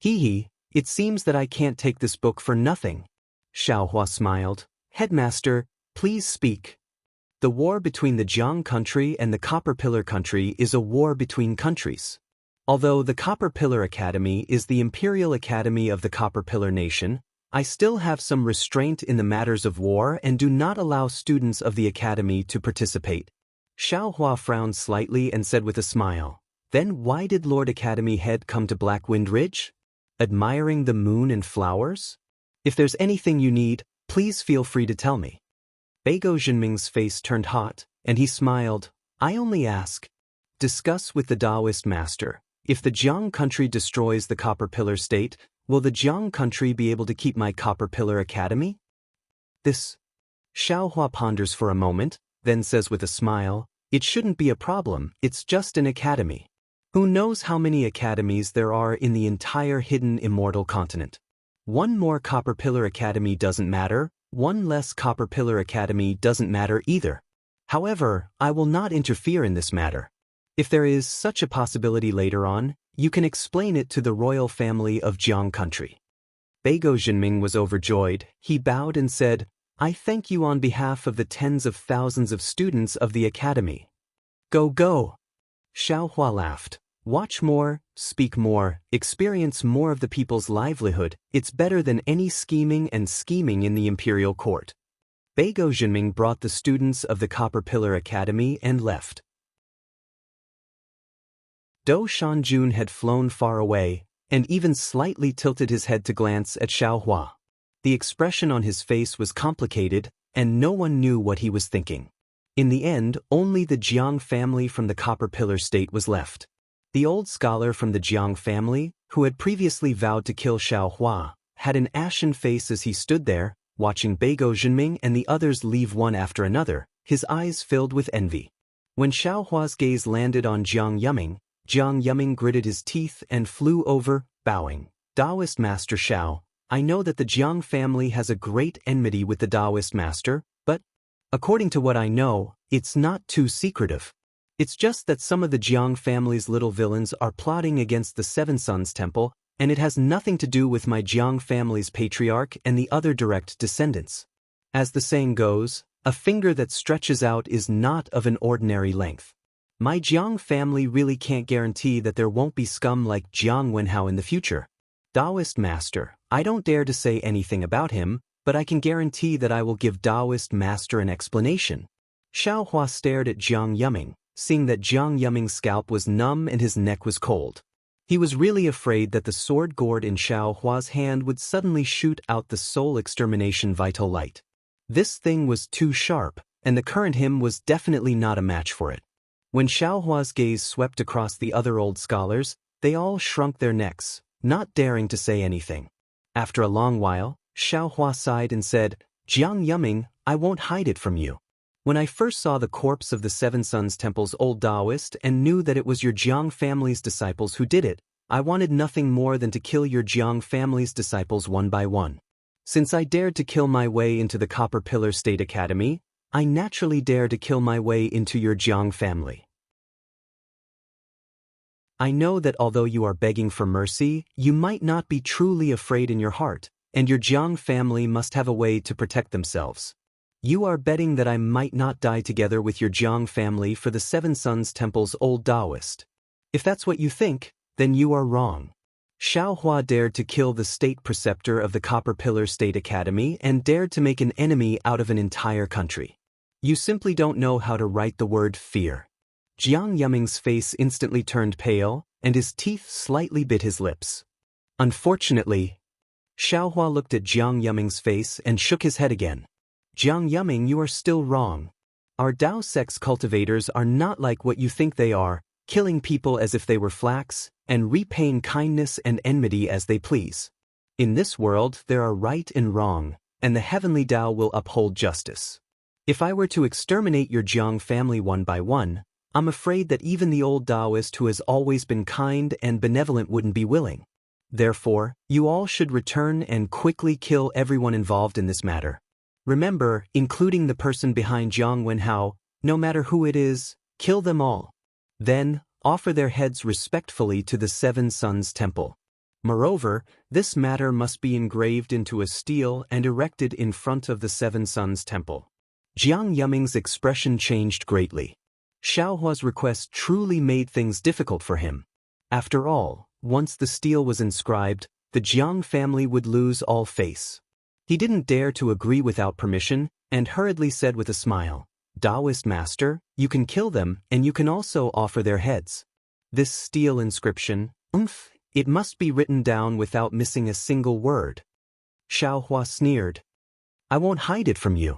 It seems that I can't take this book for nothing." Xiao Hua smiled. "Headmaster, please speak." The war between the Jiang country and the Copper Pillar country is a war between countries. Although the Copper Pillar Academy is the Imperial Academy of the Copper Pillar Nation, I still have some restraint in the matters of war and do not allow students of the academy to participate. Xiao Hua frowned slightly and said with a smile, Then why did Lord Academy head come to Blackwind Ridge? Admiring the moon and flowers? If there's anything you need, please feel free to tell me. Beigo Jinming's face turned hot, and he smiled. I only ask. Discuss with the Taoist master. If the Jiang country destroys the Copper Pillar State, will the Jiang country be able to keep my Copper Pillar Academy? This. Xiaohua ponders for a moment, then says with a smile, it shouldn't be a problem, it's just an academy. Who knows how many academies there are in the entire hidden Immortal continent? One more Copper Pillar Academy doesn't matter, one less Copper Pillar Academy doesn't matter either. However, I will not interfere in this matter. If there is such a possibility later on, you can explain it to the royal family of Jiang country. Beigo Jinming was overjoyed. He bowed and said, I thank you on behalf of the tens of thousands of students of the academy. Go, go. Xiaohua laughed. Watch more, speak more, experience more of the people's livelihood. It's better than any scheming in the imperial court. Beigo Jinming brought the students of the Copper Pillar Academy and left. Do Shanjun had flown far away, and even slightly tilted his head to glance at Xiaohua. The expression on his face was complicated, and no one knew what he was thinking. In the end, only the Jiang family from the Copper Pillar State was left. The old scholar from the Jiang family, who had previously vowed to kill Xiaohua, had an ashen face as he stood there, watching Beigo Jinming and the others leave one after another, his eyes filled with envy. When Xiaohua's gaze landed on Jiang Yuming gritted his teeth and flew over, bowing. Taoist Master Xiao, I know that the Jiang family has a great enmity with the Taoist Master, but, according to what I know, it's not too secretive. It's just that some of the Jiang family's little villains are plotting against the Seven Sons Temple, and it has nothing to do with my Jiang family's patriarch and the other direct descendants. As the saying goes, a finger that stretches out is not of an ordinary length. My Jiang family really can't guarantee that there won't be scum like Jiang Wenhao in the future. Taoist Master, I don't dare to say anything about him, but I can guarantee that I will give Taoist Master an explanation. Xiaohua stared at Jiang Yuming, seeing that Jiang Yuming's scalp was numb and his neck was cold. He was really afraid that the sword gourd in Xiaohua's hand would suddenly shoot out the soul extermination vital light. This thing was too sharp, and the current him was definitely not a match for it. When Xiaohua's gaze swept across the other old scholars, they all shrunk their necks, not daring to say anything. After a long while, Xiaohua sighed and said, Jiang Yuming, I won't hide it from you. When I first saw the corpse of the Seven Sons Temple's old Taoist and knew that it was your Jiang family's disciples who did it, I wanted nothing more than to kill your Jiang family's disciples one by one. Since I dared to kill my way into the Copper Pillar State Academy, I naturally dare to kill my way into your Jiang family. I know that although you are begging for mercy, you might not be truly afraid in your heart, and your Jiang family must have a way to protect themselves. You are betting that I might not die together with your Jiang family for the Seven Sons Temple's old Taoist. If that's what you think, then you are wrong. Xiaohua dared to kill the state preceptor of the Copper Pillar State Academy and dared to make an enemy out of an entire country. You simply don't know how to write the word fear. Jiang Yuming's face instantly turned pale, and his teeth slightly bit his lips. Unfortunately, Xiaohua looked at Jiang Yuming's face and shook his head again. Jiang Yuming, you are still wrong. Our Dao sex cultivators are not like what you think they are, killing people as if they were flax, and repaying kindness and enmity as they please. In this world there are right and wrong, and the heavenly Dao will uphold justice. If I were to exterminate your Jiang family one by one, I'm afraid that even the old Taoist who has always been kind and benevolent wouldn't be willing. Therefore, you all should return and quickly kill everyone involved in this matter. Remember, including the person behind Jiang Wenhao, no matter who it is, kill them all. Then, offer their heads respectfully to the Seven Sons Temple. Moreover, this matter must be engraved into a stele and erected in front of the Seven Sons Temple. Jiang Yuming's expression changed greatly. Xiaohua's request truly made things difficult for him. After all, once the stele was inscribed, the Jiang family would lose all face. He didn't dare to agree without permission, and hurriedly said with a smile, Taoist Master, you can kill them, and you can also offer their heads. This steel inscription, it must be written down without missing a single word. Xiaohua sneered. I won't hide it from you.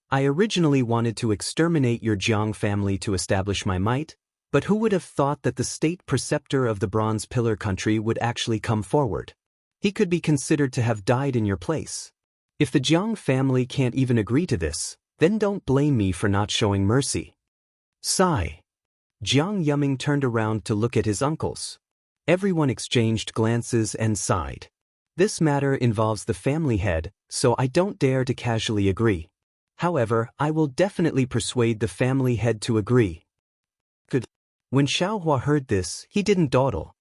I originally wanted to exterminate your Jiang family to establish my might, but who would have thought that the state preceptor of the Bronze Pillar country would actually come forward? He could be considered to have died in your place. If the Jiang family can't even agree to this, then don't blame me for not showing mercy. Sigh. Jiang Yuming turned around to look at his uncles. Everyone exchanged glances and sighed. This matter involves the family head, so I don't dare to casually agree. However, I will definitely persuade the family head to agree. Good. When Xiaohua heard this, he didn't dawdle.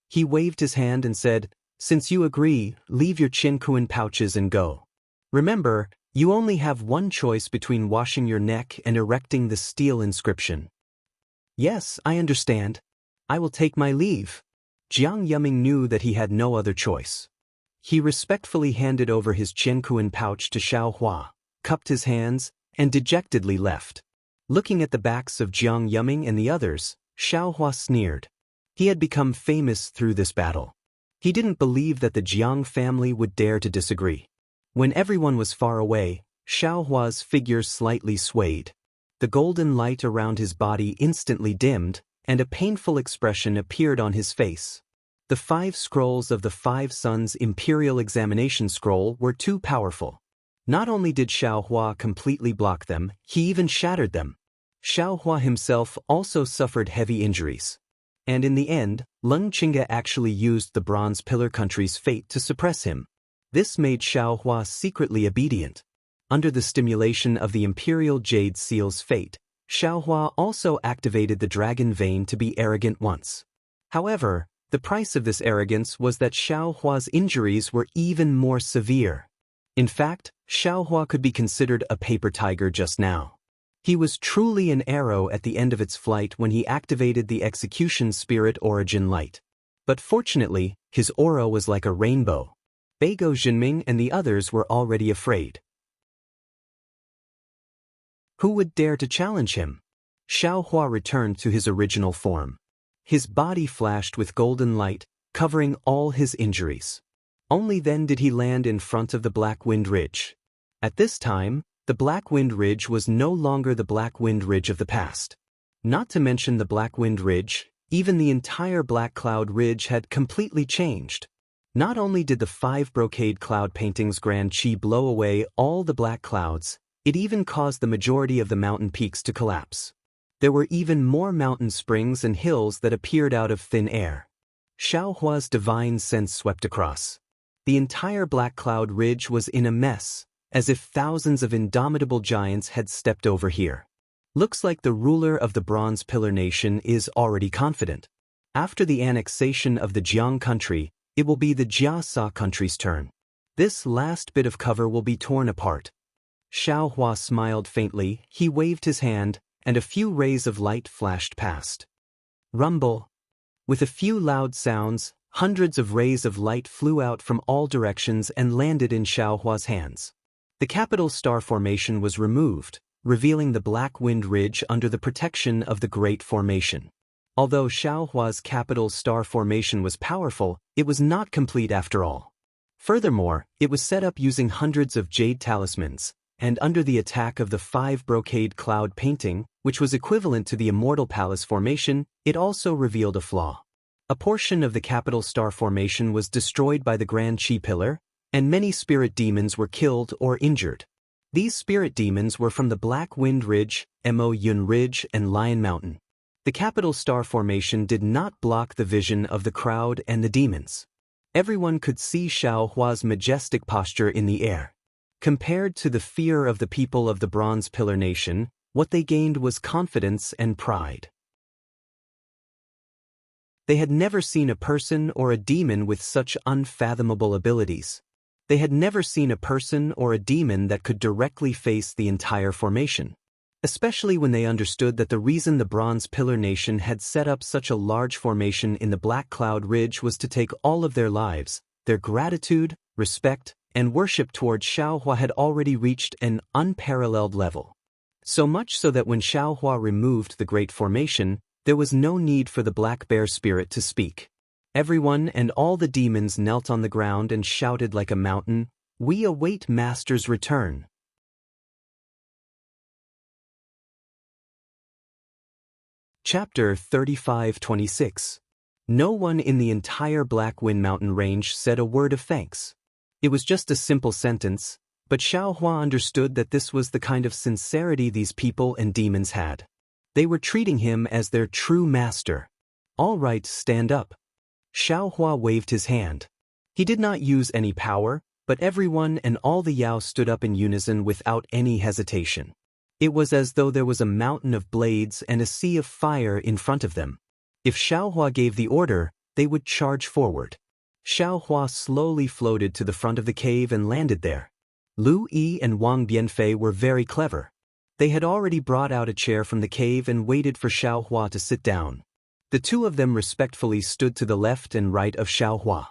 He waved his hand and said, Since you agree, leave your Qinkuan pouches and go. Remember, you only have one choice between washing your neck and erecting the steel inscription. Yes, I understand. I will take my leave. Jiang Yuming knew that he had no other choice. He respectfully handed over his Qinkuan pouch to Xiaohua, cupped his hands, and dejectedly left. Looking at the backs of Jiang Yuming and the others, Xiaohua sneered. He had become famous through this battle. He didn't believe that the Jiang family would dare to disagree. When everyone was far away, Xiaohua's figure slightly swayed. The golden light around his body instantly dimmed, and a painful expression appeared on his face. The 5 scrolls of the 5 Sons Imperial Examination Scroll were too powerful. Not only did Xiaohua completely block them, he even shattered them. Xiaohua himself also suffered heavy injuries. And in the end, Leng Qingge actually used the Bronze Pillar country's fate to suppress him. This made Xiaohua secretly obedient. Under the stimulation of the Imperial Jade Seal's fate, Xiaohua also activated the Dragon Vein to be arrogant once. However, the price of this arrogance was that Xiaohua's injuries were even more severe. In fact, Xiaohua could be considered a paper tiger just now. He was truly an arrow at the end of its flight when he activated the Execution Spirit Origin Light. But fortunately, his aura was like a rainbow. Beigo Jinming and the others were already afraid. Who would dare to challenge him? Xiaohua returned to his original form. His body flashed with golden light, covering all his injuries. Only then did he land in front of the Black Wind Ridge. At this time, the Black Wind Ridge was no longer the Black Wind Ridge of the past. Not to mention the Black Wind Ridge, even the entire Black Cloud Ridge had completely changed. Not only did the 5 brocade cloud paintings Grand Qi blow away all the black clouds, it even caused the majority of the mountain peaks to collapse. There were even more mountain springs and hills that appeared out of thin air. Xiaohua's divine sense swept across. The entire Black Cloud Ridge was in a mess, as if thousands of indomitable giants had stepped over here. Looks like the ruler of the Bronze Pillar Nation is already confident. After the annexation of the Jiang country, it will be the Jiasa country's turn. This last bit of cover will be torn apart. Xiaohua smiled faintly, he waved his hand, and a few rays of light flashed past. Rumble. With a few loud sounds, hundreds of rays of light flew out from all directions and landed in Xiaohua's hands. The capital star formation was removed, revealing the Black Wind Ridge under the protection of the Great Formation. Although Xiaohua's capital star formation was powerful, it was not complete after all. Furthermore, it was set up using hundreds of jade talismans, and under the attack of the 5 brocade cloud painting, which was equivalent to the Immortal Palace formation, it also revealed a flaw. A portion of the capital star formation was destroyed by the Grand Qi Pillar, and many spirit demons were killed or injured. These spirit demons were from the Black Wind Ridge, Mo Yun Ridge, and Lion Mountain. The capital star formation did not block the vision of the crowd and the demons. Everyone could see Xiaohua's majestic posture in the air. Compared to the fear of the people of the Bronze Pillar Nation, what they gained was confidence and pride. They had never seen a person or a demon with such unfathomable abilities. They had never seen a person or a demon that could directly face the entire formation. Especially when they understood that the reason the Bronze Pillar Nation had set up such a large formation in the Black Cloud Ridge was to take all of their lives, their gratitude, respect, and worship toward Xiaohua had already reached an unparalleled level. So much so that when Xiaohua removed the Great Formation, There was no need for the black bear spirit to speak. Everyone and all the demons knelt on the ground and shouted like a mountain, "We await Master's return." Chapter 35-26. No one in the entire Black Wind Mountain range said a word of thanks. It was just a simple sentence, but Xiaohua understood that this was the kind of sincerity these people and demons had. They were treating him as their true master. "All right, stand up." Xiaohua waved his hand. He did not use any power, but everyone and all the Yao stood up in unison without any hesitation. It was as though there was a mountain of blades and a sea of fire in front of them. If Xiaohua gave the order, they would charge forward. Xiaohua slowly floated to the front of the cave and landed there. Lu Yi and Wang Bianfei were very clever. They had already brought out a chair from the cave and waited for Xiaohua to sit down. The two of them respectfully stood to the left and right of Xiaohua.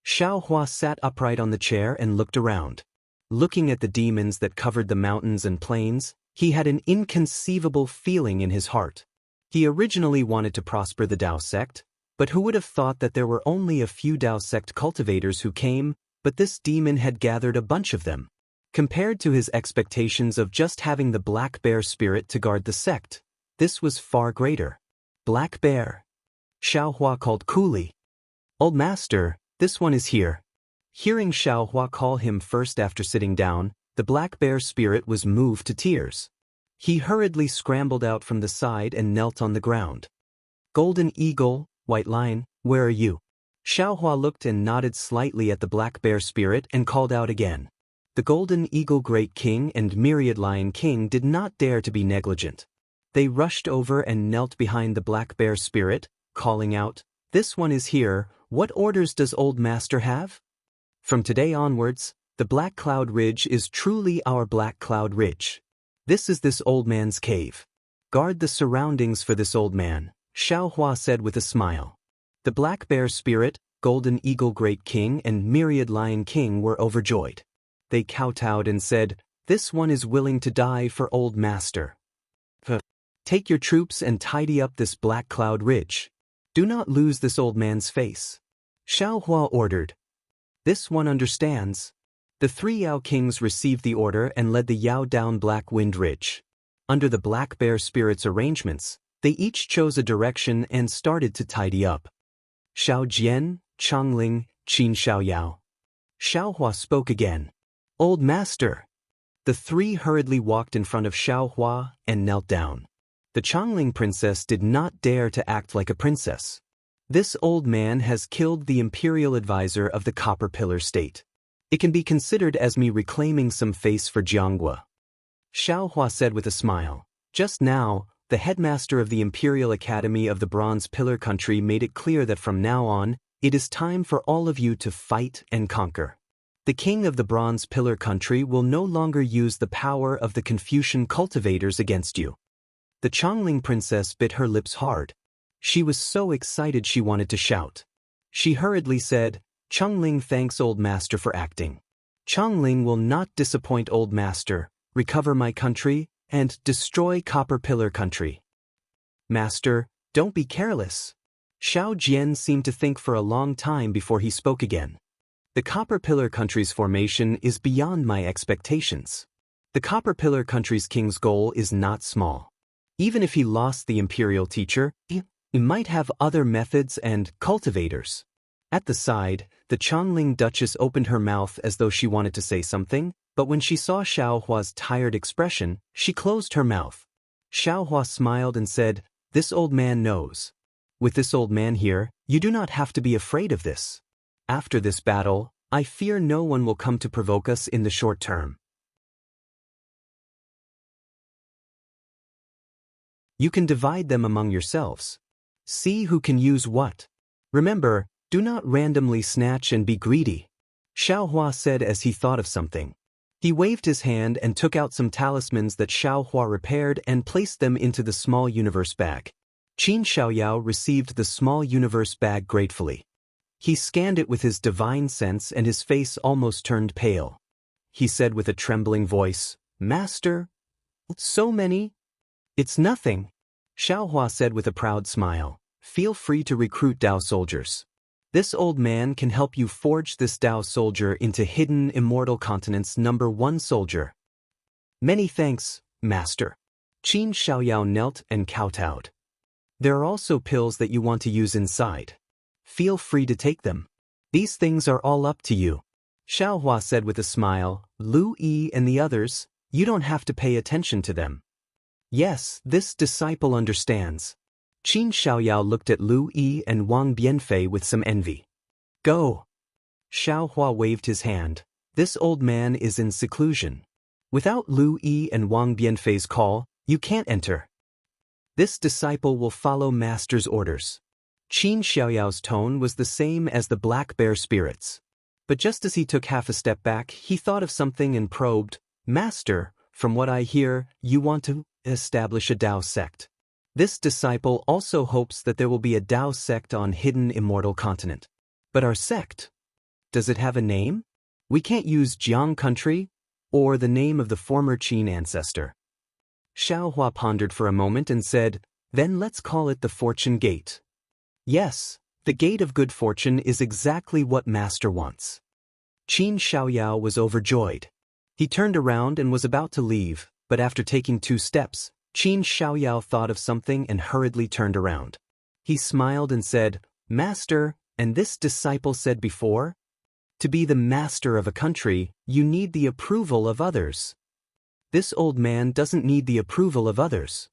Xiaohua sat upright on the chair and looked around. Looking at the demons that covered the mountains and plains, he had an inconceivable feeling in his heart. He originally wanted to prosper the Dao sect, but who would have thought that there were only a few Dao sect cultivators who came, but this demon had gathered a bunch of them. Compared to his expectations of just having the black bear spirit to guard the sect, this was far greater. "Black bear," Xiaohua called coolly. "Old master, this one is here." Hearing Xiaohua call him first after sitting down, the black bear spirit was moved to tears. He hurriedly scrambled out from the side and knelt on the ground. "Golden Eagle, White Lion, where are you?" Xiaohua looked and nodded slightly at the black bear spirit and called out again. The Golden Eagle Great King and Myriad Lion King did not dare to be negligent. They rushed over and knelt behind the black bear spirit, calling out, "This one is here, what orders does Old Master have?" From today onwards, the Black Cloud Ridge is truly our Black Cloud Ridge. This is this old man's cave. Guard the surroundings for this old man, Xiaohua said with a smile. The Black Bear Spirit, Golden Eagle Great King and Myriad Lion King were overjoyed. They kowtowed and said, "This one is willing to die for Old Master. Take your troops and tidy up this Black Cloud Ridge. Do not lose this old man's face." Xiaohua ordered. "This one understands." The three Yao kings received the order and led the Yao down Black Wind Ridge. Under the Black Bear Spirit's arrangements, they each chose a direction and started to tidy up. "Xiao Jian, Changling, Qin Xiaoyao." Xiaohua spoke again. "Old Master." The three hurriedly walked in front of Xiaohua and knelt down. The Changling princess did not dare to act like a princess. "This old man has killed the imperial advisor of the Copper Pillar State. It can be considered as me reclaiming some face for Jianghu." Xiaohua said with a smile. Just now, the headmaster of the Imperial Academy of the Bronze Pillar Country made it clear that from now on, it is time for all of you to fight and conquer. The king of the Bronze Pillar Country will no longer use the power of the Confucian cultivators against you. The Changling princess bit her lips hard. She was so excited she wanted to shout. She hurriedly said, "Changling thanks Old Master for acting. Changling will not disappoint Old Master, recover my country, and destroy Copper Pillar Country." "Master, don't be careless." Xiao Jian seemed to think for a long time before he spoke again. "The Copper Pillar Country's formation is beyond my expectations. The Copper Pillar Country's king's goal is not small. Even if he lost the imperial teacher, he might have other methods and cultivators." At the side, the Changling Duchess opened her mouth as though she wanted to say something, but when she saw Xiaohua's tired expression, she closed her mouth. Xiaohua smiled and said, "This old man knows. With this old man here, you do not have to be afraid of this. After this battle, I fear no one will come to provoke us in the short term. You can divide them among yourselves. See who can use what. Remember, do not randomly snatch and be greedy," Xiaohua said as he thought of something. He waved his hand and took out some talismans that Xiaohua repaired and placed them into the small universe bag. Qin Xiaoyao received the small universe bag gratefully. He scanned it with his divine sense and his face almost turned pale. He said with a trembling voice, "Master, so many?" "It's nothing." Xiaohua said with a proud smile. Feel free to recruit Dao soldiers. This old man can help you forge this Dao soldier into hidden immortal continent's #1 soldier. Many thanks, Master. Qin Xiaoyao knelt and kowtowed. There are also pills that you want to use inside. Feel free to take them. These things are all up to you. Xiaohua said with a smile. Lu Yi and the others, you don't have to pay attention to them. Yes, this disciple understands. Qin Xiaoyao looked at Lu Yi and Wang Bianfei with some envy. Go. Xiaohua waved his hand. This old man is in seclusion. Without Lu Yi and Wang Bianfei's call, you can't enter. This disciple will follow Master's orders. Qin Xiaoyao's tone was the same as the black bear spirit's. But just as he took half a step back, he thought of something and probed, Master, from what I hear, you want to establish a Dao sect. This disciple also hopes that there will be a Dao sect on hidden immortal continent. But our sect? Does it have a name? We can't use Jianghu country or the name of the former Qin ancestor. Xiaohua pondered for a moment and said, then let's call it the Fortune Gate. Yes, the Gate of Good Fortune is exactly what Master wants. Qin Xiaoyao was overjoyed. He turned around and was about to leave, but after taking 2 steps, Qin Xiaoyao thought of something and hurriedly turned around. He smiled and said, Master, and this disciple said before? To be the master of a country, you need the approval of others. This old man doesn't need the approval of others.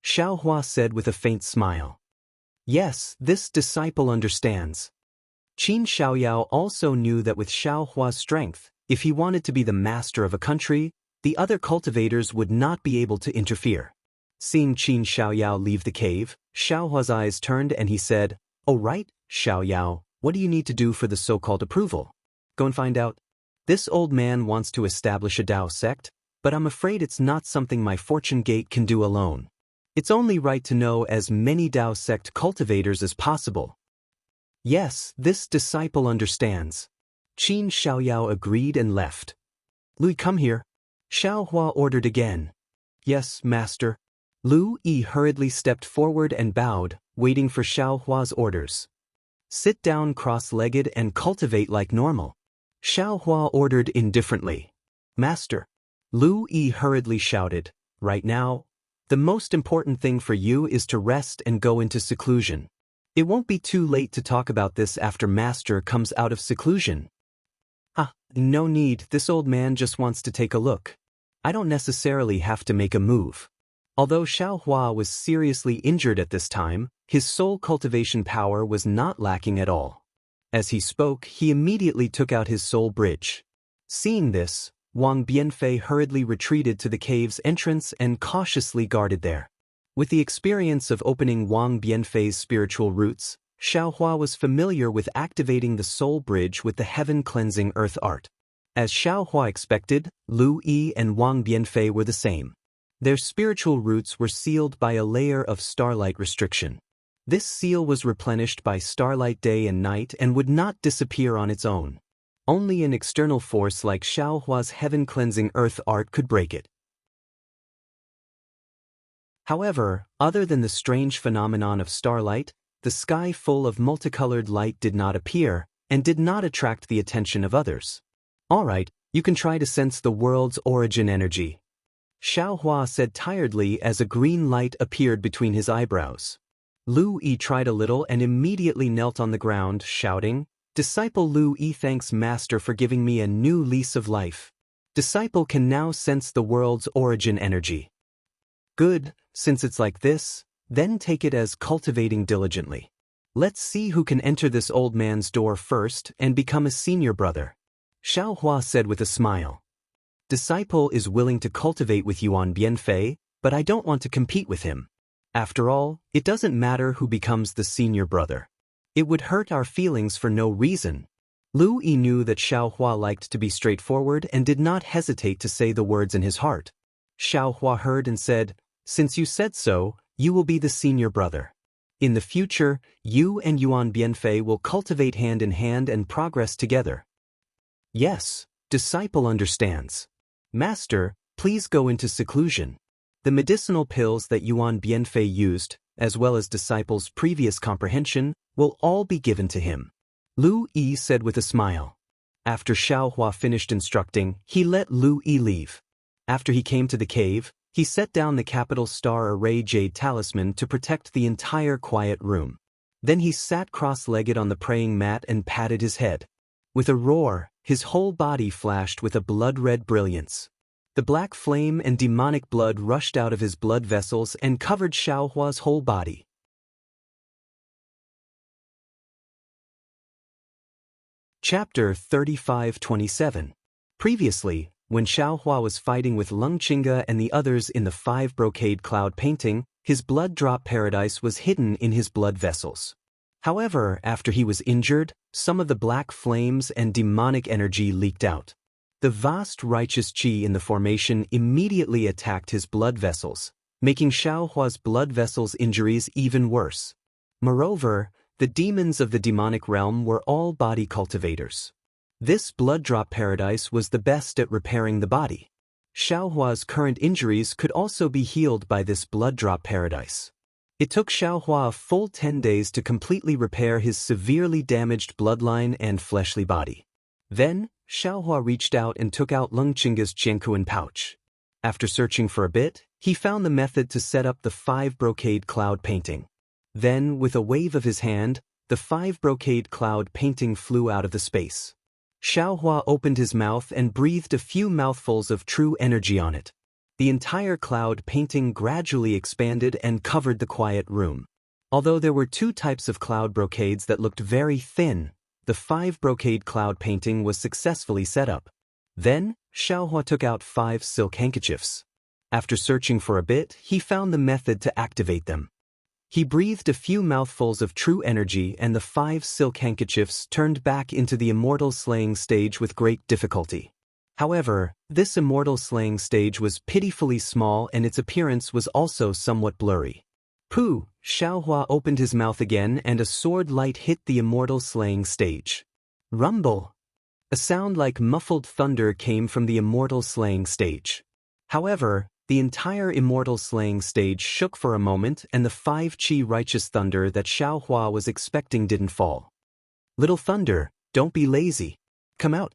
Xiaohua said with a faint smile. Yes, this disciple understands. Qin Xiaoyao also knew that with Xiaohua's strength, if he wanted to be the master of a country, the other cultivators would not be able to interfere. Seeing Qin Xiaoyao leave the cave, Xiaohua's eyes turned and he said, Oh right, Xiaoyao, what do you need to do for the so-called approval? Go and find out. This old man wants to establish a Dao sect, but I'm afraid it's not something my Fortune Gate can do alone. It's only right to know as many Dao sect cultivators as possible. Yes, this disciple understands. Qin Xiaoyao agreed and left. Lu, come here. Xiaohua ordered again. Yes, Master. Lu Yi hurriedly stepped forward and bowed, waiting for Xiaohua's orders. Sit down cross-legged and cultivate like normal. Xiaohua ordered indifferently. Master. Lu Yi hurriedly shouted, Right now, the most important thing for you is to rest and go into seclusion. It won't be too late to talk about this after Master comes out of seclusion. No need, this old man just wants to take a look. I don't necessarily have to make a move. Although Xiaohua was seriously injured at this time, his soul cultivation power was not lacking at all. As he spoke, he immediately took out his soul bridge. Seeing this, Wang Bianfei hurriedly retreated to the cave's entrance and cautiously guarded there. With the experience of opening Wang Bianfei's spiritual roots, Xiaohua was familiar with activating the soul bridge with the heaven-cleansing earth art. As Xiaohua expected, Lu Yi and Wang Bianfei were the same. Their spiritual roots were sealed by a layer of starlight restriction. This seal was replenished by starlight day and night and would not disappear on its own. Only an external force like Xiaohua's heaven-cleansing earth art could break it. However, other than the strange phenomenon of starlight, the sky full of multicolored light did not appear and did not attract the attention of others. All right, you can try to sense the world's origin energy. Xiaohua said tiredly as a green light appeared between his eyebrows. Lu Yi tried a little and immediately knelt on the ground, shouting, Disciple Lu Yi thanks Master for giving me a new lease of life. Disciple can now sense the world's origin energy. Good, since it's like this, then take it as cultivating diligently. Let's see who can enter this old man's door first and become a senior brother. Xiaohua said with a smile. Disciple is willing to cultivate with you on Bianfei, but I don't want to compete with him. After all, it doesn't matter who becomes the senior brother. It would hurt our feelings for no reason. Lu Yi knew that Xiaohua liked to be straightforward and did not hesitate to say the words in his heart. Xiaohua heard and said, Since you said so, you will be the senior brother. In the future, you and Yuan Bianfei will cultivate hand in hand and progress together. Yes, disciple understands. Master, please go into seclusion. The medicinal pills that Yuan Bianfei used, as well as disciples' previous comprehension, will all be given to him. Lu Yi said with a smile. After Xiaohua finished instructing, he let Lu Yi leave. After he came to the cave, he set down the capital star array jade talisman to protect the entire quiet room. Then he sat cross-legged on the praying mat and patted his head. With a roar, his whole body flashed with a blood-red brilliance. The black flame and demonic blood rushed out of his blood vessels and covered Xiaohua's whole body. Chapter 35-27. Previously, when Xiaohua was fighting with Leng Qingge and the others in the 5 brocade cloud painting, his blood drop paradise was hidden in his blood vessels. However, after he was injured, some of the black flames and demonic energy leaked out. The vast righteous qi in the formation immediately attacked his blood vessels, making Xiaohua's blood vessels' injuries even worse. Moreover, the demons of the demonic realm were all body cultivators. This blood drop paradise was the best at repairing the body. Xiaohua's current injuries could also be healed by this blood drop paradise. It took Xiaohua a full 10 days to completely repair his severely damaged bloodline and fleshly body. Then, Xiaohua reached out and took out Leng Qingge's Jianghu pouch. After searching for a bit, he found the method to set up the 5 brocade cloud painting. Then, with a wave of his hand, the 5 brocade cloud painting flew out of the space. Xiaohua opened his mouth and breathed a few mouthfuls of true energy on it. The entire cloud painting gradually expanded and covered the quiet room. Although there were 2 types of cloud brocades that looked very thin, the 5 brocade cloud painting was successfully set up. Then, Xiaohua took out 5 silk handkerchiefs. After searching for a bit, he found the method to activate them. He breathed a few mouthfuls of true energy and the 5 silk handkerchiefs turned back into the immortal slaying stage with great difficulty. However, this immortal slaying stage was pitifully small and its appearance was also somewhat blurry. Pooh! Xiaohua opened his mouth again and a sword light hit the immortal slaying stage. Rumble! A sound like muffled thunder came from the immortal slaying stage. However, the entire immortal slaying stage shook for a moment and the 5 qi righteous thunder that Xiaohua was expecting didn't fall. Little thunder, don't be lazy. Come out.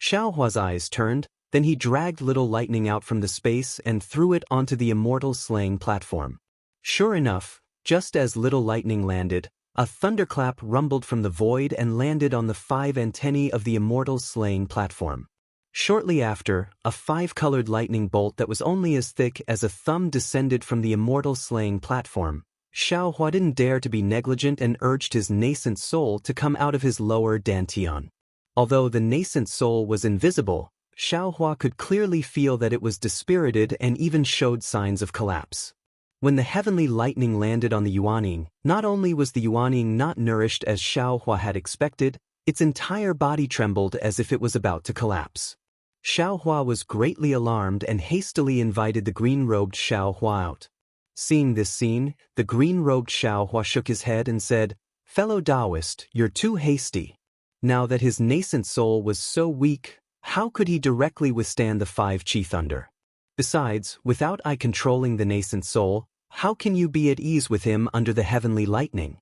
Xiaohua's eyes turned, then he dragged little lightning out from the space and threw it onto the immortal slaying platform. Sure enough, just as little lightning landed, a thunderclap rumbled from the void and landed on the 5 antennae of the immortal slaying platform. Shortly after, a 5-colored lightning bolt that was only as thick as a thumb descended from the immortal slaying platform. Xiaohua didn't dare to be negligent and urged his nascent soul to come out of his lower dantian. Although the nascent soul was invisible, Xiaohua could clearly feel that it was dispirited and even showed signs of collapse. When the heavenly lightning landed on the Yuanying, not only was the Yuanying not nourished as Xiaohua had expected, its entire body trembled as if it was about to collapse. Xiaohua was greatly alarmed and hastily invited the green-robed Xiaohua out. Seeing this scene, the green-robed Xiaohua shook his head and said, "Fellow Taoist, you're too hasty." Now that his nascent soul was so weak, how could he directly withstand the 5 qi thunder? Besides, without I controlling the nascent soul, how can you be at ease with him under the heavenly lightning?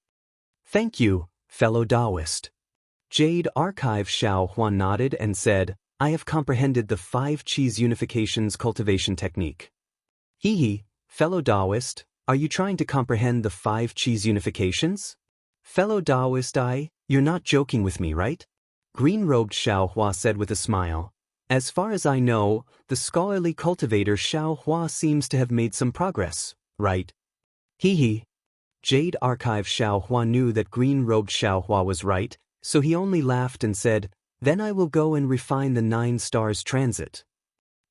Thank you, fellow Taoist. Jade Archive Xiaohua nodded and said, I have comprehended the 5 Qi's unification's cultivation technique. Hee, fellow Taoist, are you trying to comprehend the 5 Qi's unifications? Fellow Taoist, you're not joking with me, right? Green-robed Xiaohua said with a smile. As far as I know, the scholarly cultivator Xiaohua seems to have made some progress, right? Hee. Jade Archive Xiaohua knew that green-robed Xiaohua was right, so he only laughed and said, Then I will go and refine the 9 stars transit.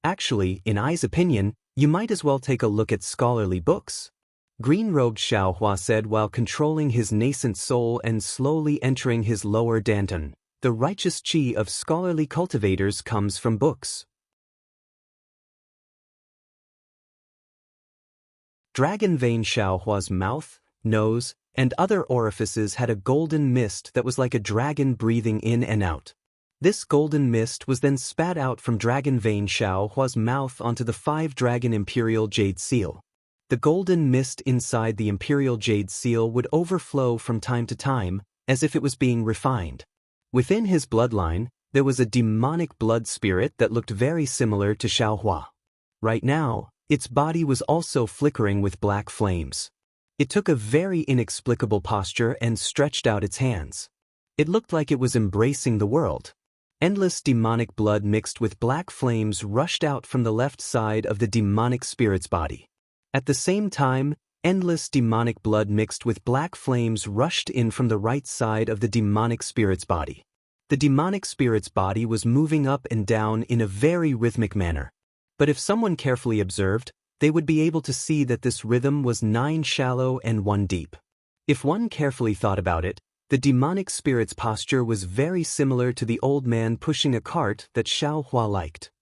Actually, in I's opinion, you might as well take a look at scholarly books. Green-robed Xiaohua said while controlling his nascent soul and slowly entering his lower dantian. The righteous qi of scholarly cultivators comes from books. Dragon vein Xiaohua's mouth, nose, and other orifices had a golden mist that was like a dragon breathing in and out. This golden mist was then spat out from Dragon Vein Xiao Hua's mouth onto the 5-dragon Imperial Jade Seal. The golden mist inside the Imperial Jade Seal would overflow from time to time, as if it was being refined. Within his bloodline, there was a demonic blood spirit that looked very similar to Xiao Hua. Right now, its body was also flickering with black flames. It took a very inexplicable posture and stretched out its hands. It looked like it was embracing the world. Endless demonic blood mixed with black flames rushed out from the left side of the demonic spirit's body. At the same time, endless demonic blood mixed with black flames rushed in from the right side of the demonic spirit's body. The demonic spirit's body was moving up and down in a very rhythmic manner. But if someone carefully observed, they would be able to see that this rhythm was 9 shallow and 1 deep. If one carefully thought about it, the demonic spirit's posture was very similar to the old man pushing a cart that Xiao Hua liked.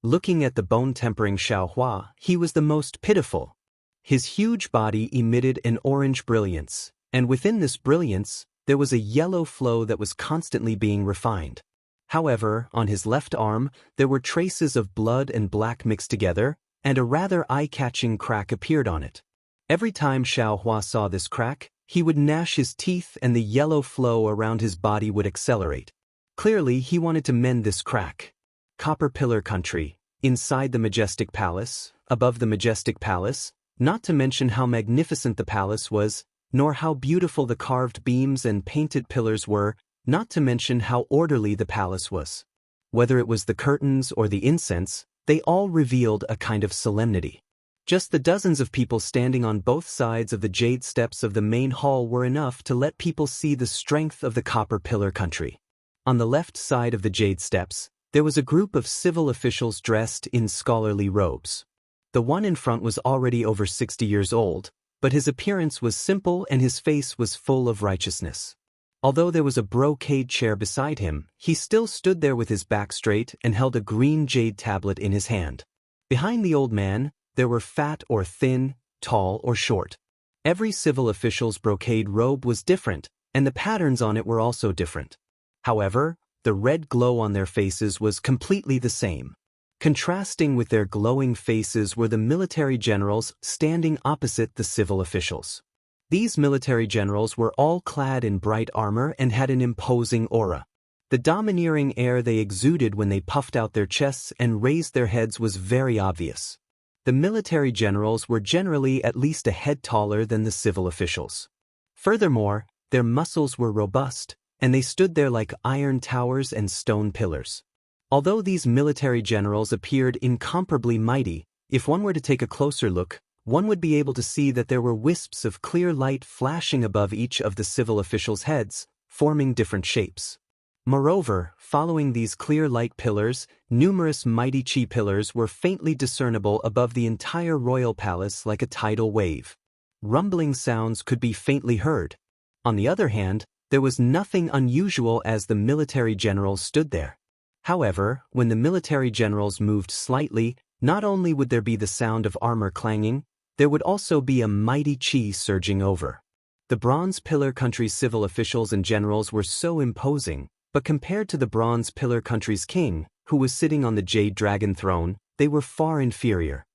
Looking at the bone-tempering Xiao Hua, he was the most pitiful. His huge body emitted an orange brilliance, and within this brilliance, there was a yellow flow that was constantly being refined. However, on his left arm, there were traces of blood and black mixed together, and a rather eye-catching crack appeared on it. Every time Xiao Hua saw this crack, he would gnash his teeth and the yellow flow around his body would accelerate. Clearly, he wanted to mend this crack. Copper Pillar Country, inside the majestic palace, above the majestic palace, not to mention how magnificent the palace was, nor how beautiful the carved beams and painted pillars were, not to mention how orderly the palace was. Whether it was the curtains or the incense, they all revealed a kind of solemnity. Just the dozens of people standing on both sides of the jade steps of the main hall were enough to let people see the strength of the Copper Pillar Country. On the left side of the jade steps, there was a group of civil officials dressed in scholarly robes. The one in front was already over 60 years old, but his appearance was simple and his face was full of righteousness. Although there was a brocade chair beside him, he still stood there with his back straight and held a green jade tablet in his hand. Behind the old man, there were fat or thin, tall or short. Every civil official's brocade robe was different, and the patterns on it were also different. However, the red glow on their faces was completely the same. Contrasting with their glowing faces were the military generals standing opposite the civil officials. These military generals were all clad in bright armor and had an imposing aura. The domineering air they exuded when they puffed out their chests and raised their heads was very obvious. The military generals were generally at least a head taller than the civil officials. Furthermore, their muscles were robust, and they stood there like iron towers and stone pillars. Although these military generals appeared incomparably mighty, if one were to take a closer look, one would be able to see that there were wisps of clear light flashing above each of the civil officials' heads, forming different shapes. Moreover, following these clear light pillars, numerous mighty chi pillars were faintly discernible above the entire royal palace like a tidal wave. Rumbling sounds could be faintly heard. On the other hand, there was nothing unusual as the military generals stood there. However, when the military generals moved slightly, not only would there be the sound of armor clanging, there would also be a mighty chi surging over. The Bronze Pillar Country's civil officials and generals were so imposing, but compared to the Bronze Pillar Country's king, who was sitting on the Jade Dragon throne, they were far inferior.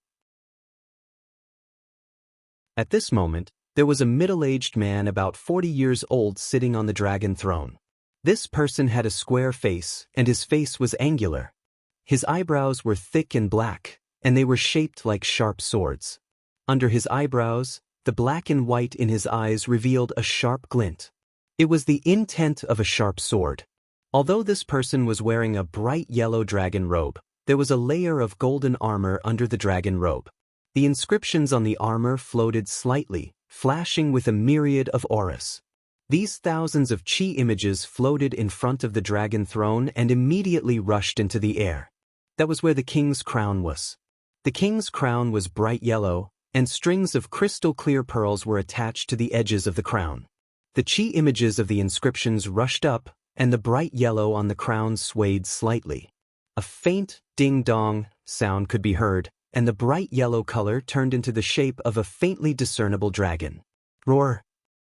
At this moment, there was a middle-aged man about 40 years old sitting on the dragon throne. This person had a square face, and his face was angular. His eyebrows were thick and black, and they were shaped like sharp swords. Under his eyebrows, the black and white in his eyes revealed a sharp glint. It was the intent of a sharp sword. Although this person was wearing a bright yellow dragon robe, there was a layer of golden armor under the dragon robe. The inscriptions on the armor floated slightly, flashing with a myriad of auras. These thousands of chi images floated in front of the dragon throne and immediately rushed into the air. That was where the king's crown was. The king's crown was bright yellow, and strings of crystal-clear pearls were attached to the edges of the crown. The chi images of the inscriptions rushed up, and the bright yellow on the crown swayed slightly. A faint ding-dong sound could be heard, and the bright yellow color turned into the shape of a faintly discernible dragon. Roar!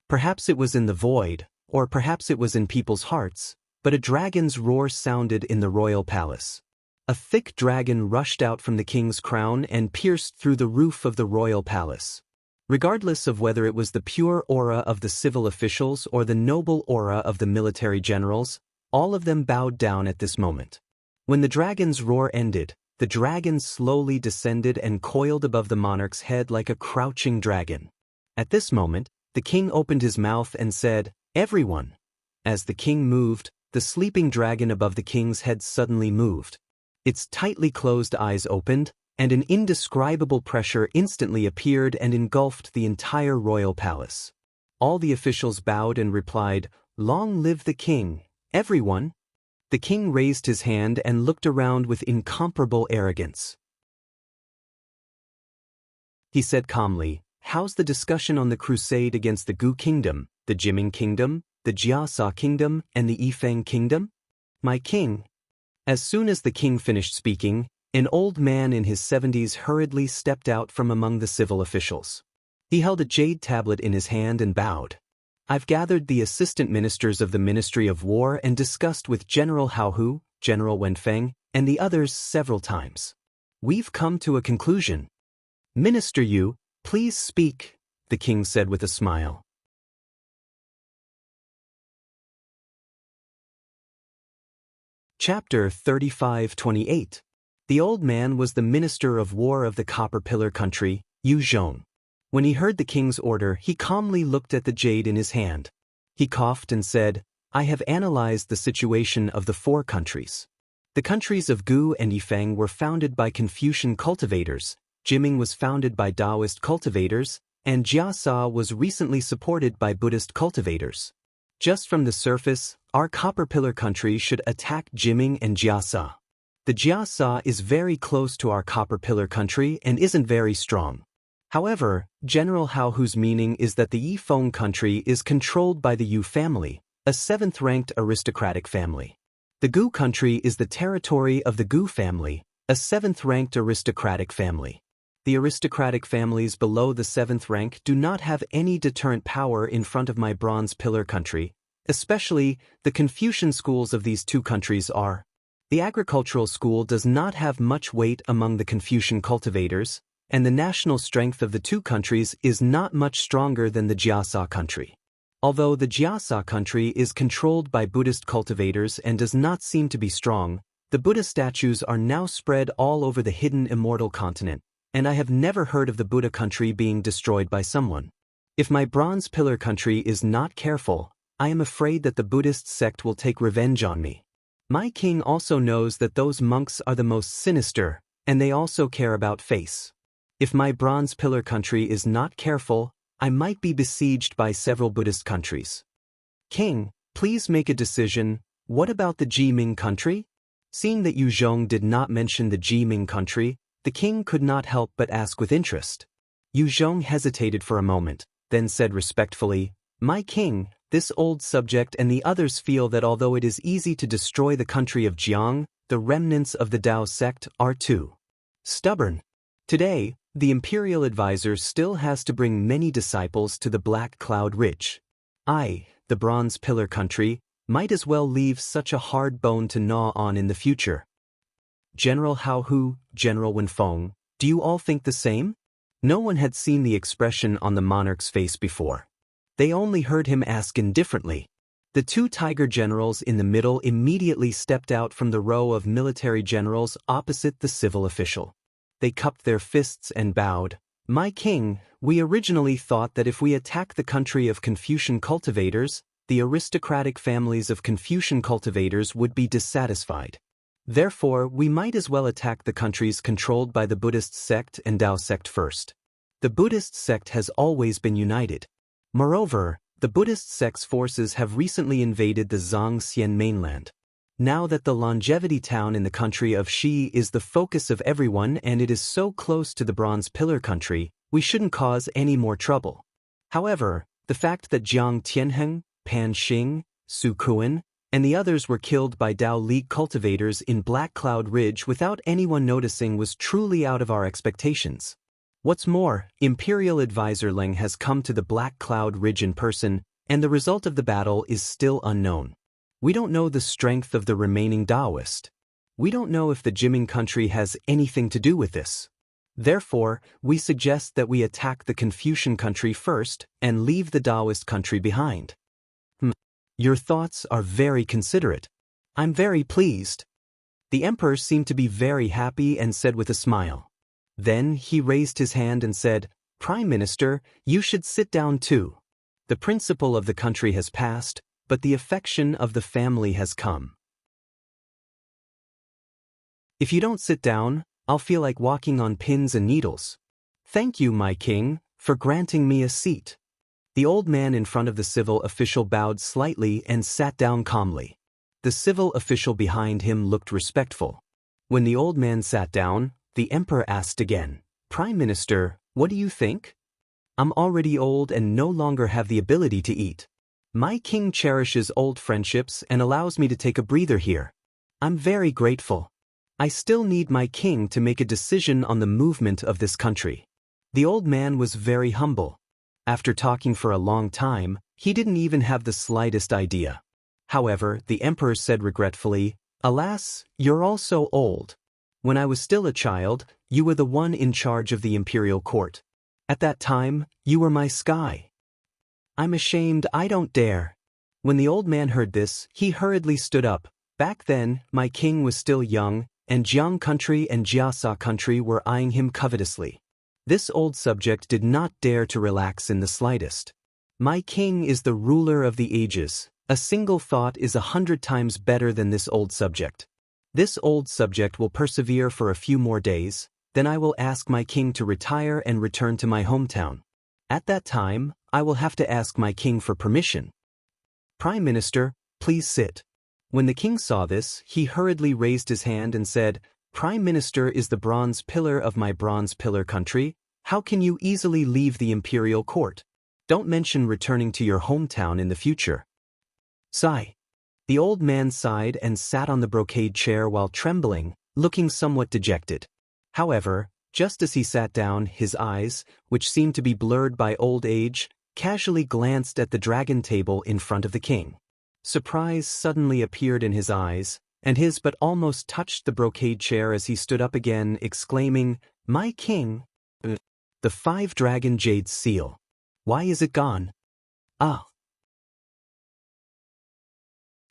Perhaps it was in the void, or perhaps it was in people's hearts, but a dragon's roar sounded in the royal palace. A thick dragon rushed out from the king's crown and pierced through the roof of the royal palace. Regardless of whether it was the pure aura of the civil officials or the noble aura of the military generals, all of them bowed down at this moment. When the dragon's roar ended, the dragon slowly descended and coiled above the monarch's head like a crouching dragon. At this moment, the king opened his mouth and said, "Everyone." As the king moved, the sleeping dragon above the king's head suddenly moved. Its tightly closed eyes opened, and an indescribable pressure instantly appeared and engulfed the entire royal palace. All the officials bowed and replied, "Long live the king, everyone." The king raised his hand and looked around with incomparable arrogance. He said calmly, "How's the discussion on the crusade against the Gu kingdom, the Jiming kingdom, the Jiasa kingdom, and the Yifeng kingdom? My king." As soon as the king finished speaking, an old man in his 70s hurriedly stepped out from among the civil officials. He held a jade tablet in his hand and bowed. "I've gathered the assistant ministers of the Ministry of War and discussed with General Haohu, General Wenfeng, and the others several times. We've come to a conclusion." "Minister Yu, please speak," the king said with a smile. Chapter 35-28. The old man was the Minister of War of the Copper Pillar country, Yu Zhong. When he heard the king's order, he calmly looked at the jade in his hand. He coughed and said, "I have analyzed the situation of the four countries. The countries of Gu and Yifeng were founded by Confucian cultivators, Jiming was founded by Taoist cultivators, and Jiasa was recently supported by Buddhist cultivators. Just from the surface, our Copper Pillar country should attack Jiming and Jiasa. The Jiasa is very close to our Copper Pillar country and isn't very strong. However, General Haohu's meaning is that the Yifeng country is controlled by the Yu family, a 7th-ranked aristocratic family. The Gu country is the territory of the Gu family, a 7th-ranked aristocratic family. The aristocratic families below the 7th rank do not have any deterrent power in front of my Bronze Pillar country, especially the Confucian schools of these two countries are. The agricultural school does not have much weight among the Confucian cultivators, and the national strength of the two countries is not much stronger than the Jiasa country. Although the Jiasa country is controlled by Buddhist cultivators and does not seem to be strong, the Buddha statues are now spread all over the hidden Immortal continent, and I have never heard of the Buddha country being destroyed by someone. If my Bronze Pillar country is not careful, I am afraid that the Buddhist sect will take revenge on me. My king also knows that those monks are the most sinister, and they also care about face. If my Bronze Pillar country is not careful, I might be besieged by several Buddhist countries. King, please make a decision. What about the Jiming country?" Seeing that Yu Zhong did not mention the Jiming country, the king could not help but ask with interest. Yu Zhong hesitated for a moment, then said respectfully, "My king, this old subject and the others feel that although it is easy to destroy the country of Jiang, the remnants of the Dao sect are too stubborn. Today, the imperial advisor still has to bring many disciples to the Black Cloud Ridge. I, the Bronze Pillar country, might as well leave such a hard bone to gnaw on in the future. General Haohu, General Wenfeng, do you all think the same?" No one had seen the expression on the monarch's face before. They only heard him ask indifferently. The two tiger generals in the middle immediately stepped out from the row of military generals opposite the civil official. They cupped their fists and bowed. "My king, we originally thought that if we attack the country of Confucian cultivators, the aristocratic families of Confucian cultivators would be dissatisfied. Therefore, we might as well attack the countries controlled by the Buddhist sect and Dao sect first. The Buddhist sect has always been united. Moreover, the Buddhist sect's forces have recently invaded the Zhangxian mainland. Now that the longevity town in the country of Shi is the focus of everyone and it is so close to the Bronze Pillar country, we shouldn't cause any more trouble. However, the fact that Jiang Tianheng, Pan Xing, Su Kuan, and the others were killed by Dao League cultivators in Black Cloud Ridge without anyone noticing was truly out of our expectations. What's more, Imperial Advisor Leng has come to the Black Cloud Ridge in person, and the result of the battle is still unknown. We don't know the strength of the remaining Taoist. We don't know if the Jiming country has anything to do with this. Therefore, we suggest that we attack the Confucian country first and leave the Taoist country behind. Your thoughts are very considerate. I'm very pleased. The emperor seemed to be very happy and said with a smile. Then he raised his hand and said, Prime Minister, you should sit down too. The principle of the country has passed, but the affection of the family has come. If you don't sit down, I'll feel like walking on pins and needles. Thank you, my king, for granting me a seat. The old man in front of the civil official bowed slightly and sat down calmly. The civil official behind him looked respectful. When the old man sat down, the emperor asked again, Prime Minister, what do you think? I'm already old and no longer have the ability to eat. My king cherishes old friendships and allows me to take a breather here. I'm very grateful. I still need my king to make a decision on the movement of this country. The old man was very humble. After talking for a long time, he didn't even have the slightest idea. However, the emperor said regretfully, Alas, you're all so old. When I was still a child, you were the one in charge of the imperial court. At that time, you were my sky. I'm ashamed I don't dare. When the old man heard this, he hurriedly stood up. Back then, my king was still young, and Jianghu country and Jiasa country were eyeing him covetously. This old subject did not dare to relax in the slightest. My king is the ruler of the ages. A single thought is 100 times better than this old subject. This old subject will persevere for a few more days, then I will ask my king to retire and return to my hometown. At that time, I will have to ask my king for permission. Prime Minister, please sit. When the king saw this, he hurriedly raised his hand and said, Prime Minister is the bronze pillar of my bronze pillar country. How can you easily leave the imperial court? Don't mention returning to your hometown in the future. Sigh. The old man sighed and sat on the brocade chair while trembling, looking somewhat dejected. However, just as he sat down, his eyes, which seemed to be blurred by old age, casually glanced at the dragon table in front of the king. Surprise suddenly appeared in his eyes, and his but almost touched the brocade chair as he stood up again, exclaiming, My king! The 5-dragon jade seal. Why is it gone? Ah!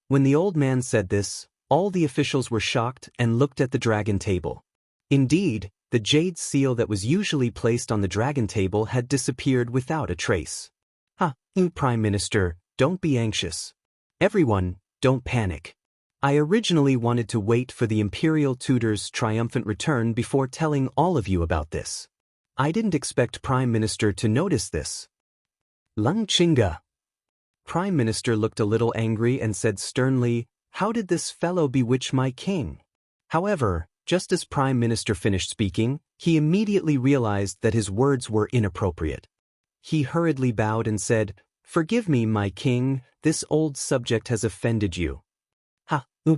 When the old man said this, all the officials were shocked and looked at the dragon table. Indeed, the jade seal that was usually placed on the dragon table had disappeared without a trace. Prime Minister, don't be anxious. Everyone, don't panic. I originally wanted to wait for the imperial tutor's triumphant return before telling all of you about this. I didn't expect Prime Minister to notice this. Lung Chinga. Prime Minister looked a little angry and said sternly, How did this fellow bewitch my king? However, just as Prime Minister finished speaking, he immediately realized that his words were inappropriate. He hurriedly bowed and said, Forgive me, my king, this old subject has offended you.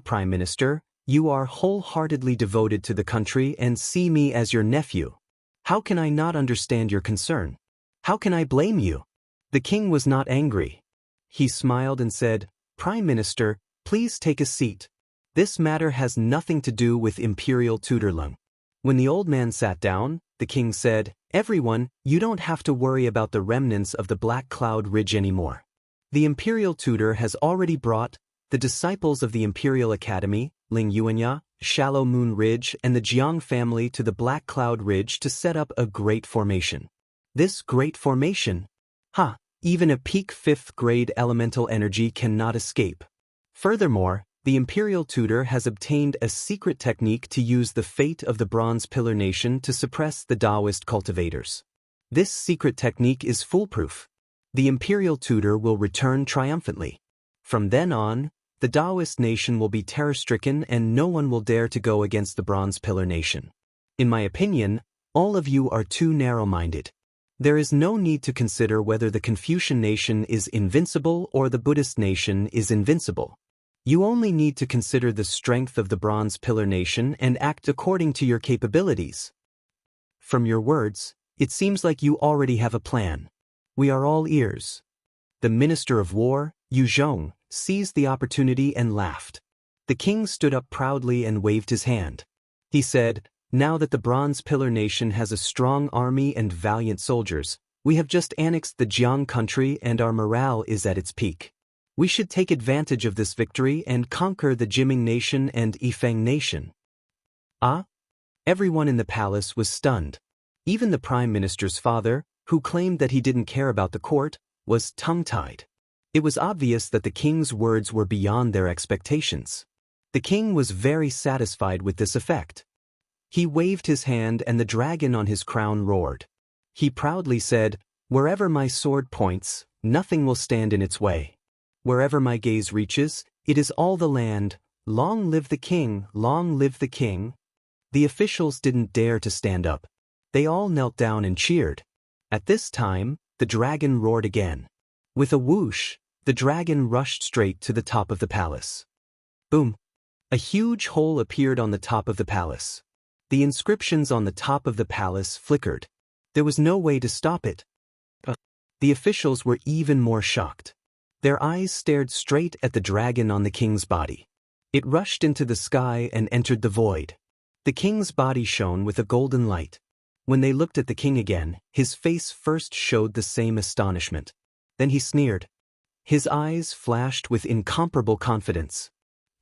Prime Minister, you are wholeheartedly devoted to the country and see me as your nephew. How can I not understand your concern? How can I blame you? The king was not angry. He smiled and said, Prime Minister, please take a seat. This matter has nothing to do with imperial tutorlung. When the old man sat down, the king said, Everyone, you don't have to worry about the remnants of the Black Cloud Ridge anymore. The imperial tutor has already brought the disciples of the Imperial Academy, Ling Yuanya, Shallow Moon Ridge and the Jianghu family to the Black Cloud Ridge to set up a great formation. This great formation? Even a peak 5th grade elemental energy cannot escape. Furthermore, the imperial tutor has obtained a secret technique to use the fate of the Bronze Pillar Nation to suppress the Taoist cultivators. This secret technique is foolproof. The imperial tutor will return triumphantly. From then on, the Taoist nation will be terror-stricken and no one will dare to go against the Bronze Pillar Nation. In my opinion, all of you are too narrow-minded. There is no need to consider whether the Confucian nation is invincible or the Buddhist nation is invincible. You only need to consider the strength of the Bronze Pillar Nation and act according to your capabilities. From your words, it seems like you already have a plan. We are all ears. The Minister of War, Yu Zhong, seized the opportunity and laughed. The king stood up proudly and waved his hand. He said, "Now that the Bronze Pillar Nation has a strong army and valiant soldiers, we have just annexed the Jianghu country and our morale is at its peak. We should take advantage of this victory and conquer the Jiming Nation and Yifeng Nation." Ah? Everyone in the palace was stunned. Even the prime minister's father, who claimed that he didn't care about the court, was tongue-tied. It was obvious that the king's words were beyond their expectations. The king was very satisfied with this effect. He waved his hand and the dragon on his crown roared. He proudly said, "Wherever my sword points, nothing will stand in its way. Wherever my gaze reaches, it is all the land. Long live the king, long live the king." The officials didn't dare to stand up. They all knelt down and cheered. At this time, the dragon roared again. With a whoosh, the dragon rushed straight to the top of the palace. Boom! A huge hole appeared on the top of the palace. The inscriptions on the top of the palace flickered. There was no way to stop it. The officials were even more shocked. Their eyes stared straight at the dragon on the king's body. It rushed into the sky and entered the void. The king's body shone with a golden light. When they looked at the king again, his face first showed the same astonishment. Then he sneered. His eyes flashed with incomparable confidence.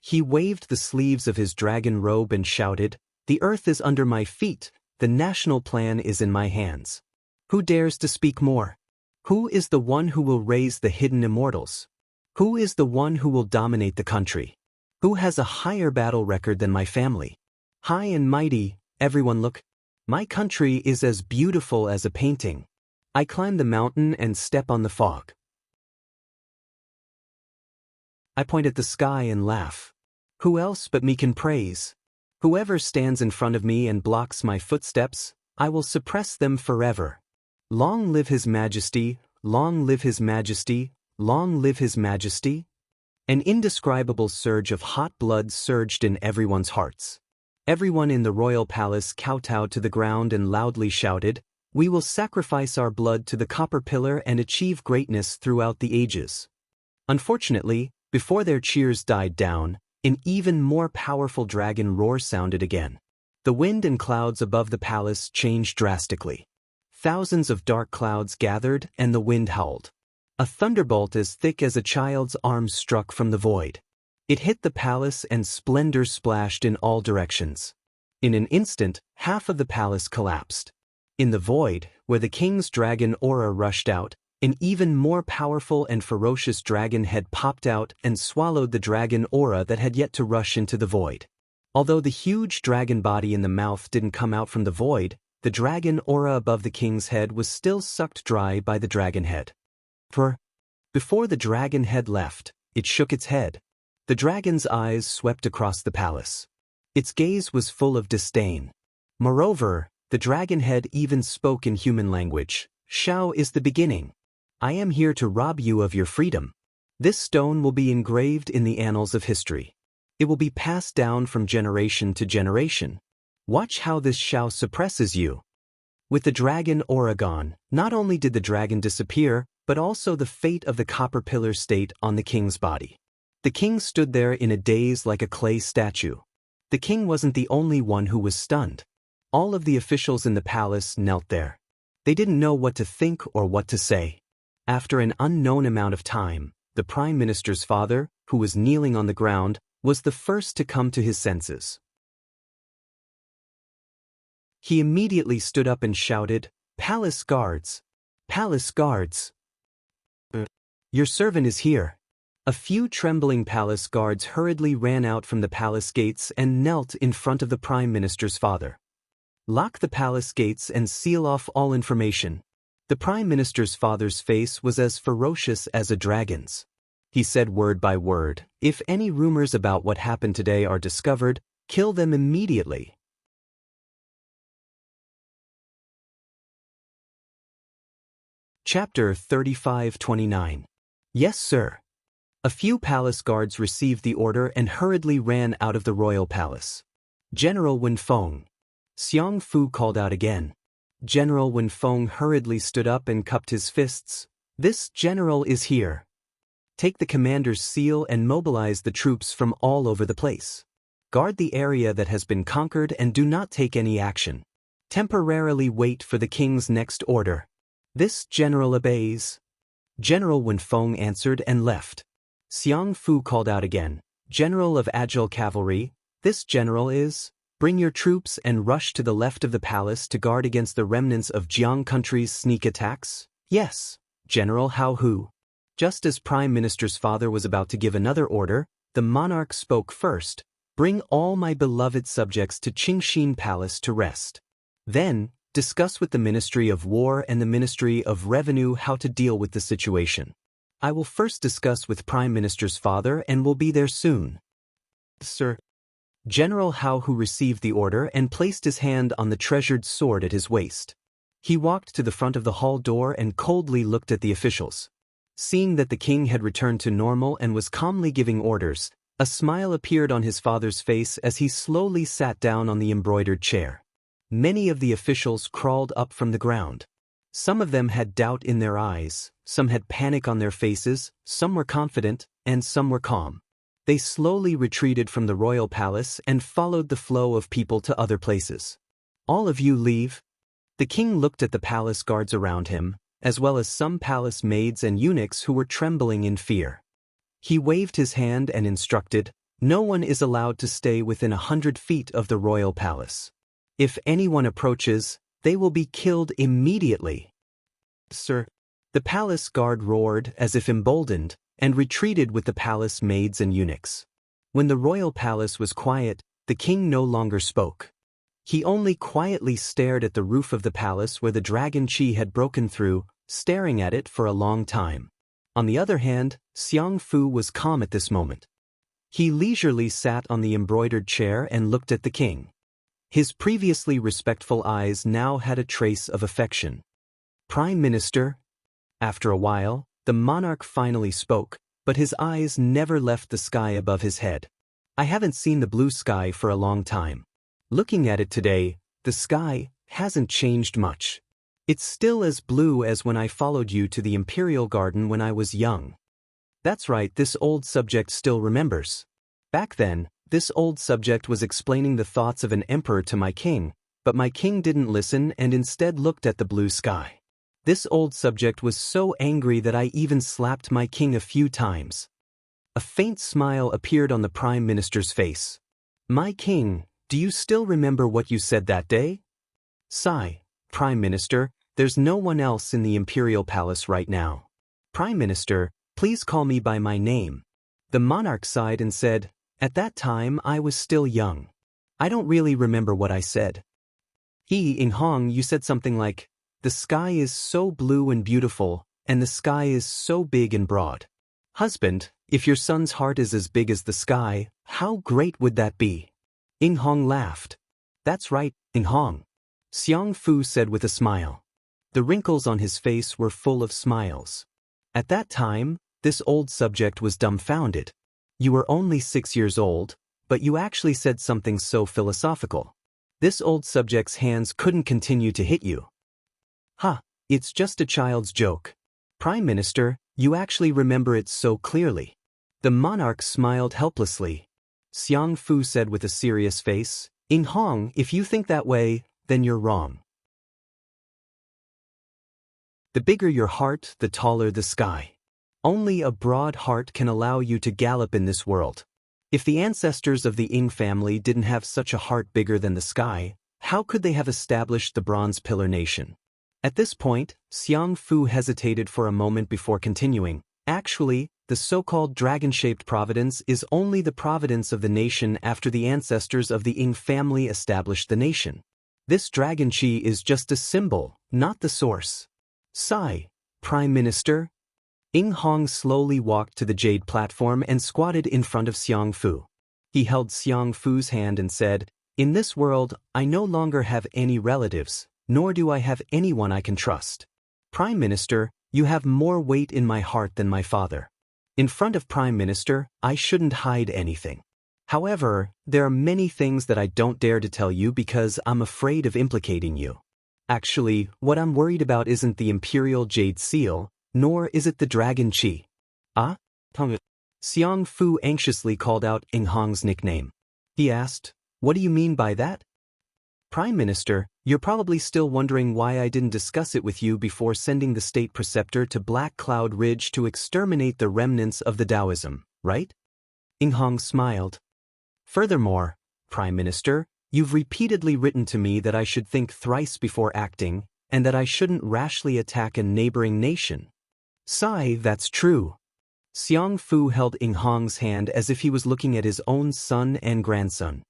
He waved the sleeves of his dragon robe and shouted, "The earth is under my feet, the national plan is in my hands. Who dares to speak more? Who is the one who will raise the hidden immortals? Who is the one who will dominate the country? Who has a higher battle record than my family? High and mighty, everyone look. My country is as beautiful as a painting. I climb the mountain and step on the fog. I point at the sky and laugh. Who else but me can praise? Whoever stands in front of me and blocks my footsteps, I will suppress them forever. Long live His Majesty, long live His Majesty, long live His Majesty." An indescribable surge of hot blood surged in everyone's hearts. Everyone in the royal palace kowtowed to the ground and loudly shouted, "We will sacrifice our blood to the copper pillar and achieve greatness throughout the ages." Unfortunately, before their cheers died down, an even more powerful dragon roar sounded again. The wind and clouds above the palace changed drastically. Thousands of dark clouds gathered and the wind howled. A thunderbolt as thick as a child's arm struck from the void. It hit the palace and splendor splashed in all directions. In an instant, half of the palace collapsed. In the void, where the king's dragon aura rushed out, an even more powerful and ferocious dragon head popped out and swallowed the dragon aura that had yet to rush into the void. Although the huge dragon body in the mouth didn't come out from the void, the dragon aura above the king's head was still sucked dry by the dragon head. Before the dragon head left, it shook its head. The dragon's eyes swept across the palace. Its gaze was full of disdain. Moreover, the dragon head even spoke in human language. "Shao is the beginning. I am here to rob you of your freedom. This stone will be engraved in the annals of history. It will be passed down from generation to generation. Watch how this Shao suppresses you." With the dragon aura gone, not only did the dragon disappear, but also the fate of the copper pillar stayed on the king's body. The king stood there in a daze like a clay statue. The king wasn't the only one who was stunned. All of the officials in the palace knelt there. They didn't know what to think or what to say. After an unknown amount of time, the prime minister's father, who was kneeling on the ground, was the first to come to his senses. He immediately stood up and shouted, "Palace guards! Palace guards! Your servant is here." A few trembling palace guards hurriedly ran out from the palace gates and knelt in front of the prime minister's father. "Lock the palace gates and seal off all information." The prime minister's father's face was as ferocious as a dragon's. He said word by word, "If any rumors about what happened today are discovered, kill them immediately." Chapter 35-29. Yes, sir. A few palace guards received the order and hurriedly ran out of the royal palace. "General Wenfeng." Xiang Fu called out again. General Wenfeng hurriedly stood up and cupped his fists. "This general is here." Take the commander's seal and mobilize the troops from all over the place. Guard the area that has been conquered and do not take any action. Temporarily wait for the king's next order. This general obeys. General Wenfeng answered and left. Xiang Fu called out again. General of Agile Cavalry, this general is. Bring your troops and rush to the left of the palace to guard against the remnants of Jiang country's sneak attacks? Yes, General Hao Hu. Just as Prime Minister's father was about to give another order, the monarch spoke first. Bring all my beloved subjects to Qingxin Palace to rest. Then, discuss with the Ministry of War and the Ministry of Revenue how to deal with the situation. I will first discuss with Prime Minister's father and will be there soon. Sir. General Hao Hu received the order and placed his hand on the treasured sword at his waist. He walked to the front of the hall door and coldly looked at the officials. Seeing that the king had returned to normal and was calmly giving orders, a smile appeared on his father's face as he slowly sat down on the embroidered chair. Many of the officials crawled up from the ground. Some of them had doubt in their eyes, some had panic on their faces, some were confident, and some were calm. They slowly retreated from the royal palace and followed the flow of people to other places. All of you leave. The king looked at the palace guards around him, as well as some palace maids and eunuchs who were trembling in fear. He waved his hand and instructed, no one is allowed to stay within 100 feet of the royal palace. If anyone approaches, they will be killed immediately. Sir. The palace guard roared as if emboldened, and retreated with the palace maids and eunuchs. When the royal palace was quiet, the king no longer spoke. He only quietly stared at the roof of the palace where the dragon chi had broken through, staring at it for a long time. On the other hand, Xiang Fu was calm at this moment. He leisurely sat on the embroidered chair and looked at the king. His previously respectful eyes now had a trace of affection. Prime Minister. After a while, the monarch finally spoke, but his eyes never left the sky above his head. I haven't seen the blue sky for a long time. Looking at it today, the sky hasn't changed much. It's still as blue as when I followed you to the Imperial Garden when I was young. That's right, this old subject still remembers. Back then, this old subject was explaining the thoughts of an emperor to my king, but my king didn't listen and instead looked at the blue sky. This old subject was so angry that I even slapped my king a few times. A faint smile appeared on the Prime Minister's face. My king, do you still remember what you said that day? Sigh, Prime Minister, there's no one else in the Imperial Palace right now. Prime Minister, please call me by my name. The monarch sighed and said, at that time I was still young. I don't really remember what I said. In Hong, you said something like, the sky is so blue and beautiful, and the sky is so big and broad. Husband, if your son's heart is as big as the sky, how great would that be? Ing Hong laughed. That's right, Ing Hong. Xiang Fu said with a smile. The wrinkles on his face were full of smiles. At that time, this old subject was dumbfounded. You were only 6 years old, but you actually said something so philosophical. This old subject's hands couldn't continue to hit you. Ha, it's just a child's joke. Prime Minister, you actually remember it so clearly. The monarch smiled helplessly. Xiang Fu said with a serious face, Ing Hong, if you think that way, then you're wrong. The bigger your heart, the taller the sky. Only a broad heart can allow you to gallop in this world. If the ancestors of the Ing family didn't have such a heart bigger than the sky, how could they have established the Bronze Pillar Nation? At this point, Xiang Fu hesitated for a moment before continuing. Actually, the so-called dragon-shaped providence is only the providence of the nation after the ancestors of the Ing family established the nation. This dragon chi is just a symbol, not the source. Sigh, Prime Minister. Ing Hong slowly walked to the jade platform and squatted in front of Xiang Fu. He held Xiang Fu's hand and said, in this world, I no longer have any relatives, nor do I have anyone I can trust. Prime Minister, you have more weight in my heart than my father. In front of Prime Minister, I shouldn't hide anything. However, there are many things that I don't dare to tell you because I'm afraid of implicating you. Actually, what I'm worried about isn't the Imperial Jade Seal, nor is it the Dragon Chi. Ah? Xiang Fu anxiously called out Ing Hong's nickname. He asked, "What do you mean by that?" "Prime Minister, you're probably still wondering why I didn't discuss it with you before sending the state preceptor to Black Cloud Ridge to exterminate the remnants of the Taoism, right?" Ing Hong smiled. "Furthermore, Prime Minister, you've repeatedly written to me that I should think thrice before acting, and that I shouldn't rashly attack a neighboring nation." "Sai, that's true." Xiang Fu held Ing Hong's hand as if he was looking at his own son and grandson.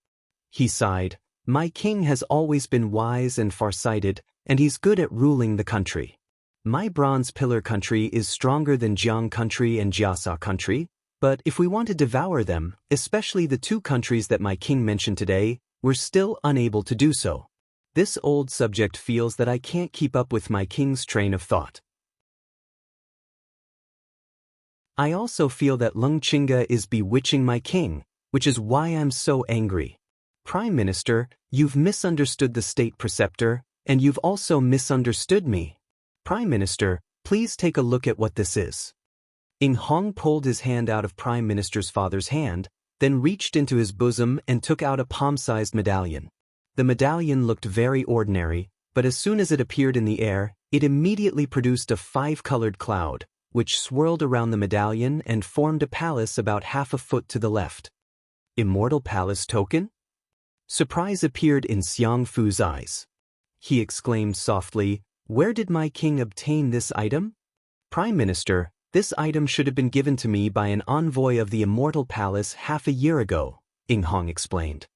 He sighed, "My king has always been wise and farsighted, and he's good at ruling the country. My Bronze Pillar country is stronger than Jiang country and Jiasa country, but if we want to devour them, especially the two countries that my king mentioned today, we're still unable to do so. This old subject feels that I can't keep up with my king's train of thought. I also feel that Lung Chinga is bewitching my king, which is why I'm so angry. Prime Minister, you've misunderstood the state preceptor, and you've also misunderstood me. Prime Minister, please take a look at what this is." Ing Hong pulled his hand out of Prime Minister's father's hand, then reached into his bosom and took out a palm-sized medallion. The medallion looked very ordinary, but as soon as it appeared in the air, it immediately produced a five-colored cloud, which swirled around the medallion and formed a palace about half a foot to the left. "Immortal Palace Token?" Surprise appeared in Xiang Fu's eyes. He exclaimed softly, "Where did my king obtain this item?" "Prime Minister, this item should have been given to me by an envoy of the Immortal Palace half a year ago," Ing Hong explained.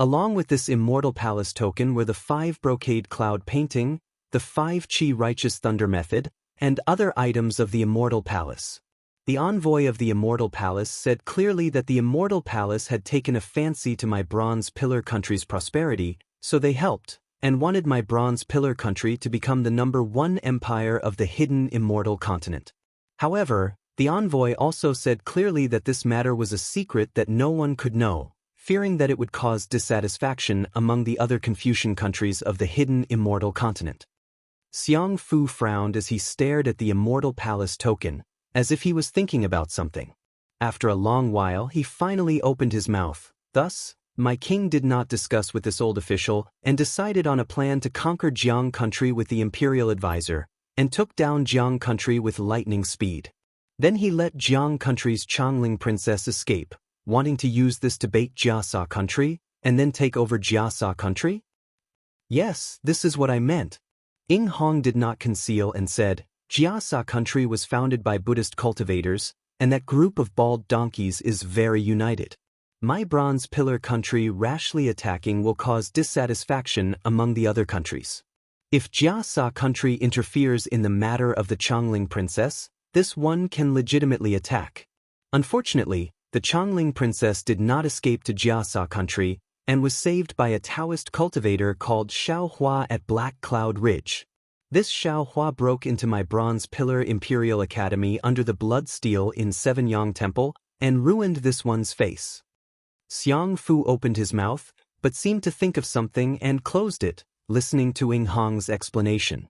Along with this Immortal Palace token were the 5 brocade cloud painting, the 5 Qi Righteous Thunder method, and other items of the Immortal Palace. The envoy of the Immortal Palace said clearly that the Immortal Palace had taken a fancy to my Bronze Pillar country's prosperity, so they helped, and wanted my Bronze Pillar country to become the #1 empire of the hidden Immortal continent. However, the envoy also said clearly that this matter was a secret that no one could know, fearing that it would cause dissatisfaction among the other Confucian countries of the hidden Immortal continent. Xiang Fu frowned as he stared at the Immortal Palace token, as if he was thinking about something. After a long while he finally opened his mouth. "Thus, my king did not discuss with this old official and decided on a plan to conquer Jiang country with the imperial advisor, and took down Jiang country with lightning speed. Then he let Jiang country's Chongling princess escape, wanting to use this to bait Jiasa country, and then take over Jiasa country?" "Yes, this is what I meant." Ing Hong did not conceal and said, "Jiasa country was founded by Buddhist cultivators, and that group of bald donkeys is very united. My Bronze Pillar country rashly attacking will cause dissatisfaction among the other countries. If Jiasa country interferes in the matter of the Chongling princess, this one can legitimately attack. Unfortunately, the Chongling princess did not escape to Jiasa country, and was saved by a Taoist cultivator called Xiaohua at Black Cloud Ridge. This Xiaohua broke into my Bronze Pillar Imperial Academy under the blood steel in Sevenyang Temple, and ruined this one's face." Xiang Fu opened his mouth, but seemed to think of something and closed it, listening to Ing Hong's explanation.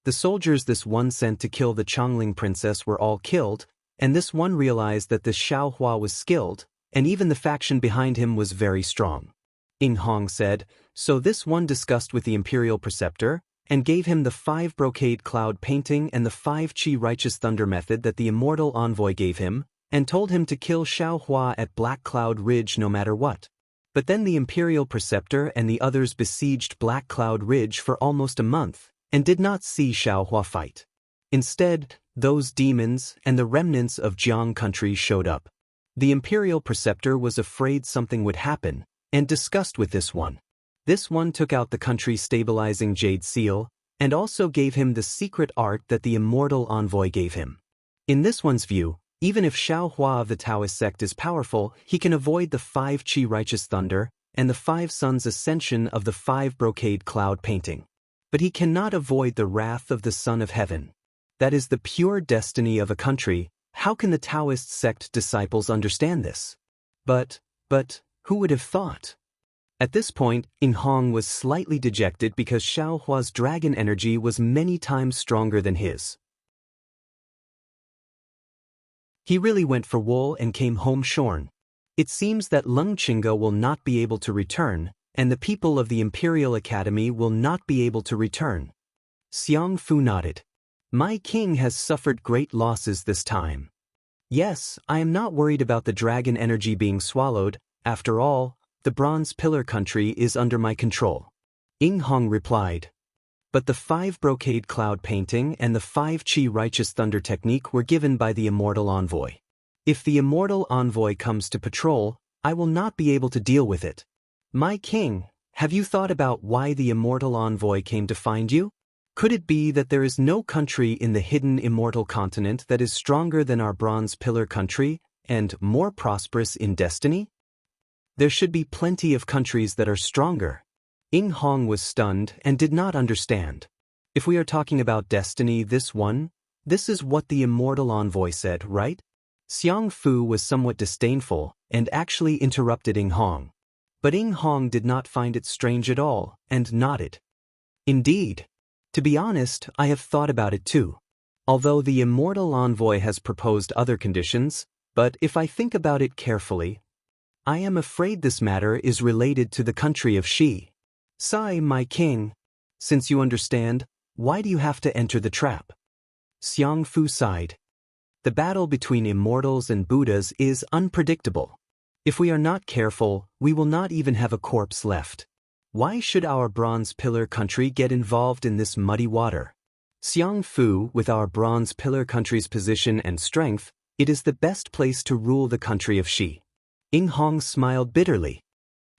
The soldiers this one sent to kill the Chongling princess were all killed, and this one realized that this Xiaohua was skilled, and even the faction behind him was very strong. Ing Hong said, "So this one discussed with the imperial preceptor, and gave him the 5 brocade cloud painting and the 5 Qi Righteous Thunder method that the immortal envoy gave him, and told him to kill Xiaohua at Black Cloud Ridge no matter what. But then the imperial preceptor and the others besieged Black Cloud Ridge for almost a month, and did not see Xiaohua fight. Instead, those demons and the remnants of Jiang country showed up. The imperial preceptor was afraid something would happen, and discussed with this one. This one took out the country's stabilizing jade seal, and also gave him the secret art that the immortal envoy gave him. In this one's view, even if Xiaohua of the Taoist sect is powerful, he can avoid the 5 Qi Righteous Thunder and the 5 Suns Ascension of the 5 brocade cloud painting. But he cannot avoid the wrath of the Son of Heaven. That is the pure destiny of a country. How can the Taoist sect disciples understand this? But, who would have thought? At this point, Ing Hong was slightly dejected because Xiaohua's dragon energy was many times stronger than his. He really went for wool and came home shorn. It seems that Lung Qingge will not be able to return, and the people of the Imperial Academy will not be able to return. Xiang Fu nodded. My king has suffered great losses this time. Yes, I am not worried about the dragon energy being swallowed. After all, the Bronze Pillar country is under my control. Ying Hong replied. But the 5 brocade cloud painting and the 5 Qi righteous thunder technique were given by the Immortal Envoy. If the Immortal Envoy comes to patrol, I will not be able to deal with it. My king, have you thought about why the Immortal Envoy came to find you? Could it be that there is no country in the hidden Immortal continent that is stronger than our Bronze Pillar country, and more prosperous in destiny? There should be plenty of countries that are stronger. Ying Hong was stunned and did not understand. If we are talking about destiny, this is what the Immortal Envoy said, right? Xiang Fu was somewhat disdainful and actually interrupted Ying Hong. But Ying Hong did not find it strange at all and nodded. Indeed. To be honest, I have thought about it too. Although the Immortal Envoy has proposed other conditions, but if I think about it carefully, I am afraid this matter is related to the country of Xi. Sai, my king, since you understand, why do you have to enter the trap? Xiang Fu sighed. The battle between immortals and Buddhas is unpredictable. If we are not careful, we will not even have a corpse left. Why should our Bronze Pillar country get involved in this muddy water? Xiang Fu, with our Bronze Pillar country's position and strength, it is the best place to rule the country of Xi. Ying Hong smiled bitterly.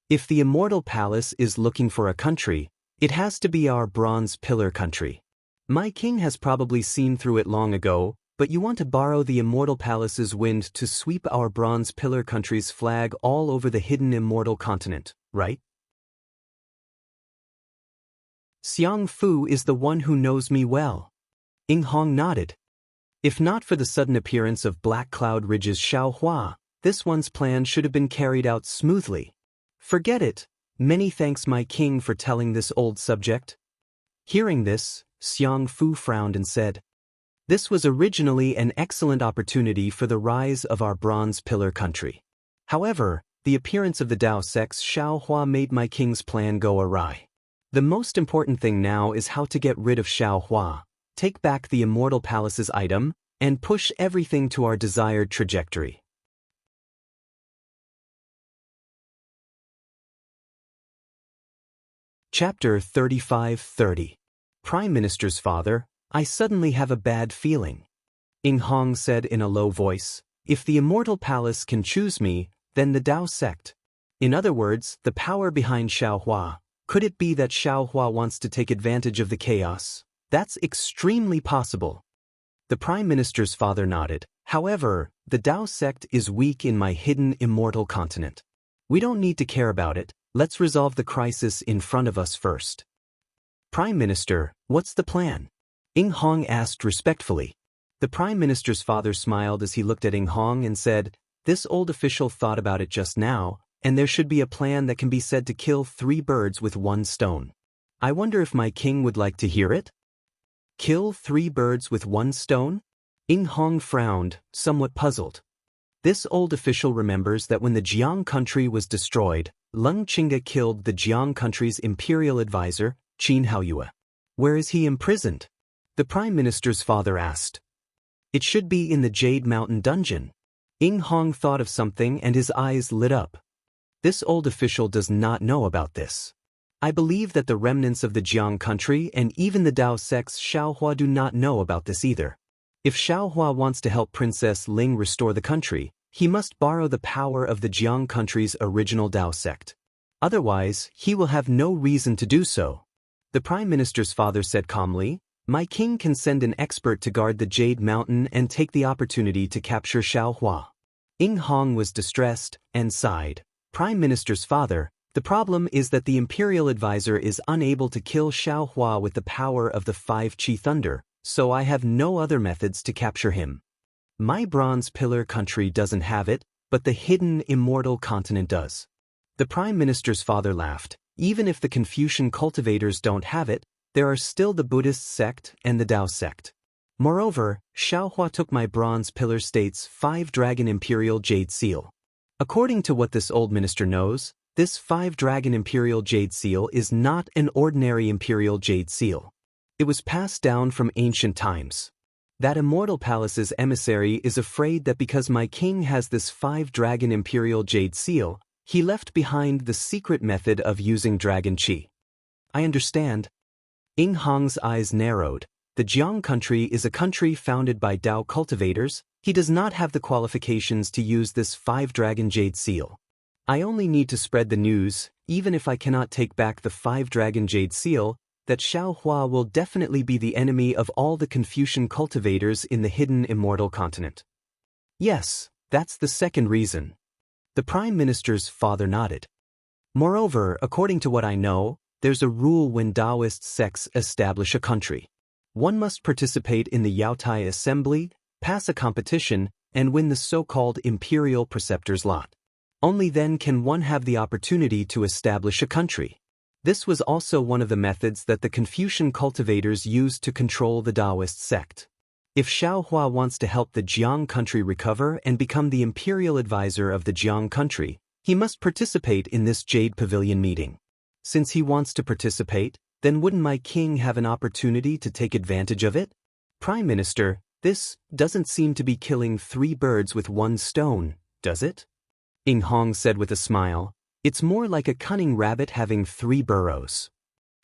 If the Immortal Palace is looking for a country, it has to be our Bronze Pillar country. My king has probably seen through it long ago, but you want to borrow the Immortal Palace's wind to sweep our Bronze Pillar country's flag all over the hidden Immortal continent, right? Xiang Fu is the one who knows me well. Ying Hong nodded. If not for the sudden appearance of Black Cloud Ridge's Xiaohua, this one's plan should have been carried out smoothly. Forget it. Many thanks, my king, for telling this old subject. Hearing this, Xiang Fu frowned and said, this was originally an excellent opportunity for the rise of our Bronze Pillar country. However, the appearance of the Dao Sect's Xiaohua made my king's plan go awry. The most important thing now is how to get rid of Xiaohua, take back the Immortal Palace's item, and push everything to our desired trajectory. Chapter 35-30. Prime Minister's father, I suddenly have a bad feeling. Ying Hong said in a low voice, if the Immortal Palace can choose me, then the Dao Sect. In other words, the power behind Xiaohua. Could it be that Xiaohua wants to take advantage of the chaos? That's extremely possible. The Prime Minister's father nodded. However, the Dao Sect is weak in my hidden Immortal continent. We don't need to care about it. Let's resolve the crisis in front of us first. Prime Minister, what's the plan? Ying Hong asked respectfully. The Prime Minister's father smiled as he looked at Ying Hong and said, this old official thought about it just now, and there should be a plan that can be said to kill 3 birds with 1 stone. I wonder if my king would like to hear it? Kill 3 birds with 1 stone? Ying Hong frowned, somewhat puzzled. This old official remembers that when the Jiang country was destroyed, Lung Qingge killed the Jiang country's imperial advisor, Qin Haoyue. Where is he imprisoned? The Prime Minister's father asked. It should be in the Jade Mountain dungeon. Ying Hong thought of something and his eyes lit up. This old official does not know about this. I believe that the remnants of the Jiang country and even the Dao Sect's Xiaohua do not know about this either. If Xiaohua wants to help Princess Ling restore the country, he must borrow the power of the Jiang country's original Dao Sect. Otherwise, he will have no reason to do so. The Prime Minister's father said calmly, my king can send an expert to guard the Jade Mountain and take the opportunity to capture Xiaohua. Ying Hong was distressed and sighed. Prime Minister's father, the problem is that the imperial advisor is unable to kill Xiaohua with the power of the 5 Qi Thunder, so I have no other methods to capture him. My Bronze Pillar country doesn't have it, but the hidden Immortal continent does. The Prime Minister's father laughed. Even if the Confucian cultivators don't have it, there are still the Buddhist sect and the Dao sect. Moreover, Xiaohua took my bronze pillar state's 5-dragon imperial jade seal. According to what this old minister knows, this 5-dragon imperial jade seal is not an ordinary imperial jade seal. It was passed down from ancient times. That Immortal Palace's emissary is afraid that because my king has this 5-dragon imperial jade seal, he left behind the secret method of using dragon qi. I understand. Ying Hong's eyes narrowed. The Jianghu country is a country founded by Dao cultivators. He does not have the qualifications to use this 5-dragon jade seal. I only need to spread the news, even if I cannot take back the 5-dragon jade seal, that Xiaohua will definitely be the enemy of all the Confucian cultivators in the hidden immortal continent. Yes, that's the second reason. The Prime Minister's father nodded. Moreover, according to what I know, there's a rule when Taoist sects establish a country. One must participate in the Yaotai assembly, pass a competition, and win the so-called imperial preceptor's lot. Only then can one have the opportunity to establish a country. This was also one of the methods that the Confucian cultivators used to control the Taoist sect. If Xiaohua wants to help the Jianghu country recover and become the imperial advisor of the Jianghu country, he must participate in this Jade Pavilion meeting. Since he wants to participate, then wouldn't my king have an opportunity to take advantage of it? Prime Minister, this doesn't seem to be killing 3 birds with 1 stone, does it? Ying Hong said with a smile. It's more like a cunning rabbit having 3 burrows.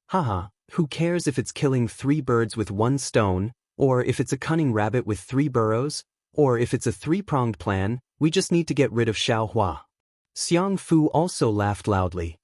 Haha, who cares if it's killing 3 birds with 1 stone, or if it's a cunning rabbit with 3 burrows, or if it's a 3-pronged plan, we just need to get rid of Xiaohua. Xiang Fu also laughed loudly.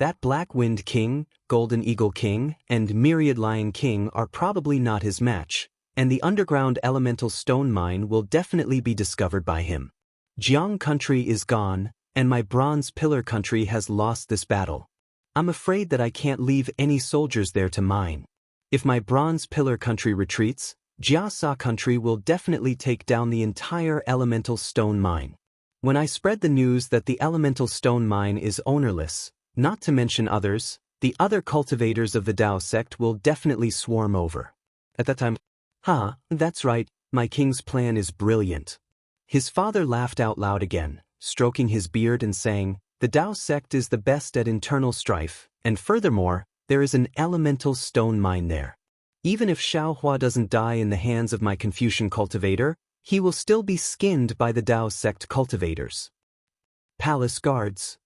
That Black Wind King, Golden Eagle King, and Myriad Lion King are probably not his match, and the underground elemental stone mine will definitely be discovered by him. Jianghu country is gone, and my bronze pillar country has lost this battle. I'm afraid that I can't leave any soldiers there to mine. If my bronze pillar country retreats, Jiasa country will definitely take down the entire elemental stone mine. When I spread the news that the elemental stone mine is ownerless, not to mention others, the other cultivators of the Dao sect will definitely swarm over. At that time, that's right, my king's plan is brilliant. His father laughed out loud again, stroking his beard and saying, the Dao sect is the best at internal strife, and furthermore, there is an elemental stone mine there. Even if Xiaohua doesn't die in the hands of my Confucian cultivator, he will still be skinned by the Dao sect cultivators. Palace guards.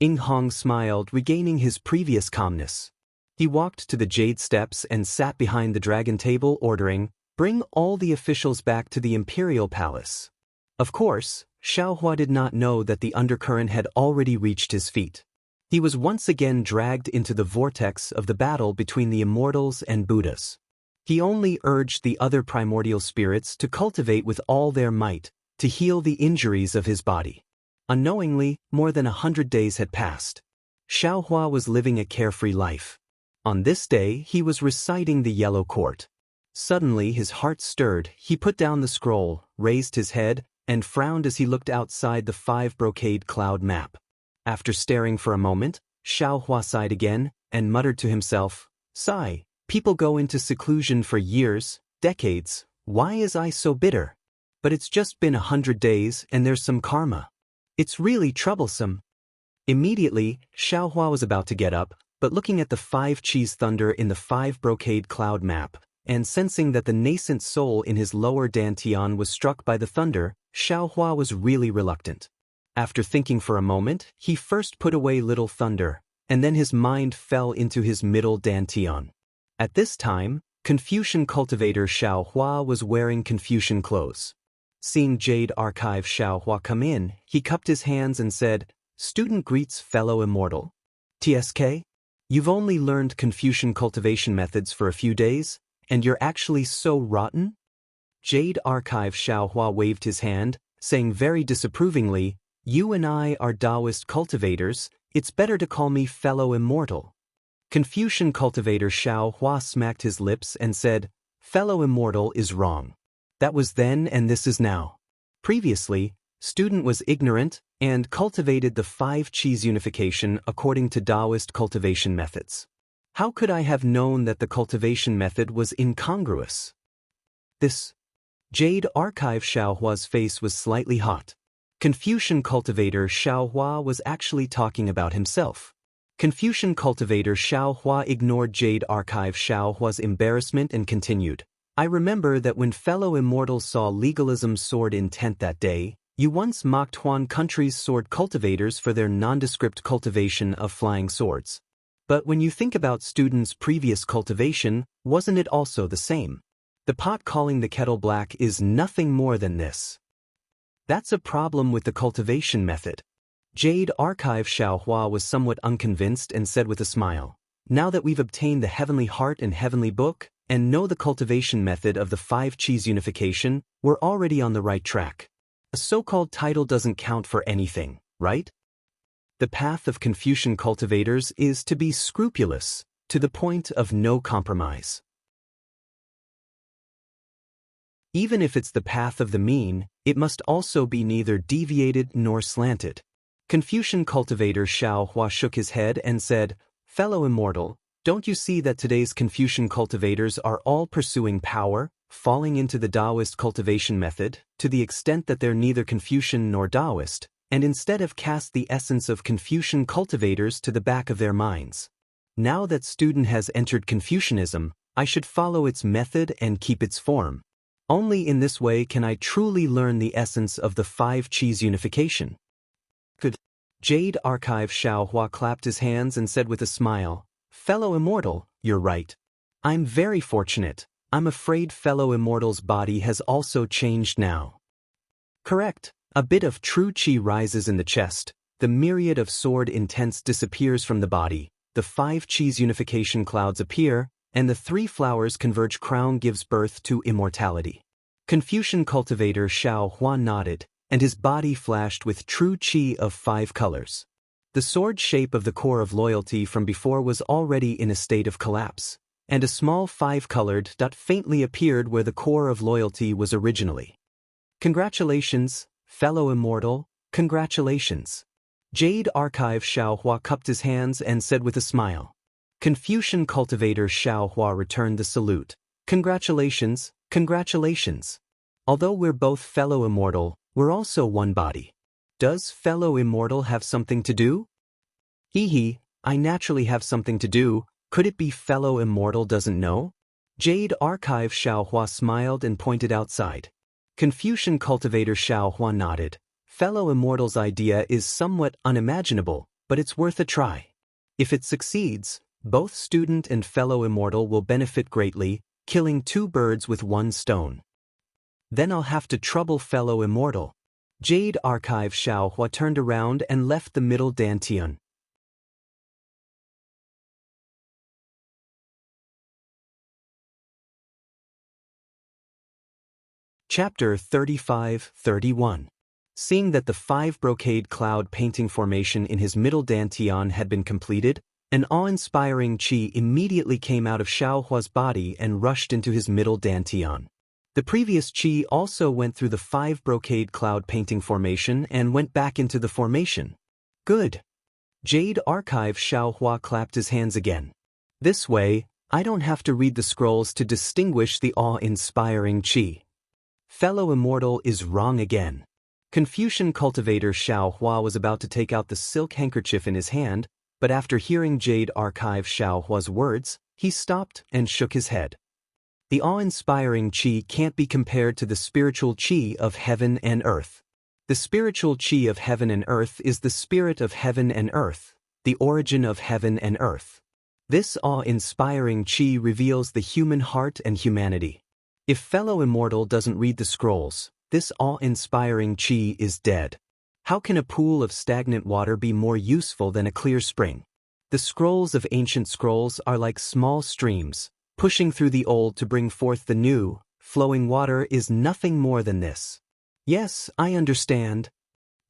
Ying Hong smiled, regaining his previous calmness. He walked to the jade steps and sat behind the dragon table ordering, bring all the officials back to the imperial palace. Of course, Xiaohua did not know that the undercurrent had already reached his feet. He was once again dragged into the vortex of the battle between the immortals and Buddhas. He only urged the other primordial spirits to cultivate with all their might, to heal the injuries of his body. Unknowingly, more than 100 days had passed. Xiaohua was living a carefree life. On this day, he was reciting the Yellow Court. Suddenly his heart stirred, he put down the scroll, raised his head, and frowned as he looked outside the 5-brocade cloud map. After staring for a moment, Xiaohua sighed again, and muttered to himself, sigh, people go into seclusion for years, decades, why is I so bitter? But it's just been 100 days and there's some karma. It's really troublesome. Immediately, Xiaohua was about to get up, but looking at the 5-cheese thunder in the 5-brocade cloud map, and sensing that the nascent soul in his lower dantian was struck by the thunder, Xiaohua was really reluctant. After thinking for a moment, he first put away Little Thunder, and then his mind fell into his middle dantian. At this time, Confucian cultivator Xiaohua was wearing Confucian clothes. Seeing Jade Archive Xiaohua come in, he cupped his hands and said, Student greets fellow immortal. TSK? You've only learned Confucian cultivation methods for a few days, and you're actually so rotten? Jade Archive Xiaohua waved his hand, saying very disapprovingly, You and I are Taoist cultivators, it's better to call me fellow immortal. Confucian cultivator Xiaohua smacked his lips and said, Fellow immortal is wrong. That was then and this is now. Previously, Student was ignorant and cultivated the 5 Qis unification according to Taoist cultivation methods. How could I have known that the cultivation method was incongruous? This Jade Archive Xiaohua's face was slightly hot. Confucian cultivator Xiaohua was actually talking about himself. Confucian cultivator Xiaohua ignored Jade Archive Xiaohua's embarrassment and continued. I remember that when fellow immortals saw legalism's sword intent that day, you once mocked Huan country's sword cultivators for their nondescript cultivation of flying swords. But when you think about students' previous cultivation, wasn't it also the same? The pot calling the kettle black is nothing more than this. That's a problem with the cultivation method. Jade Archive Xiaohua was somewhat unconvinced and said with a smile, now that we've obtained the Heavenly Heart and Heavenly Book, and know the cultivation method of the 5 Qis unification, we're already on the right track. A so-called title doesn't count for anything, right? The path of Confucian cultivators is to be scrupulous, to the point of no compromise. Even if it's the path of the mean, it must also be neither deviated nor slanted. Confucian cultivator Xiaohua shook his head and said, fellow immortal, don't you see that today's Confucian cultivators are all pursuing power, falling into the Taoist cultivation method, to the extent that they're neither Confucian nor Taoist, and instead have cast the essence of Confucian cultivators to the back of their minds. Now that student has entered Confucianism, I should follow its method and keep its form. Only in this way can I truly learn the essence of the 5 Qis unification. Good. Jade Archive Xiaohua clapped his hands and said with a smile, fellow immortal, you're right. I'm very fortunate. I'm afraid fellow immortal's body has also changed now. Correct. A bit of true qi rises in the chest, the myriad of sword intents disappears from the body, the 5 Qis unification clouds appear, and the 3 flowers converge. Crown gives birth to immortality. Confucian cultivator Xiaohua nodded, and his body flashed with true qi of 5 colors. The sword shape of the core of loyalty from before was already in a state of collapse, and a small 5-colored dot faintly appeared where the core of loyalty was originally. Congratulations, fellow immortal, congratulations. Jade Archive Xiaohua cupped his hands and said with a smile. Confucian cultivator Xiaohua returned the salute. Congratulations, congratulations. Although we're both fellow immortal, we're also one body. Does fellow immortal have something to do? Hee, I naturally have something to do. Could it be fellow immortal doesn't know? Jade Archive Xiaohua smiled and pointed outside. Confucian cultivator Xiaohua nodded. Fellow immortal's idea is somewhat unimaginable, but it's worth a try. If it succeeds, both student and fellow immortal will benefit greatly, killing 2 birds with 1 stone. Then I'll have to trouble fellow immortal. Jade Archive Xiaohua turned around and left the middle dantian. Chapter 35-31. Seeing that the 5 brocade cloud painting formation in his middle dantian had been completed, an awe-inspiring qi immediately came out of Xiaohua's body and rushed into his middle dantian. The previous qi also went through the 5 brocade cloud painting formation and went back into the formation. Good. Jade Archive Xiaohua clapped his hands again. This way, I don't have to read the scrolls to distinguish the awe-inspiring qi. Fellow immortal is wrong again. Confucian cultivator Xiaohua was about to take out the silk handkerchief in his hand, but after hearing Jade Archive Xiaohua's words, he stopped and shook his head. The awe-inspiring qi can't be compared to the spiritual qi of heaven and earth. The spiritual qi of heaven and earth is the spirit of heaven and earth, the origin of heaven and earth. This awe-inspiring qi reveals the human heart and humanity. If fellow immortal doesn't read the scrolls, this awe-inspiring qi is dead. How can a pool of stagnant water be more useful than a clear spring? The scrolls of ancient scrolls are like small streams, pushing through the old to bring forth the new. Flowing water is nothing more than this. Yes, I understand.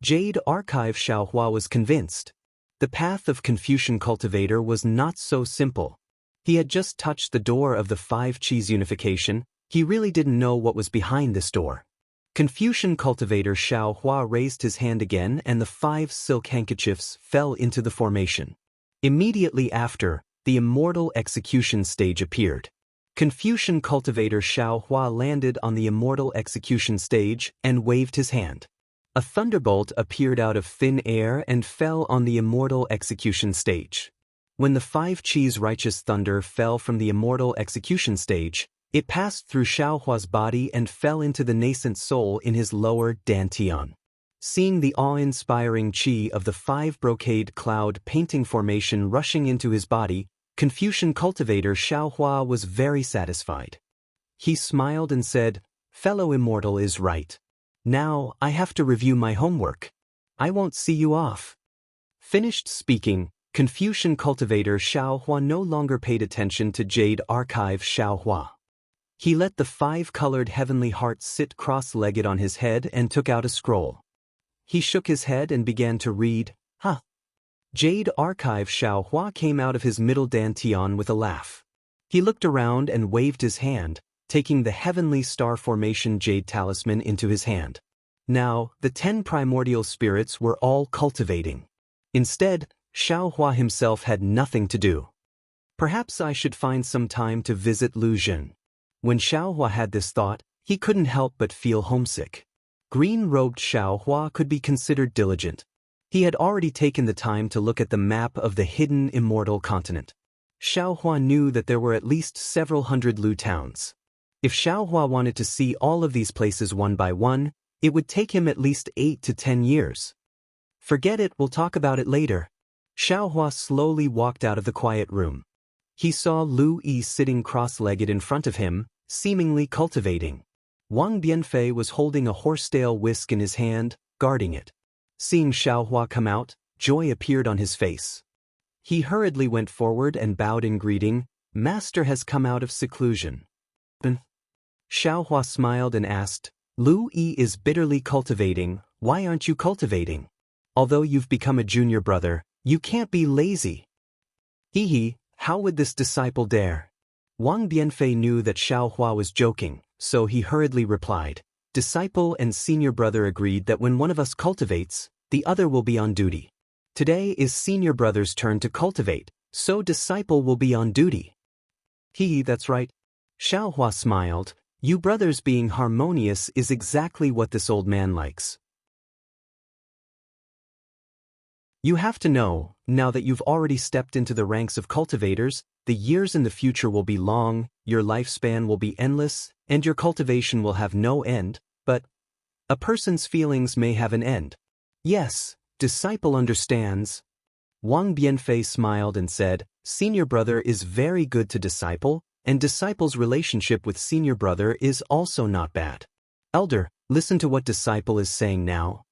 Jade Archive Xiaohua was convinced. The path of Confucian cultivator was not so simple. He had just touched the door of the 5 Qis unification. He really didn't know what was behind this door. Confucian cultivator Xiao Hua raised his hand again and the 5 silk handkerchiefs fell into the formation. Immediately after, the immortal execution stage appeared. Confucian cultivator Xiao Hua landed on the immortal execution stage and waved his hand. A thunderbolt appeared out of thin air and fell on the immortal execution stage. When the 5 Chi's righteous thunder fell from the immortal execution stage, it passed through Xiao Hua's body and fell into the nascent soul in his lower dantian. Seeing the awe-inspiring Qi of the 5 brocade cloud painting formation rushing into his body, Confucian cultivator Xiao Hua was very satisfied. He smiled and said, "Fellow Immortal is right. Now, I have to review my homework. I won't see you off." Finished speaking, Confucian cultivator Xiao Hua no longer paid attention to Jade Archive Xiao Hua. He let the 5-colored heavenly heart sit cross-legged on his head and took out a scroll. He shook his head and began to read, Jade Archive Xiao Hua came out of his middle dantian with a laugh. He looked around and waved his hand, taking the heavenly star formation Jade Talisman into his hand. Now, the 10 primordial spirits were all cultivating. Instead, Xiao Hua himself had nothing to do. Perhaps I should find some time to visit Lu Jin. When Xiao Hua had this thought, he couldn't help but feel homesick. Green-robed Xiao Hua could be considered diligent. He had already taken the time to look at the map of the hidden immortal continent. Xiao Hua knew that there were at least several hundred Lu towns. If Xiao Hua wanted to see all of these places one by one, it would take him at least 8 to 10 years. Forget it, we'll talk about it later. Xiao Hua slowly walked out of the quiet room. He saw Lu Yi sitting cross-legged in front of him, seemingly cultivating. Wang Bianfei was holding a horsetail whisk in his hand, guarding it. Seeing Xiao Hua come out, joy appeared on his face. He hurriedly went forward and bowed in greeting. "Master has come out of seclusion." Xiao Hua smiled and asked, "Lu Yi is bitterly cultivating, why aren't you cultivating? Although you've become a junior brother, you can't be lazy." "Hee, how would this disciple dare?" Wang Bianfei knew that Xiao Hua was joking, so he hurriedly replied, "Disciple and senior brother agreed that when one of us cultivates, the other will be on duty. Today is senior brother's turn to cultivate, so disciple will be on duty." That's right. Xiao Hua smiled. "You brothers being harmonious is exactly what this old man likes." You have to know, now that you've already stepped into the ranks of cultivators, the years in the future will be long, your lifespan will be endless, and your cultivation will have no end, but a person's feelings may have an end. Yes, disciple understands. Wang Bianfei smiled and said, "Senior brother is very good to disciple, and disciple's relationship with senior brother is also not bad. Elder, listen to what disciple is saying now."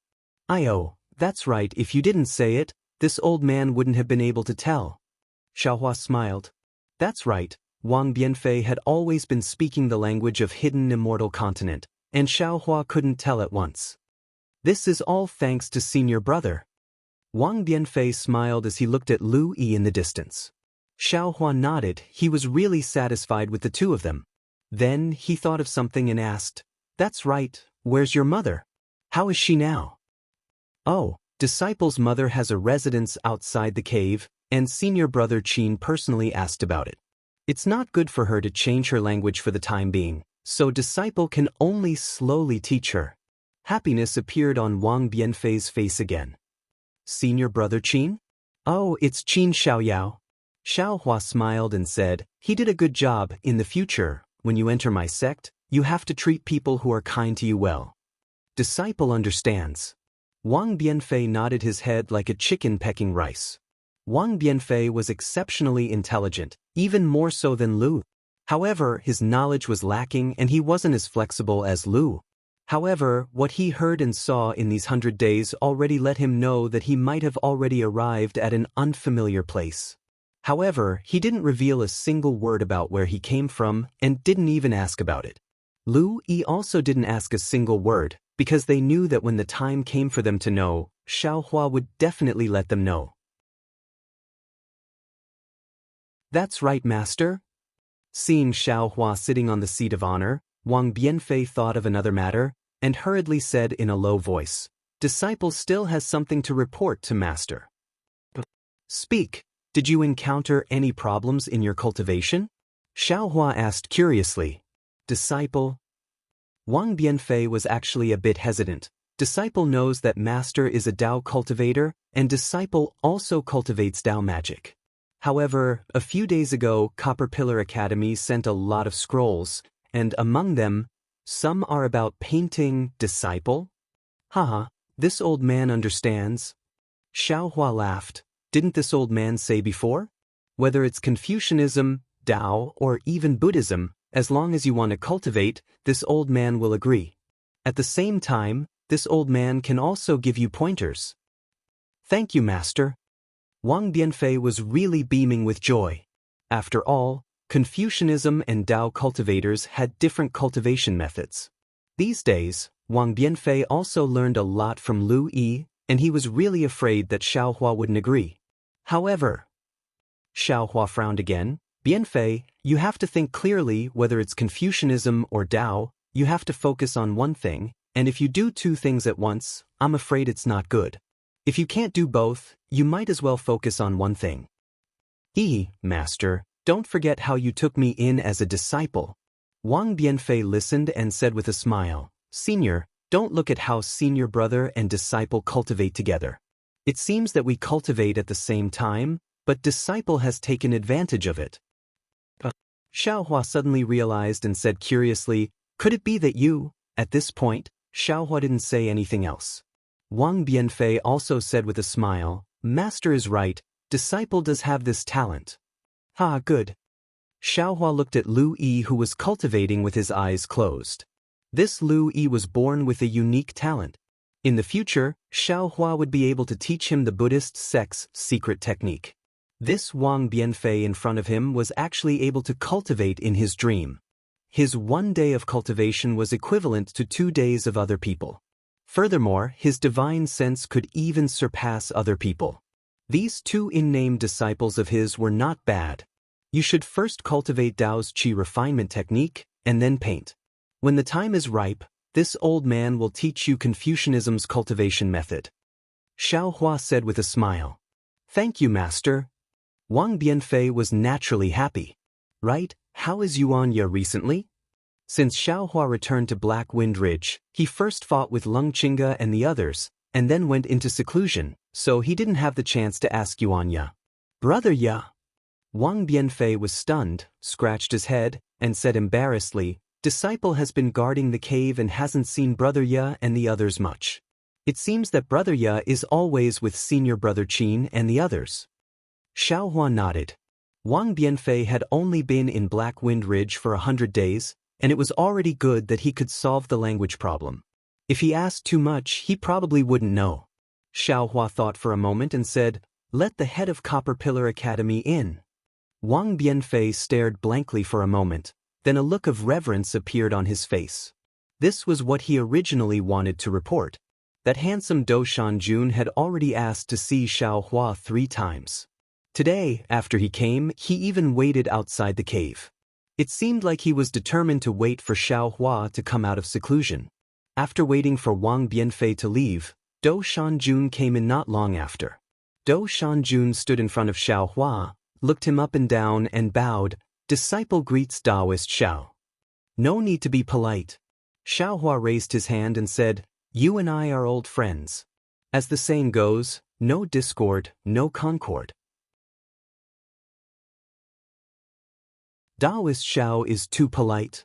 That's right, if you didn't say it, this old man wouldn't have been able to tell." Xiao Hua smiled. That's right, Wang Bianfei had always been speaking the language of hidden immortal continent, and Xiao Hua couldn't tell at once. "This is all thanks to senior brother." Wang Bianfei smiled as he looked at Lu Yi in the distance. Xiao Hua nodded, he was really satisfied with the two of them. Then he thought of something and asked, "That's right, where's your mother? How is she now?" "Oh, disciple's mother has a residence outside the cave, and senior brother Qin personally asked about it. It's not good for her to change her language for the time being, so disciple can only slowly teach her." Happiness appeared on Wang Bianfei's face again. "Senior brother Qin? Oh, it's Qin Xiaoyao." Xiao Hua smiled and said, "He did a good job. In the future, when you enter my sect, you have to treat people who are kind to you well." Disciple understands. Wang Bianfei nodded his head like a chicken pecking rice. Wang Bianfei was exceptionally intelligent, even more so than Lu. However, his knowledge was lacking and he wasn't as flexible as Lu. However, what he heard and saw in these 100 days already let him know that he might have already arrived at an unfamiliar place. However, he didn't reveal a single word about where he came from and didn't even ask about it. Lu Yi also didn't ask a single word, because they knew that when the time came for them to know, Xiao Hua would definitely let them know. "That's right, master." Seeing Xiao Hua sitting on the seat of honor, Wang Bianfei thought of another matter. and hurriedly said in a low voice, "Disciple still has something to report to Master." "Speak, did you encounter any problems in your cultivation?" Xiaohua asked curiously. "Disciple?" Wang Bianfei was actually a bit hesitant. Disciple knows that Master is a Dao cultivator, and Disciple also cultivates Dao magic. However, a few days ago, Copper Pillar Academy sent a lot of scrolls, and among them, some are about painting Disciple. Haha, this old man understands. Xiaohua laughed. Didn't this old man say before? Whether it's Confucianism, Dao, or even Buddhism, as long as you want to cultivate, this old man will agree. At the same time, this old man can also give you pointers. Thank you, Master. Wang Bianfei was really beaming with joy. After all, Confucianism and Dao cultivators had different cultivation methods. These days, Wang Bianfei also learned a lot from Lu Yi, and he was really afraid that Xiaohua wouldn't agree. However, Xiaohua frowned again. "Bianfei, you have to think clearly whether it's Confucianism or Dao, you have to focus on one thing, and if you do two things at once, I'm afraid it's not good. If you can't do both, you might as well focus on one thing." Master, don't forget how you took me in as a disciple." Wang Bianfei listened and said with a smile, "Senior, don't look at how senior brother and disciple cultivate together. It seems that we cultivate at the same time, but disciple has taken advantage of it." Xiaohua suddenly realized and said curiously, "Could it be that you?" At this point, Xiaohua didn't say anything else. Wang Bianfei also said with a smile, "Master is right, disciple does have this talent." Good. Xiaohua looked at Lu Yi, who was cultivating with his eyes closed. This Lu Yi was born with a unique talent. In the future, Xiaohua would be able to teach him the Buddhist sect's secret technique. This Wang Bianfei in front of him was actually able to cultivate in his dream. His 1 day of cultivation was equivalent to 2 days of other people. Furthermore, his divine sense could even surpass other people. These two in-name disciples of his were not bad. You should first cultivate Dao's Qi refinement technique, and then paint. When the time is ripe, this old man will teach you Confucianism's cultivation method. Xiaohua said with a smile. "Thank you, Master." Wang Bianfei was naturally happy. "Right, how is Yuanya recently?" Since Xiaohua returned to Black Wind Ridge, he first fought with Lung Qingge and the others, and then went into seclusion, so he didn't have the chance to ask Yuanya. "Brother Ya." Wang Bianfei was stunned, scratched his head, and said embarrassedly, "Disciple has been guarding the cave and hasn't seen Brother Ya and the others much. It seems that Brother Ya is always with Senior Brother Qin and the others." Xiaohua nodded. Wang Bianfei had only been in Black Wind Ridge for 100 days, and it was already good that he could solve the language problem. If he asked too much, he probably wouldn't know. Xiaohua thought for a moment and said, "Let the head of Copper Pillar Academy in." Wang Bianfei stared blankly for a moment, then a look of reverence appeared on his face. This was what he originally wanted to report. That handsome Do Shanjun had already asked to see Xiaohua 3 times. Today, after he came, he even waited outside the cave. It seemed like he was determined to wait for Xiaohua to come out of seclusion. After waiting for Wang Bianfei to leave, Do Shanjun came in not long after. Do Shanjun stood in front of Xiaohua, looked him up and down and bowed. "Disciple greets Taoist Xiao." "No need to be polite." Xiaohua raised his hand and said, "You and I are old friends. As the saying goes, no discord, no concord." Taoist Xiao is too polite.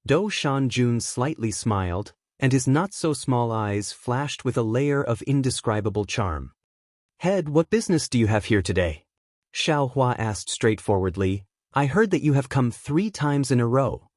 Do Shanjun slightly smiled, and his not-so-small eyes flashed with a layer of indescribable charm. "Head, what business do you have here today?" Xiaohua asked straightforwardly. "I heard that you have come 3 times in a row."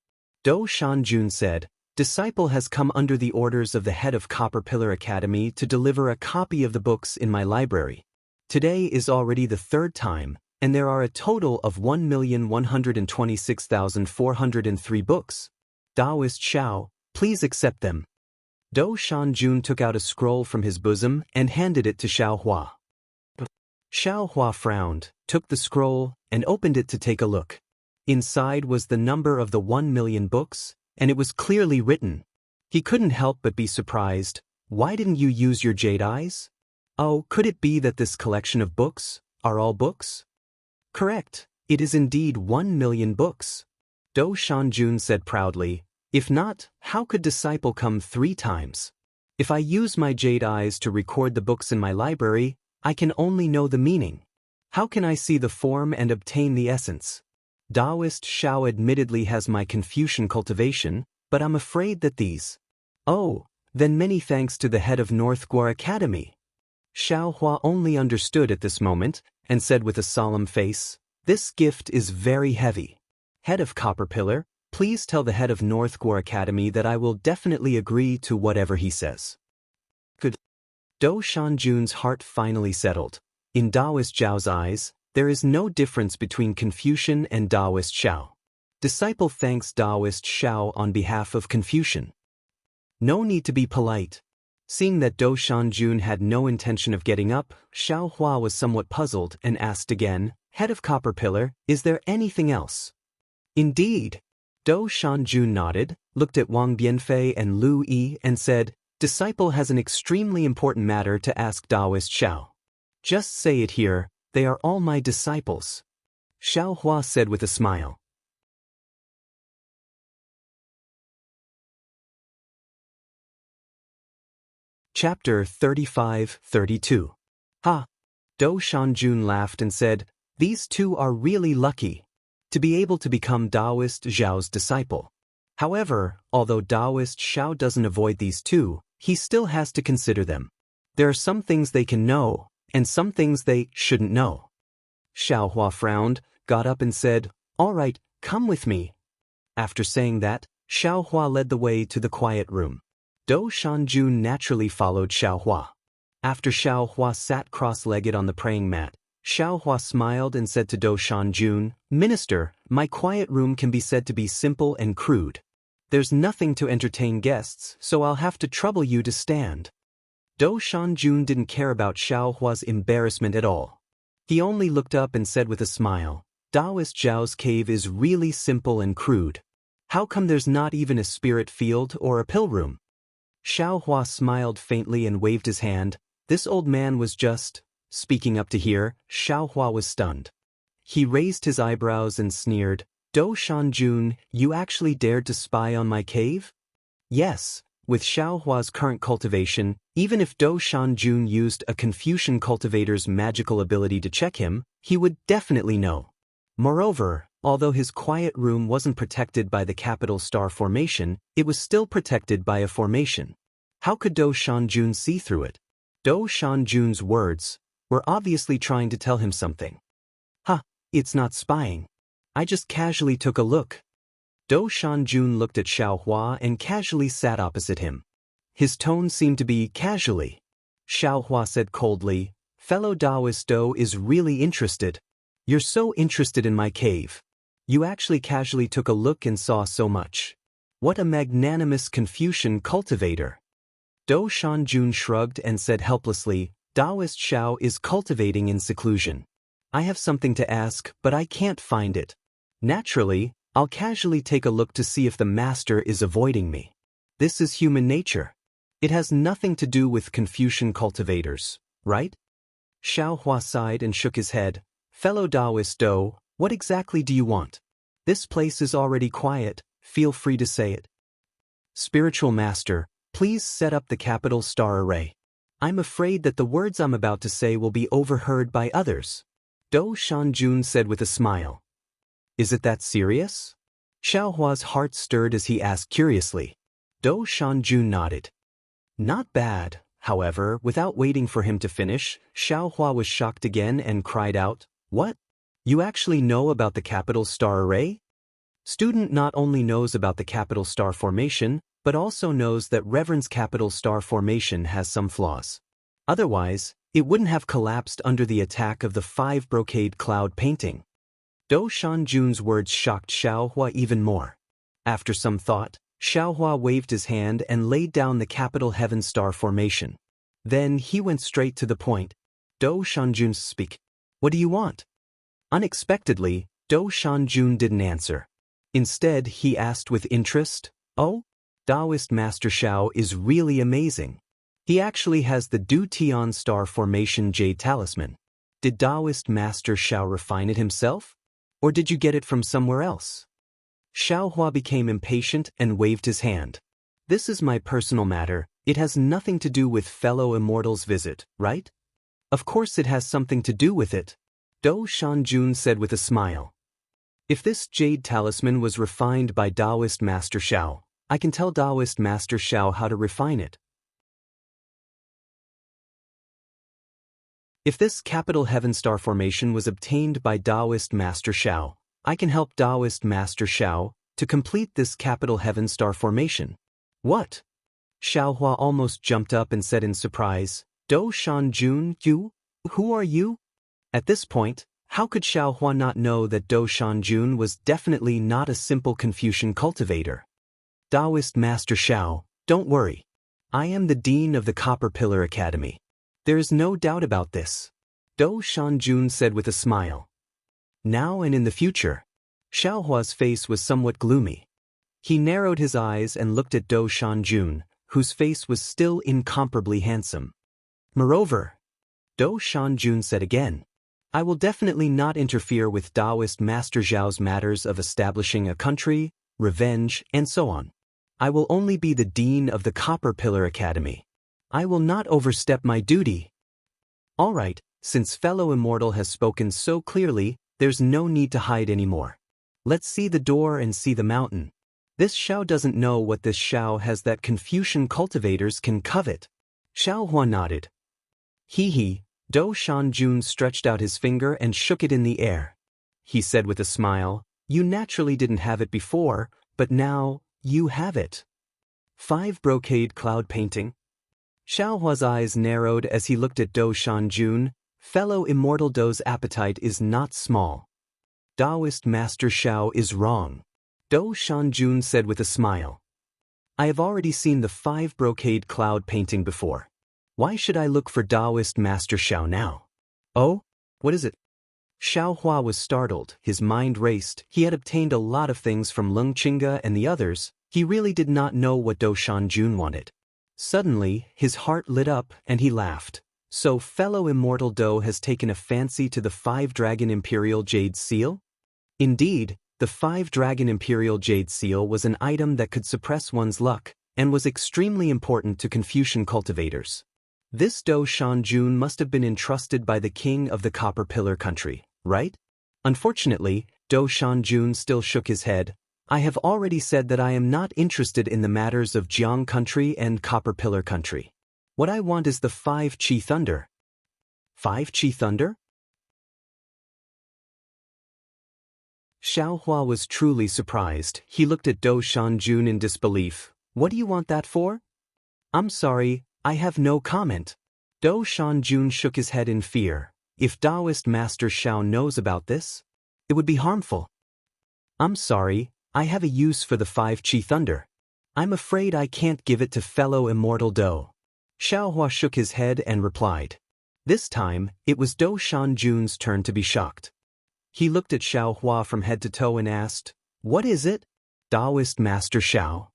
Do Shanjun said, "Disciple has come under the orders of the head of Copper Pillar Academy to deliver a copy of the books in my library. Today is already the 3rd time, and there are a total of 1,126,403 books. Taoist Xiao, please accept them." Do Shanjun took out a scroll from his bosom and handed it to Xiaohua. Xiaohua frowned, took the scroll, and opened it to take a look. Inside was the number of the 1,000,000 books, and it was clearly written, He couldn't help but be surprised. Why didn't you use your jade eyes? Oh, could it be that this collection of books are all books? Correct, it is indeed 1,000,000 books. Do Shanjun said proudly. If not, how could disciple come 3 times? If I use my jade eyes to record the books in my library, I can only know the meaning. How can I see the form and obtain the essence? Taoist Xiao admittedly has my Confucian cultivation, but I'm afraid that these. Oh, then many thanks to the head of North Guar Academy. Xiao Hua only understood at this moment, and said with a solemn face, this gift is very heavy. Head of Copper Pillar, please tell the head of North Guar Academy that I will definitely agree to whatever he says. Good. Do Shanjun's heart finally settled. In Taoist Zhao's eyes, there is no difference between Confucian and Taoist Xiao. Disciple thanks Taoist Xiao on behalf of Confucian. No need to be polite. Seeing that Do Shanjun had no intention of getting up, Xiao Hua was somewhat puzzled and asked again, Head of Copper Pillar, is there anything else? Indeed. Do Shanjun nodded, looked at Wang Bianfei and Lu Yi and said, Disciple has an extremely important matter to ask Taoist Xiao. Just say it here, they are all my disciples. Xiao Hua said with a smile. Chapter 35-32. Ha! Do Shanjun laughed and said, These 2 are really lucky to be able to become Taoist Zhao's disciple. However, although Taoist Xiao doesn't avoid these 2, he still has to consider them. There are some things they can know, and some things they shouldn't know. Xiao Hua frowned, got up and said, All right, come with me. After saying that, Xiao Hua led the way to the quiet room. Do Shanjun naturally followed Xiao Hua. After Xiao Hua sat cross-legged on the praying mat, Xiao Hua smiled and said to Do Shanjun, Minister, my quiet room can be said to be simple and crude. There's nothing to entertain guests, so I'll have to trouble you to stand. Do Shanjun didn't care about Xiao Hua's embarrassment at all. He only looked up and said with a smile, Taoist Zhao's cave is really simple and crude. How come there's not even a spirit field or a pill room? Xiao Hua smiled faintly and waved his hand. This old man was just speaking up to hear. Xiao Hua was stunned. He raised his eyebrows and sneered, Do Shanjun, you actually dared to spy on my cave? Yes, with Xiao Hua's current cultivation, even if Do Shanjun used a Confucian cultivator's magical ability to check him, he would definitely know. Moreover, although his quiet room wasn't protected by the capital star formation, it was still protected by a formation. How could Do Shanjun see through it? Do Shanjun's words were obviously trying to tell him something. Ha, it's not spying. I just casually took a look. Do Shanjun looked at Xiao Hua and casually sat opposite him. His tone seemed to be casually. Xiao Hua said coldly, Fellow Taoist Do is really interested. You're so interested in my cave. You actually casually took a look and saw so much. What a magnanimous Confucian cultivator. Do Shanjun shrugged and said helplessly, Taoist Xiao is cultivating in seclusion. I have something to ask, but I can't find it. Naturally, I'll casually take a look to see if the master is avoiding me. This is human nature. It has nothing to do with Confucian cultivators, right? Xiao Hua sighed and shook his head. Fellow Taoist Do, what exactly do you want? This place is already quiet, feel free to say it. Spiritual Master, please set up the capital star array. I'm afraid that the words I'm about to say will be overheard by others. Do Shanjun said with a smile. Is it that serious? Xiao Hua's heart stirred as he asked curiously. Do Shanjun nodded. Not bad, however, without waiting for him to finish, Xiao Hua was shocked again and cried out, What? You actually know about the capital star array? Student not only knows about the capital star formation, but also knows that Reverend's capital star formation has some flaws. Otherwise, it wouldn't have collapsed under the attack of the 5 brocade cloud painting. Do Shanjun's words shocked Xiao Hua even more. After some thought, Xiao Hua waved his hand and laid down the capital heaven star formation. Then he went straight to the point. Do Shanjun, speak. What do you want? Unexpectedly, Do Shanjun didn't answer. Instead, he asked with interest, Oh? Taoist Master Xiao is really amazing. He actually has the Du Tian Star Formation Jade Talisman. Did Taoist Master Xiao refine it himself? Or did you get it from somewhere else? Xiao Hua became impatient and waved his hand. This is my personal matter. It has nothing to do with fellow immortals' visit, right? Of course it has something to do with it, Dou Shanjun said with a smile. If this jade talisman was refined by Taoist Master Xiao, I can tell Taoist Master Xiao how to refine it. If this capital heaven star formation was obtained by Taoist Master Xiao, I can help Taoist Master Xiao to complete this capital heaven star formation. What? Xiao Hua almost jumped up and said in surprise, Dou Shanjun, you? Who are you? At this point, how could Xiao Hua not know that Dou Shanjun was definitely not a simple Confucian cultivator? Taoist Master Xiao, don't worry. I am the Dean of the Copper Pillar Academy. There is no doubt about this, Dou Shanjun said with a smile. Now and in the future. Xiao Hua's face was somewhat gloomy. He narrowed his eyes and looked at Dou Shanjun, whose face was still incomparably handsome. Moreover, Dou Shanjun said again, I will definitely not interfere with Taoist Master Xiao's matters of establishing a country, revenge, and so on. I will only be the Dean of the Copper Pillar Academy. I will not overstep my duty. All right, since fellow Immortal has spoken so clearly, there's no need to hide anymore. Let's see the door and see the mountain. This Xiao doesn't know what this Xiao has that Confucian cultivators can covet. Xiao Hua nodded. He, Dou Shanjun stretched out his finger and shook it in the air. He said with a smile, you naturally didn't have it before, but now, you have it. 5 brocade cloud painting. Xiao Hua's eyes narrowed as he looked at Dou Shanjun. Fellow Immortal Dou's appetite is not small. Taoist Master Xiao is wrong, Dou Shanjun said with a smile. I have already seen the 5 brocade cloud painting before. Why should I look for Taoist Master Xiao now? Oh? What is it? Xiao Hua was startled, his mind raced. He had obtained a lot of things from Leng Qingge and the others. He really did not know what Dou Shanjun wanted. Suddenly, his heart lit up and he laughed. So fellow Immortal Dou has taken a fancy to the 5-Dragon Imperial Jade Seal? Indeed, the 5-Dragon Imperial Jade Seal was an item that could suppress one's luck, and was extremely important to Confucian cultivators. This Dou Shanjun must have been entrusted by the king of the Copper Pillar country, right? Unfortunately, Dou Shanjun still shook his head. I have already said that I am not interested in the matters of Jianghu country and Copper Pillar country. What I want is the 5 Qi Thunder. 5 Qi Thunder? Xiao Hua was truly surprised. He looked at Dou Shanjun in disbelief. What do you want that for? I'm sorry, I have no comment. Dou Shanjun shook his head in fear. If Taoist Master Xiao knows about this, it would be harmful. I'm sorry, I have a use for the 5 Qi Thunder. I'm afraid I can't give it to fellow Immortal Dou. Xiao Hua shook his head and replied. This time, it was Dou Shanjun's turn to be shocked. He looked at Xiao Hua from head to toe and asked, What is it? Taoist Master Xiao,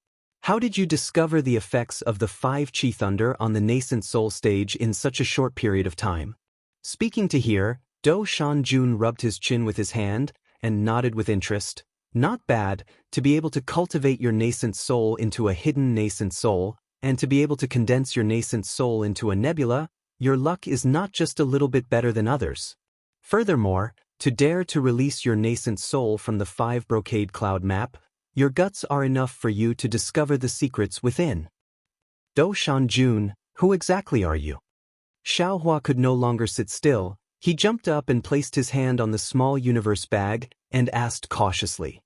how did you discover the effects of the 5 Qi Thunder on the nascent soul stage in such a short period of time? Speaking to hear, Dou Shanjun rubbed his chin with his hand and nodded with interest. Not bad, to be able to cultivate your nascent soul into a hidden nascent soul, and to be able to condense your nascent soul into a nebula, your luck is not just a little bit better than others. Furthermore, to dare to release your nascent soul from the 5 brocade cloud map, your guts are enough for you to discover the secrets within. Dou Shanjun, who exactly are you? Xiao Hua could no longer sit still. He jumped up and placed his hand on the small universe bag and asked cautiously.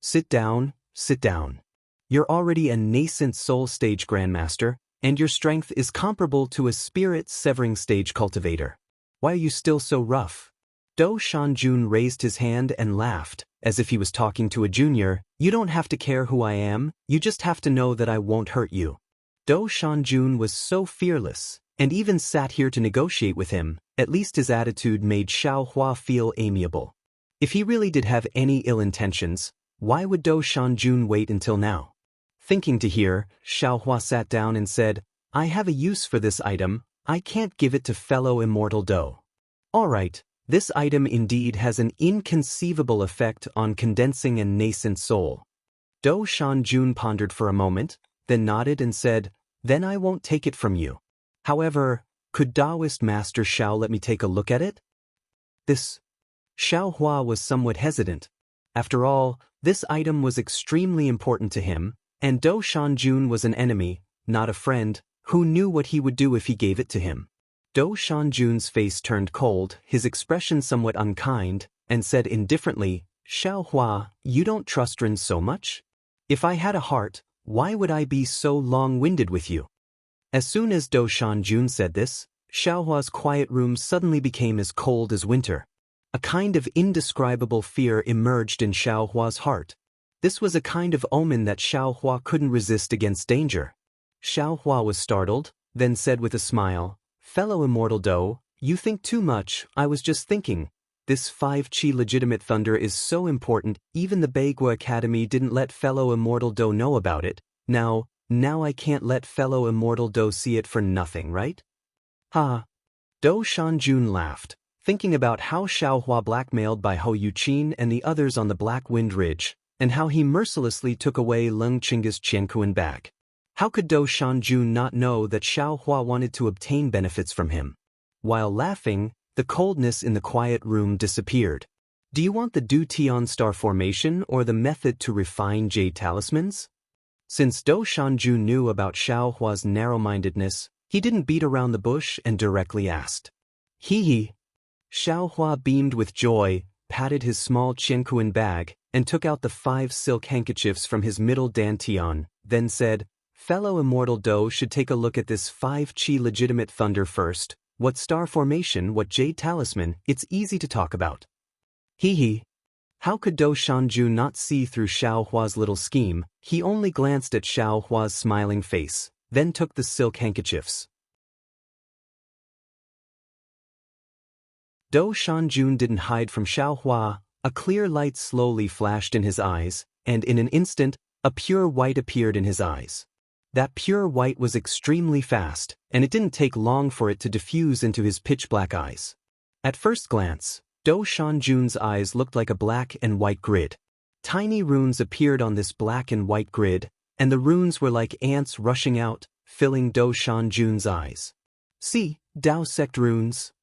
Sit down, sit down. You're already a nascent soul stage grandmaster, and your strength is comparable to a spirit-severing stage cultivator. Why are you still so rough? Dou Shanjun raised his hand and laughed, as if he was talking to a junior. You don't have to care who I am, you just have to know that I won't hurt you. Dou Shanjun was so fearless, and even sat here to negotiate with him. At least his attitude made Xiao Hua feel amiable. If he really did have any ill intentions, why would Dou Shanjun wait until now? Thinking to hear, Xiaohua sat down and said, I have a use for this item, I can't give it to fellow Immortal Do. Alright, this item indeed has an inconceivable effect on condensing a nascent soul. Do Shanjun pondered for a moment, then nodded and said, then I won't take it from you. However, could Taoist Master Xiao let me take a look at it? This. Xiaohua was somewhat hesitant. After all, this item was extremely important to him, and Do Shanjun was an enemy, not a friend, who knew what he would do if he gave it to him. Do Shanjun's face turned cold, his expression somewhat unkind, and said indifferently, Xiaohua, you don't trust Ren so much? If I had a heart, why would I be so long-winded with you? As soon as Do Shanjun said this, Xiaohua's quiet room suddenly became as cold as winter. A kind of indescribable fear emerged in Xiaohua's heart. This was a kind of omen that Xiaohua couldn't resist against danger. Xiaohua was startled, then said with a smile, Fellow Immortal Do, you think too much, I was just thinking. This 5-chi legitimate thunder is so important, even the Beigua Academy didn't let fellow Immortal Do know about it. Now I can't let fellow Immortal Do see it for nothing, right? Ha! Do Shanjun laughed, thinking about how Xiaohua blackmailed by Hou Yuqin and the others on the Black Wind Ridge, and how he mercilessly took away Leng Qing's Qiankuan bag. How could Do Shanjun not know that Xiaohua wanted to obtain benefits from him? While laughing, the coldness in the quiet room disappeared. Do you want the Du Tian star formation or the method to refine jade talismans? Since Do Shanjun knew about Xiaohua's narrow-mindedness, he didn't beat around the bush and directly asked. Hee. Xiaohua beamed with joy, patted his small Qiankuan bag, and took out the 5 silk handkerchiefs from his middle dantian, then said, Fellow Immortal Do should take a look at this 5-chi legitimate thunder first. What star formation, what jade talisman, it's easy to talk about. Hee. How could Do Shanjun not see through Xiaohua's little scheme? He only glanced at Xiaohua's smiling face, then took the silk handkerchiefs. Do Shanjun didn't hide from Xiaohua. A clear light slowly flashed in his eyes, and in an instant, a pure white appeared in his eyes. That pure white was extremely fast, and it didn't take long for it to diffuse into his pitch-black eyes. At first glance, Do Shanjun's eyes looked like a black and white grid. Tiny runes appeared on this black and white grid, and the runes were like ants rushing out, filling Do Shanjun's eyes. See, Dao sect runes.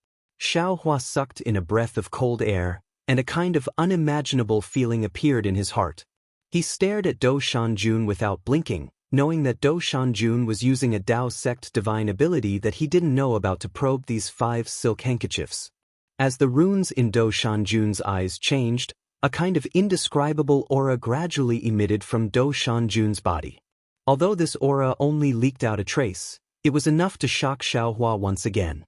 Xiaohua sucked in a breath of cold air, and a kind of unimaginable feeling appeared in his heart. He stared at Do Shanjun without blinking, knowing that Do Shanjun was using a Dao sect divine ability that he didn't know about to probe these 5 silk handkerchiefs. As the runes in Do Shanjun's eyes changed, a kind of indescribable aura gradually emitted from Do Shanjun's body. Although this aura only leaked out a trace, it was enough to shock Xiaohua once again.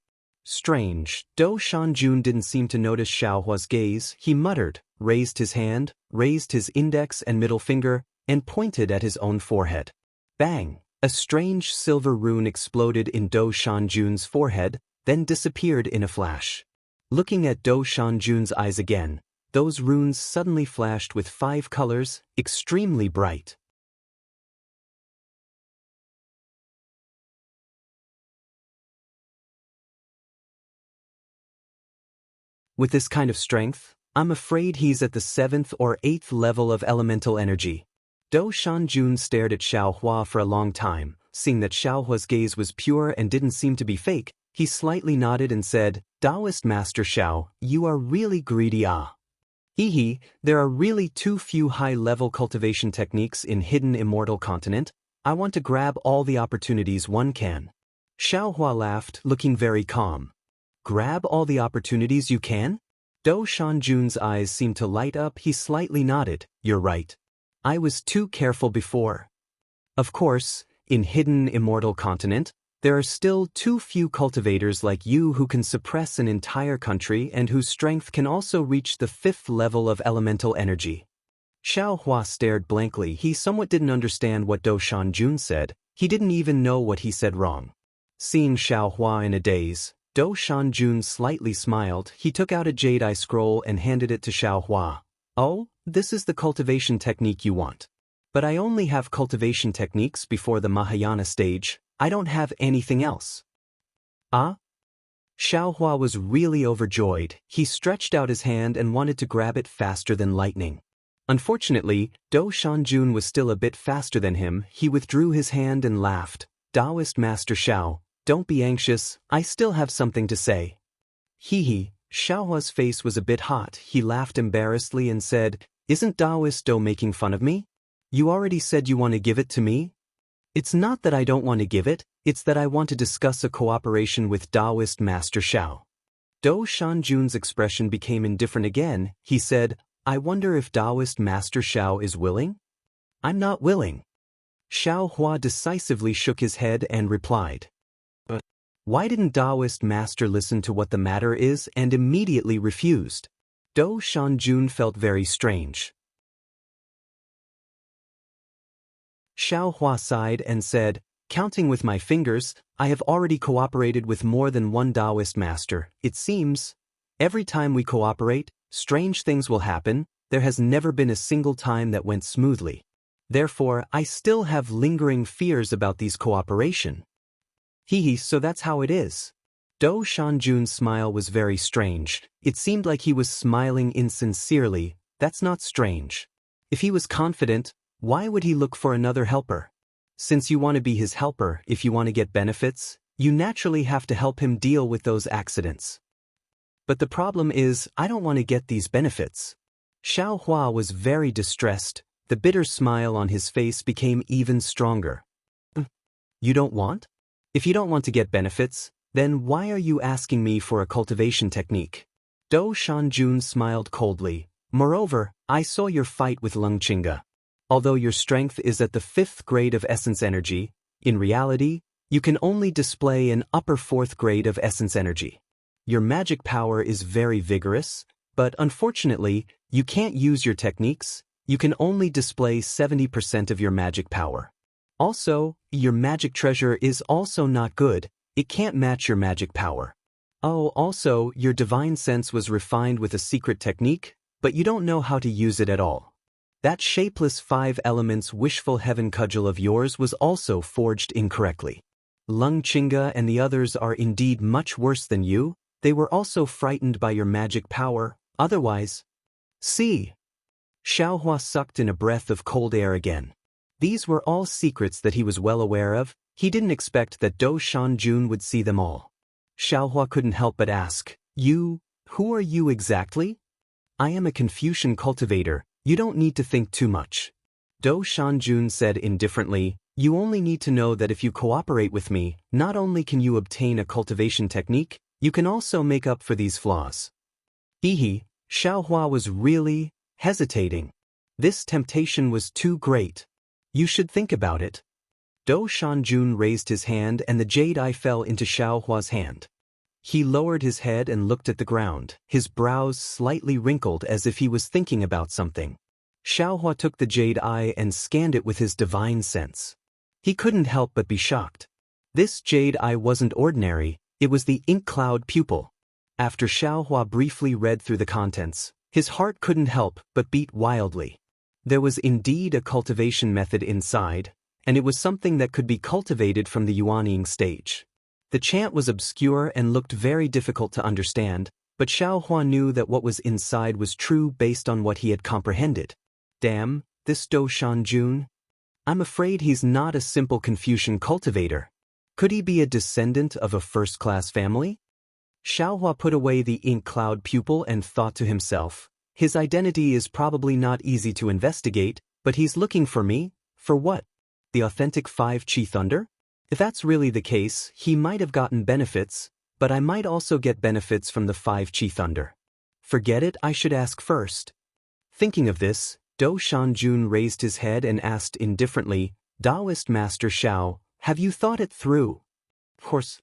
Strange, Do Shanjun didn't seem to notice Xiaohua's gaze. He muttered, raised his hand, raised his index and middle finger, and pointed at his own forehead. Bang! A strange silver rune exploded in Do Shanjun's forehead, then disappeared in a flash. Looking at Do Shanjun's eyes again, those runes suddenly flashed with 5 colors, extremely bright. With this kind of strength, I'm afraid he's at the 7th or 8th level of elemental energy. Do Shanjun stared at Xiaohua for a long time. Seeing that Xiaohua's gaze was pure and didn't seem to be fake, he slightly nodded and said, Taoist Master Xiao, you are really greedy Hee, there are really too few high-level cultivation techniques in hidden Immortal continent. I want to grab all the opportunities one can. Xiaohua laughed, looking very calm. Grab all the opportunities you can? Do Shanjun's eyes seemed to light up. He slightly nodded. You're right. I was too careful before. Of course, in hidden Immortal continent, there are still too few cultivators like you who can suppress an entire country and whose strength can also reach the 5th level of elemental energy. Xiaohua stared blankly. He somewhat didn't understand what Do Shanjun said. He didn't even know what he said wrong. Seeing Xiaohua in a daze, Do Shanjun slightly smiled. He took out a jade eye scroll and handed it to Xiaohua. Oh, this is the cultivation technique you want. But I only have cultivation techniques before the Mahayana stage, I don't have anything else. Ah? Xiaohua was really overjoyed. He stretched out his hand and wanted to grab it faster than lightning. Unfortunately, Do Shanjun was still a bit faster than him. He withdrew his hand and laughed. Taoist Master Xiao, don't be anxious, I still have something to say. Hee. Xiaohua's face was a bit hot. He laughed embarrassedly and said, Isn't Taoist Do making fun of me? You already said you want to give it to me? It's not that I don't want to give it, it's that I want to discuss a cooperation with Taoist Master Xiao. Do Shanjun's expression became indifferent again. He said, I wonder if Taoist Master Xiao is willing? I'm not willing. Xiaohua decisively shook his head and replied. But why didn't Taoist Master listen to what the matter is and immediately refused? Do Shanjun felt very strange. Xiaohua sighed and said, Counting with my fingers, I have already cooperated with more than one Taoist master. It seems, every time we cooperate, strange things will happen. There has never been a single time that went smoothly. Therefore, I still have lingering fears about these cooperation. So that's how it is. Do Shanjun's smile was very strange. It seemed like he was smiling insincerely. That's not strange. If he was confident, why would he look for another helper? Since you want to be his helper, if you want to get benefits, you naturally have to help him deal with those accidents. But the problem is, I don't want to get these benefits. Xiaohua was very distressed. The bitter smile on his face became even stronger. You don't want? If you don't want to get benefits, then why are you asking me for a cultivation technique? Do Shanjun smiled coldly. Moreover, I saw your fight with Lung Qingge. Although your strength is at the 5th grade of essence energy, in reality, you can only display an upper 4th grade of essence energy. Your magic power is very vigorous, but unfortunately, you can't use your techniques. You can only display 70% of your magic power. Also, your magic treasure is also not good. It can't match your magic power. Oh, also, your divine sense was refined with a secret technique, but you don't know how to use it at all. That shapeless 5 elements wishful heaven cudgel of yours was also forged incorrectly. Lung Qingge and the others are indeed much worse than you. They were also frightened by your magic power, otherwise. See. Xiaohua sucked in a breath of cold air again. These were all secrets that he was well aware of. He didn't expect that Do Shanjun would see them all. Xiaohua couldn't help but ask, who are you exactly? I am a Confucian cultivator. You don't need to think too much. Do Shanjun said indifferently, you only need to know that if you cooperate with me, not only can you obtain a cultivation technique, you can also make up for these flaws. Xiaohua was really hesitating. This temptation was too great. You should think about it. Do Shanjun raised his hand and the jade eye fell into Xiaohua's hand. He lowered his head and looked at the ground, his brows slightly wrinkled as if he was thinking about something. Xiaohua took the jade eye and scanned it with his divine sense. He couldn't help but be shocked. This jade eye wasn't ordinary, it was the ink cloud pupil. After Xiaohua briefly read through the contents, his heart couldn't help but beat wildly. There was indeed a cultivation method inside, and it was something that could be cultivated from the Yuanying stage. The chant was obscure and looked very difficult to understand, but Xiaohua knew that what was inside was true based on what he had comprehended. Damn, this Do Shanjun. I'm afraid he's not a simple Confucian cultivator. Could he be a descendant of a first-class family? Xiaohua put away the ink cloud pupil and thought to himself, his identity is probably not easy to investigate, but he's looking for me, for what? The authentic 5 Qi Thunder? If that's really the case, he might have gotten benefits, but I might also get benefits from the 5 Qi Thunder. Forget it, I should ask first. Thinking of this, Do Shanjun raised his head and asked indifferently, Taoist Master Xiao, have you thought it through? Of course.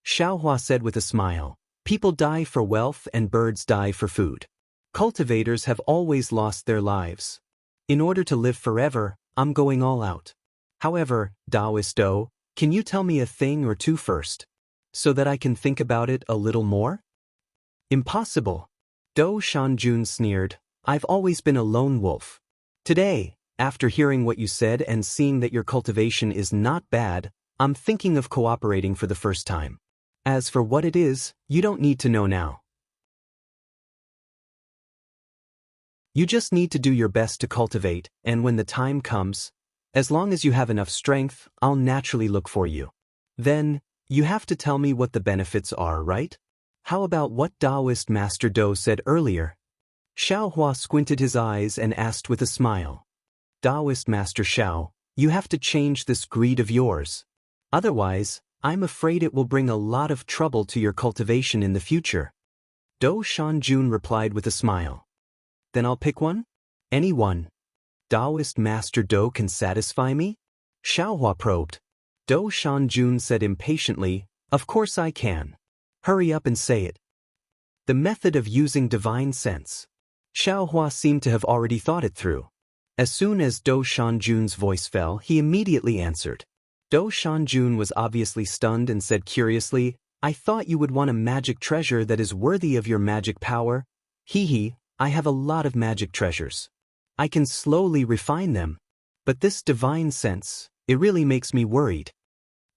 Xiaohua said with a smile, people die for wealth and birds die for food. Cultivators have always lost their lives. In order to live forever, I'm going all out. However, Taoist Do, can you tell me a thing or two first, so that I can think about it a little more? Impossible. Do Shanjun sneered, I've always been a lone wolf. Today, After hearing what you said and seeing that your cultivation is not bad, I'm thinking of cooperating for the first time. As for what it is, you don't need to know now. You just need to do your best to cultivate, and when the time comes, as long as you have enough strength, I'll naturally look for you. Then, you have to tell me what the benefits are, right? How about what Taoist Master Do said earlier? Xiaohua squinted his eyes and asked with a smile. Taoist Master Xiao, you have to change this greed of yours. Otherwise, I'm afraid it will bring a lot of trouble to your cultivation in the future. Do Shanjun replied with a smile. Then I'll pick one? Any one. Taoist Master Do can satisfy me? Xiaohua probed. Do Shanjun said impatiently, of course I can. Hurry up and say it. The method of using divine sense. Xiaohua seemed to have already thought it through. As soon as Do Shanjun's voice fell, he immediately answered. Do Shanjun was obviously stunned and said curiously, I thought you would want a magic treasure that is worthy of your magic power. I have a lot of magic treasures. I can slowly refine them. But this divine sense, it really makes me worried.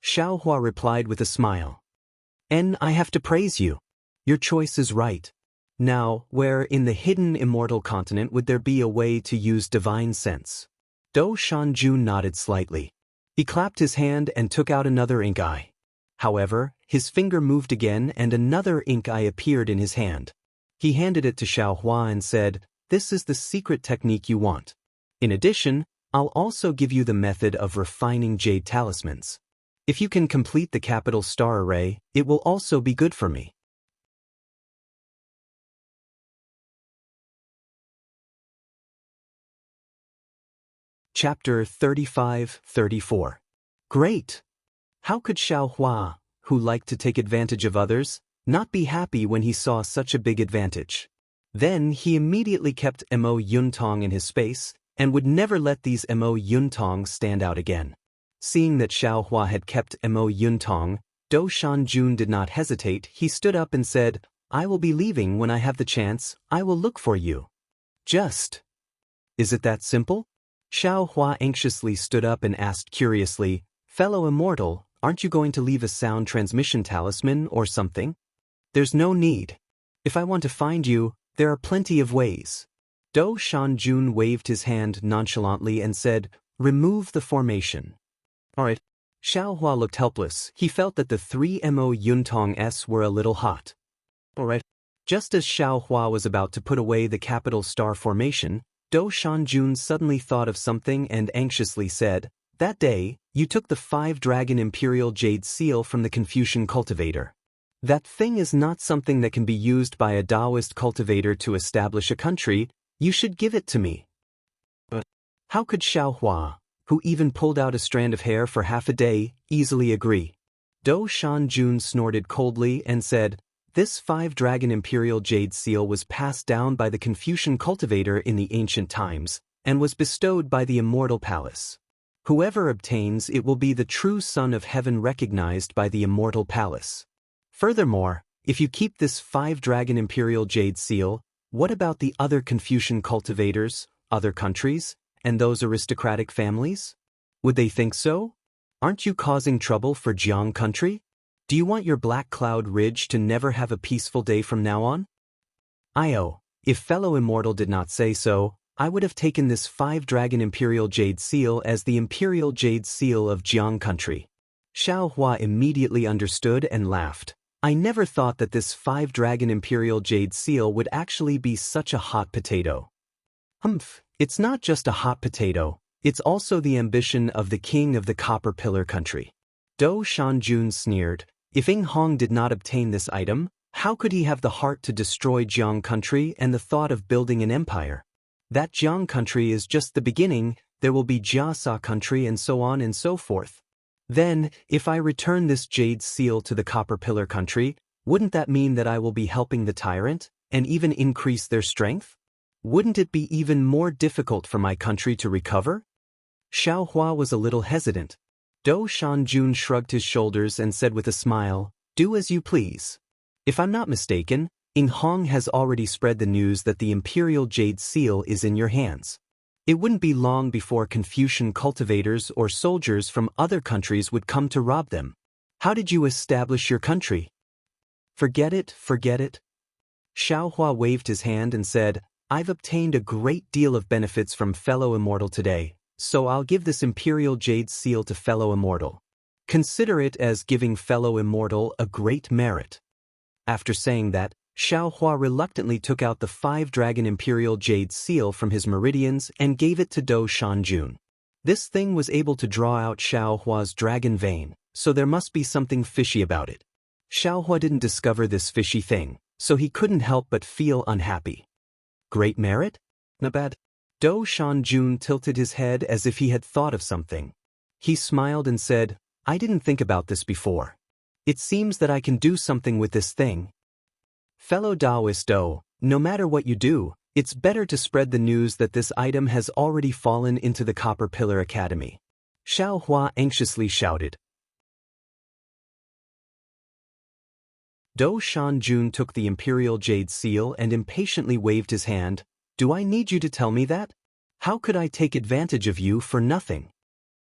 Xiaohua replied with a smile. And I have to praise you. Your choice is right. Now, where in the hidden immortal continent would there be a way to use divine sense? Do Shanjun nodded slightly. He clapped his hand and took out another ink eye. However, his finger moved again and another ink eye appeared in his hand. He handed it to Xiaohua and said, this is the secret technique you want. In addition, I'll also give you the method of refining jade talismans. If you can complete the capital star array, it will also be good for me. Chapter 35-34. Great! How could Xiaohua, who liked to take advantage of others, not be happy when he saw such a big advantage? Then he immediately kept Mo Yuntong in his space, and would never let these Mo Yuntong stand out again. Seeing that Xiaohua had kept Mo Yuntong, Do Shanjun did not hesitate. He stood up and said, I will be leaving when I have the chance. I will look for you. Just. Is it that simple? Xiaohua anxiously stood up and asked curiously, Fellow Immortal, aren't you going to leave a sound transmission talisman or something? There's no need. If I want to find you, there are plenty of ways. Do Shanjun waved his hand nonchalantly and said, remove the formation. Alright. Xiaohua looked helpless. He felt that the 3 Mo Yuntong were a little hot. Alright. Just as Xiaohua was about to put away the capital star formation, Do Shanjun suddenly thought of something and anxiously said, that day, you took the 5-dragon imperial jade seal from the Confucian cultivator. That thing is not something that can be used by a Taoist cultivator to establish a country. You should give it to me. But how could Xiaohua, who even pulled out a strand of hair for half a day, easily agree? Do Shanjun snorted coldly and said, this 5-dragon imperial jade seal was passed down by the Confucian cultivator in the ancient times, and was bestowed by the Immortal Palace. Whoever obtains it will be the true son of heaven recognized by the Immortal Palace. Furthermore, if you keep this 5-dragon imperial jade seal, what about the other Confucian cultivators, other countries, and those aristocratic families? Would they think so? Aren't you causing trouble for Jianghu country? Do you want your Black Cloud Ridge to never have a peaceful day from now on? If fellow Immortal did not say so, I would have taken this 5-dragon imperial jade seal as the imperial jade seal of Jianghu country. Xiaohua immediately understood and laughed. I never thought that this 5-dragon imperial jade seal would actually be such a hot potato. It's not just a hot potato, it's also the ambition of the king of the Copper Pillar country. Do Shanjun sneered, if Ing Hong did not obtain this item, how could he have the heart to destroy Jianghu country and the thought of building an empire? That Jianghu country is just the beginning, there will be Jiasa country and so on and so forth. Then, if I return this jade seal to the Copper Pillar country, wouldn't that mean that I will be helping the tyrant, and even increase their strength? Wouldn't it be even more difficult for my country to recover? Xiaohua was a little hesitant. Do Shanjun shrugged his shoulders and said with a smile, do as you please. If I'm not mistaken, Ing Hong has already spread the news that the imperial jade seal is in your hands. It wouldn't be long before Confucian cultivators or soldiers from other countries would come to rob them. How did you establish your country? Forget it, forget it. Xiaohua waved his hand and said, I've obtained a great deal of benefits from fellow Immortal today, so I'll give this Imperial Jade Seal to fellow Immortal. Consider it as giving fellow Immortal a great merit. After saying that, Xiaohua reluctantly took out the 5-dragon Imperial Jade Seal from his meridians and gave it to Dou Shanjun. This thing was able to draw out Xiaohua's dragon vein, so there must be something fishy about it. Xiaohua didn't discover this fishy thing, so he couldn't help but feel unhappy. Great merit? Not bad. Dou Shanjun tilted his head as if he had thought of something. He smiled and said, I didn't think about this before. It seems that I can do something with this thing. Fellow Taoist Dou, no matter what you do, it's better to spread the news that this item has already fallen into the Copper Pillar Academy. Xiaohua anxiously shouted. Dou Shanjun took the Imperial Jade Seal and impatiently waved his hand. Do I need you to tell me that? How could I take advantage of you for nothing?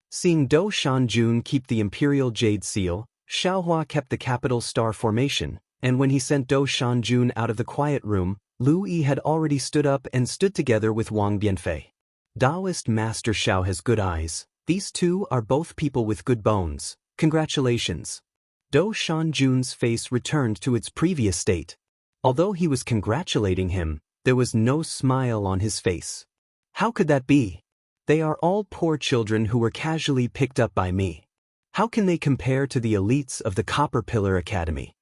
Seeing Dou Shanjun keep the Imperial Jade Seal, Xiaohua kept the capital star formation, and when he sent Dou Shanjun out of the quiet room, Lu Yi had already stood up and stood together with Wang Bianfei. Taoist Master Xiao has good eyes. These two are both people with good bones. Congratulations. Dou Shanjun's face returned to its previous state. Although he was congratulating him, there was no smile on his face. How could that be? They are all poor children who were casually picked up by me. How can they compare to the elites of the Copper Pillar Academy?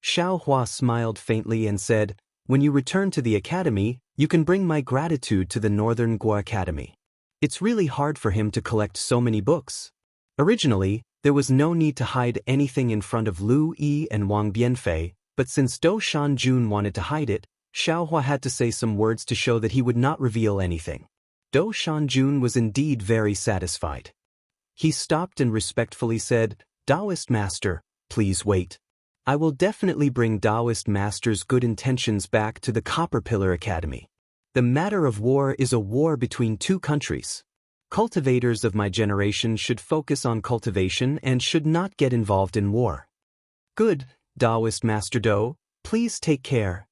Xiaohua smiled faintly and said, When you return to the academy, you can bring my gratitude to the Northern Guo Academy. It's really hard for him to collect so many books. Originally, there was no need to hide anything in front of Lu Yi and Wang Bianfei, but since Dou Shanjun wanted to hide it, Xiaohua had to say some words to show that he would not reveal anything. Dou Shanjun was indeed very satisfied. He stopped and respectfully said, Taoist Master, please wait. I will definitely bring Taoist Master's good intentions back to the Copper Pillar Academy. The matter of war is a war between two countries. Cultivators of my generation should focus on cultivation and should not get involved in war. Good, Taoist Master Dou, please take care.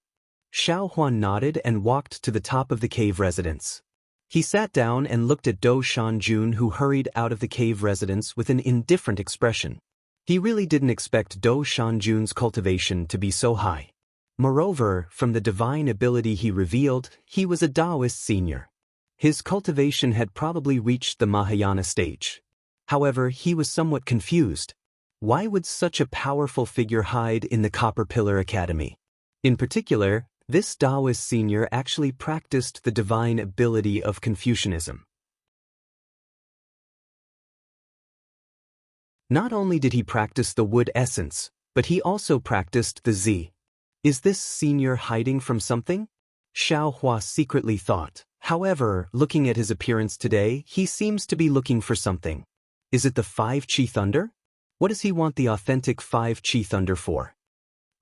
Xiaohua nodded and walked to the top of the cave residence. He sat down and looked at Dou Shanjun, who hurried out of the cave residence with an indifferent expression. He really didn't expect Dou Shanjun's cultivation to be so high. Moreover, from the divine ability he revealed, he was a Taoist senior. His cultivation had probably reached the Mahayana stage. However, he was somewhat confused. Why would such a powerful figure hide in the Copper Pillar Academy? In particular, this Taoist senior actually practiced the divine ability of Confucianism. Not only did he practice the wood essence, but he also practiced the Z. Is this senior hiding from something? Xiaohua secretly thought. However, looking at his appearance today, he seems to be looking for something. Is it the 5 Qi Thunder? What does he want the authentic 5 Qi Thunder for?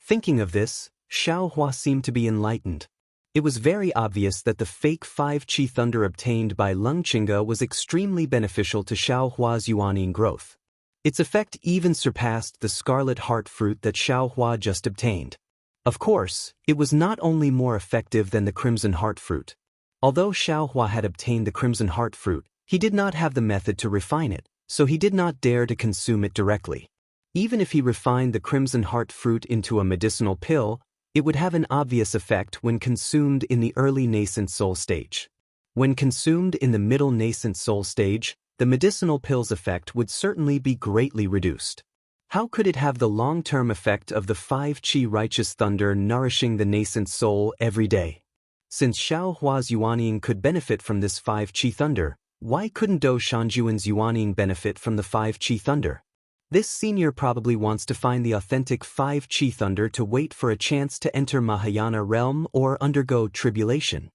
Thinking of this, Xiaohua seemed to be enlightened. It was very obvious that the fake 5 Qi Thunder obtained by Lung Qingge was extremely beneficial to Xiaohua's Yuanning growth. Its effect even surpassed the Scarlet Heart Fruit that Xiaohua just obtained. Of course, it was not only more effective than the Crimson Heart Fruit. Although Xiaohua had obtained the Crimson Heart Fruit, he did not have the method to refine it, so he did not dare to consume it directly. Even if he refined the Crimson Heart Fruit into a medicinal pill, it would have an obvious effect when consumed in the early nascent soul stage. When consumed in the middle nascent soul stage, the medicinal pill's effect would certainly be greatly reduced. How could it have the long-term effect of the 5 Qi Righteous Thunder nourishing the nascent soul every day? Since Xiaohua's Yuanning could benefit from this 5 Qi Thunder, why couldn't Dou Shanjun's Yuanning benefit from the 5 Qi Thunder? This senior probably wants to find the authentic 5 Qi Thunder to wait for a chance to enter Mahayana realm or undergo tribulation.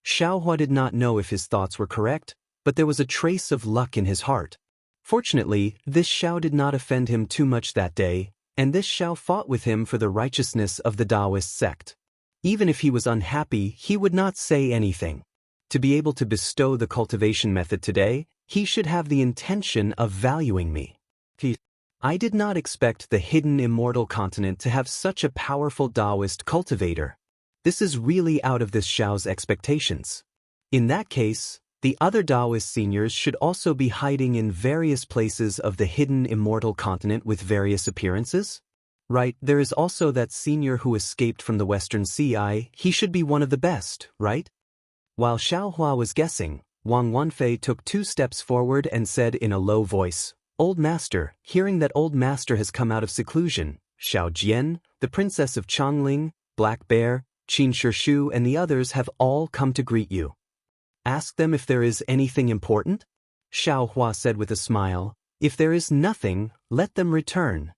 Xiaohua did not know if his thoughts were correct, but there was a trace of luck in his heart. Fortunately, this Xiao did not offend him too much that day, and this Xiao fought with him for the righteousness of the Taoist sect. Even if he was unhappy, he would not say anything. To be able to bestow the cultivation method today, he should have the intention of valuing me. I did not expect the hidden immortal continent to have such a powerful Taoist cultivator. This is really out of this Xiao's expectations. In that case, the other Taoist seniors should also be hiding in various places of the hidden immortal continent with various appearances? Right, there is also that senior who escaped from the Western Sea. He should be one of the best, right? While Xiaohua was guessing, Wang Wanfei took 2 steps forward and said in a low voice, "Old Master, hearing that Old Master has come out of seclusion, Xiao Jian, the Princess of Chongling, Black Bear, Qin Shishu and the others have all come to greet you. Ask them if there is anything important?" Xiaohua said with a smile, "If there is nothing, let them return."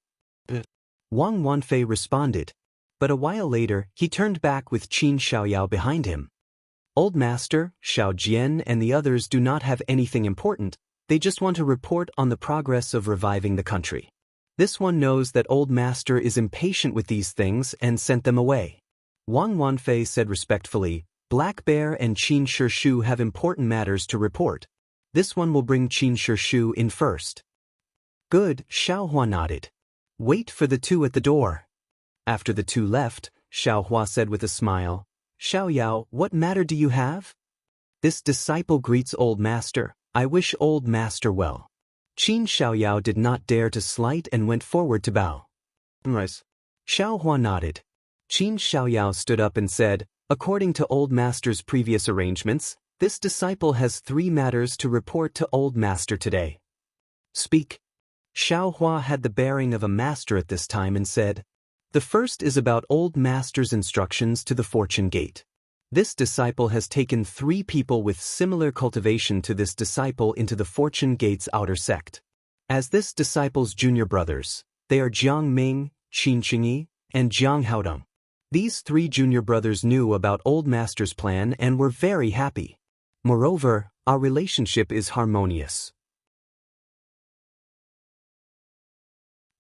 Wang Wanfei responded, but a while later he turned back with Qin Xiaoyao behind him. "Old Master, Xiao Jian and the others do not have anything important, they just want to report on the progress of reviving the country. This one knows that Old Master is impatient with these things and sent them away." Wang Wanfei said respectfully, "Black Bear and Qin Shishu have important matters to report. This one will bring Qin Shishu in first." "Good," Xiaohua nodded. "Wait for the 2 at the door." After the 2 left, Xiaohua said with a smile, "Xiaoyao, what matter do you have?" "This disciple greets Old Master. I wish Old Master well." Qin Xiaoyao did not dare to slight and went forward to bow. "Nice." Xiaohua nodded. Qin Xiaoyao stood up and said, "According to Old Master's previous arrangements, this disciple has 3 matters to report to Old Master today." "Speak." Xiaohua had the bearing of a master at this time and said, "The first is about Old Master's instructions to the Fortune Gate. This disciple has taken 3 people with similar cultivation to this disciple into the Fortune Gate's outer sect. As this disciple's junior brothers, they are Jiang Ming, Qin Qingyi, and Jiang Haodong. These 3 junior brothers knew about Old Master's plan and were very happy. Moreover, our relationship is harmonious.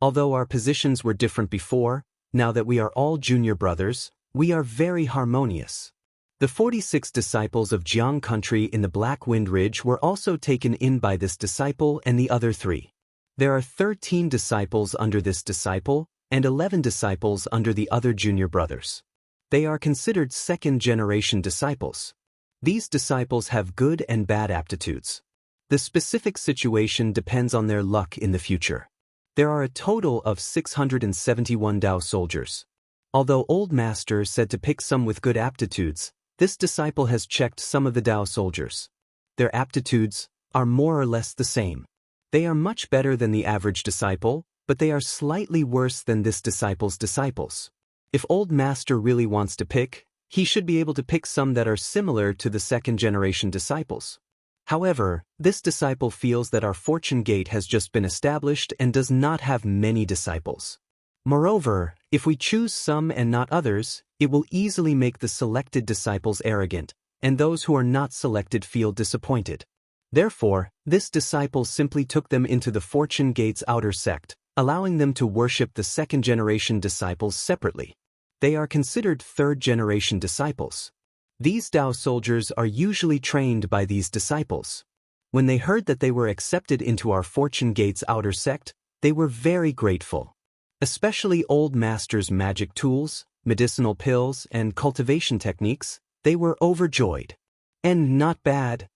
Although our positions were different before, now that we are all junior brothers, we are very harmonious. The 46 disciples of Jiang country in the Black Wind Ridge were also taken in by this disciple and the other 3. There are 13 disciples under this disciple and 11 disciples under the other junior brothers. They are considered second-generation disciples. These disciples have good and bad aptitudes. The specific situation depends on their luck in the future. There are a total of 671 Dao soldiers. Although Old Master said to pick some with good aptitudes, this disciple has checked some of the Dao soldiers. Their aptitudes are more or less the same. They are much better than the average disciple, but they are slightly worse than this disciple's disciples. If Old Master really wants to pick, he should be able to pick some that are similar to the second-generation disciples. However, this disciple feels that our Fortune Gate has just been established and does not have many disciples. Moreover, if we choose some and not others, it will easily make the selected disciples arrogant, and those who are not selected feel disappointed. Therefore, this disciple simply took them into the Fortune Gate's outer sect, allowing them to worship the second-generation disciples separately. They are considered third-generation disciples. These Dao soldiers are usually trained by these disciples. When they heard that they were accepted into our Fortune Gate's outer sect, they were very grateful. Especially Old Master's magic tools, medicinal pills, and cultivation techniques, they were overjoyed. "And not bad."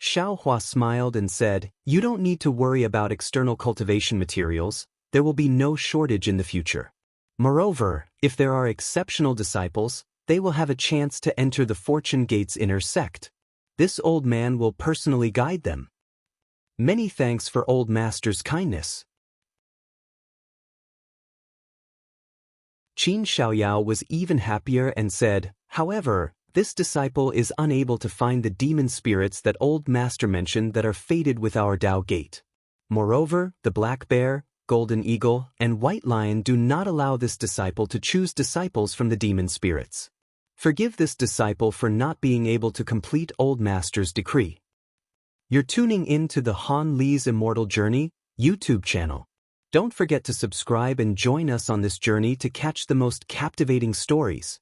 Xiaohua smiled and said, "You don't need to worry about external cultivation materials, there will be no shortage in the future. Moreover, if there are exceptional disciples, they will have a chance to enter the Fortune Gate's inner sect. This old man will personally guide them. Many thanks for Old Master's kindness." Qin Xiaoyao was even happier and said, "However, this disciple is unable to find the demon spirits that Old Master mentioned that are fated with our Dao Gate. Moreover, the Black Bear, Golden Eagle, and White Lion do not allow this disciple to choose disciples from the demon spirits. Forgive this disciple for not being able to complete Old Master's decree." You're tuning in to the Han Li's Immortal Journey YouTube channel. Don't forget to subscribe and join us on this journey to catch the most captivating stories.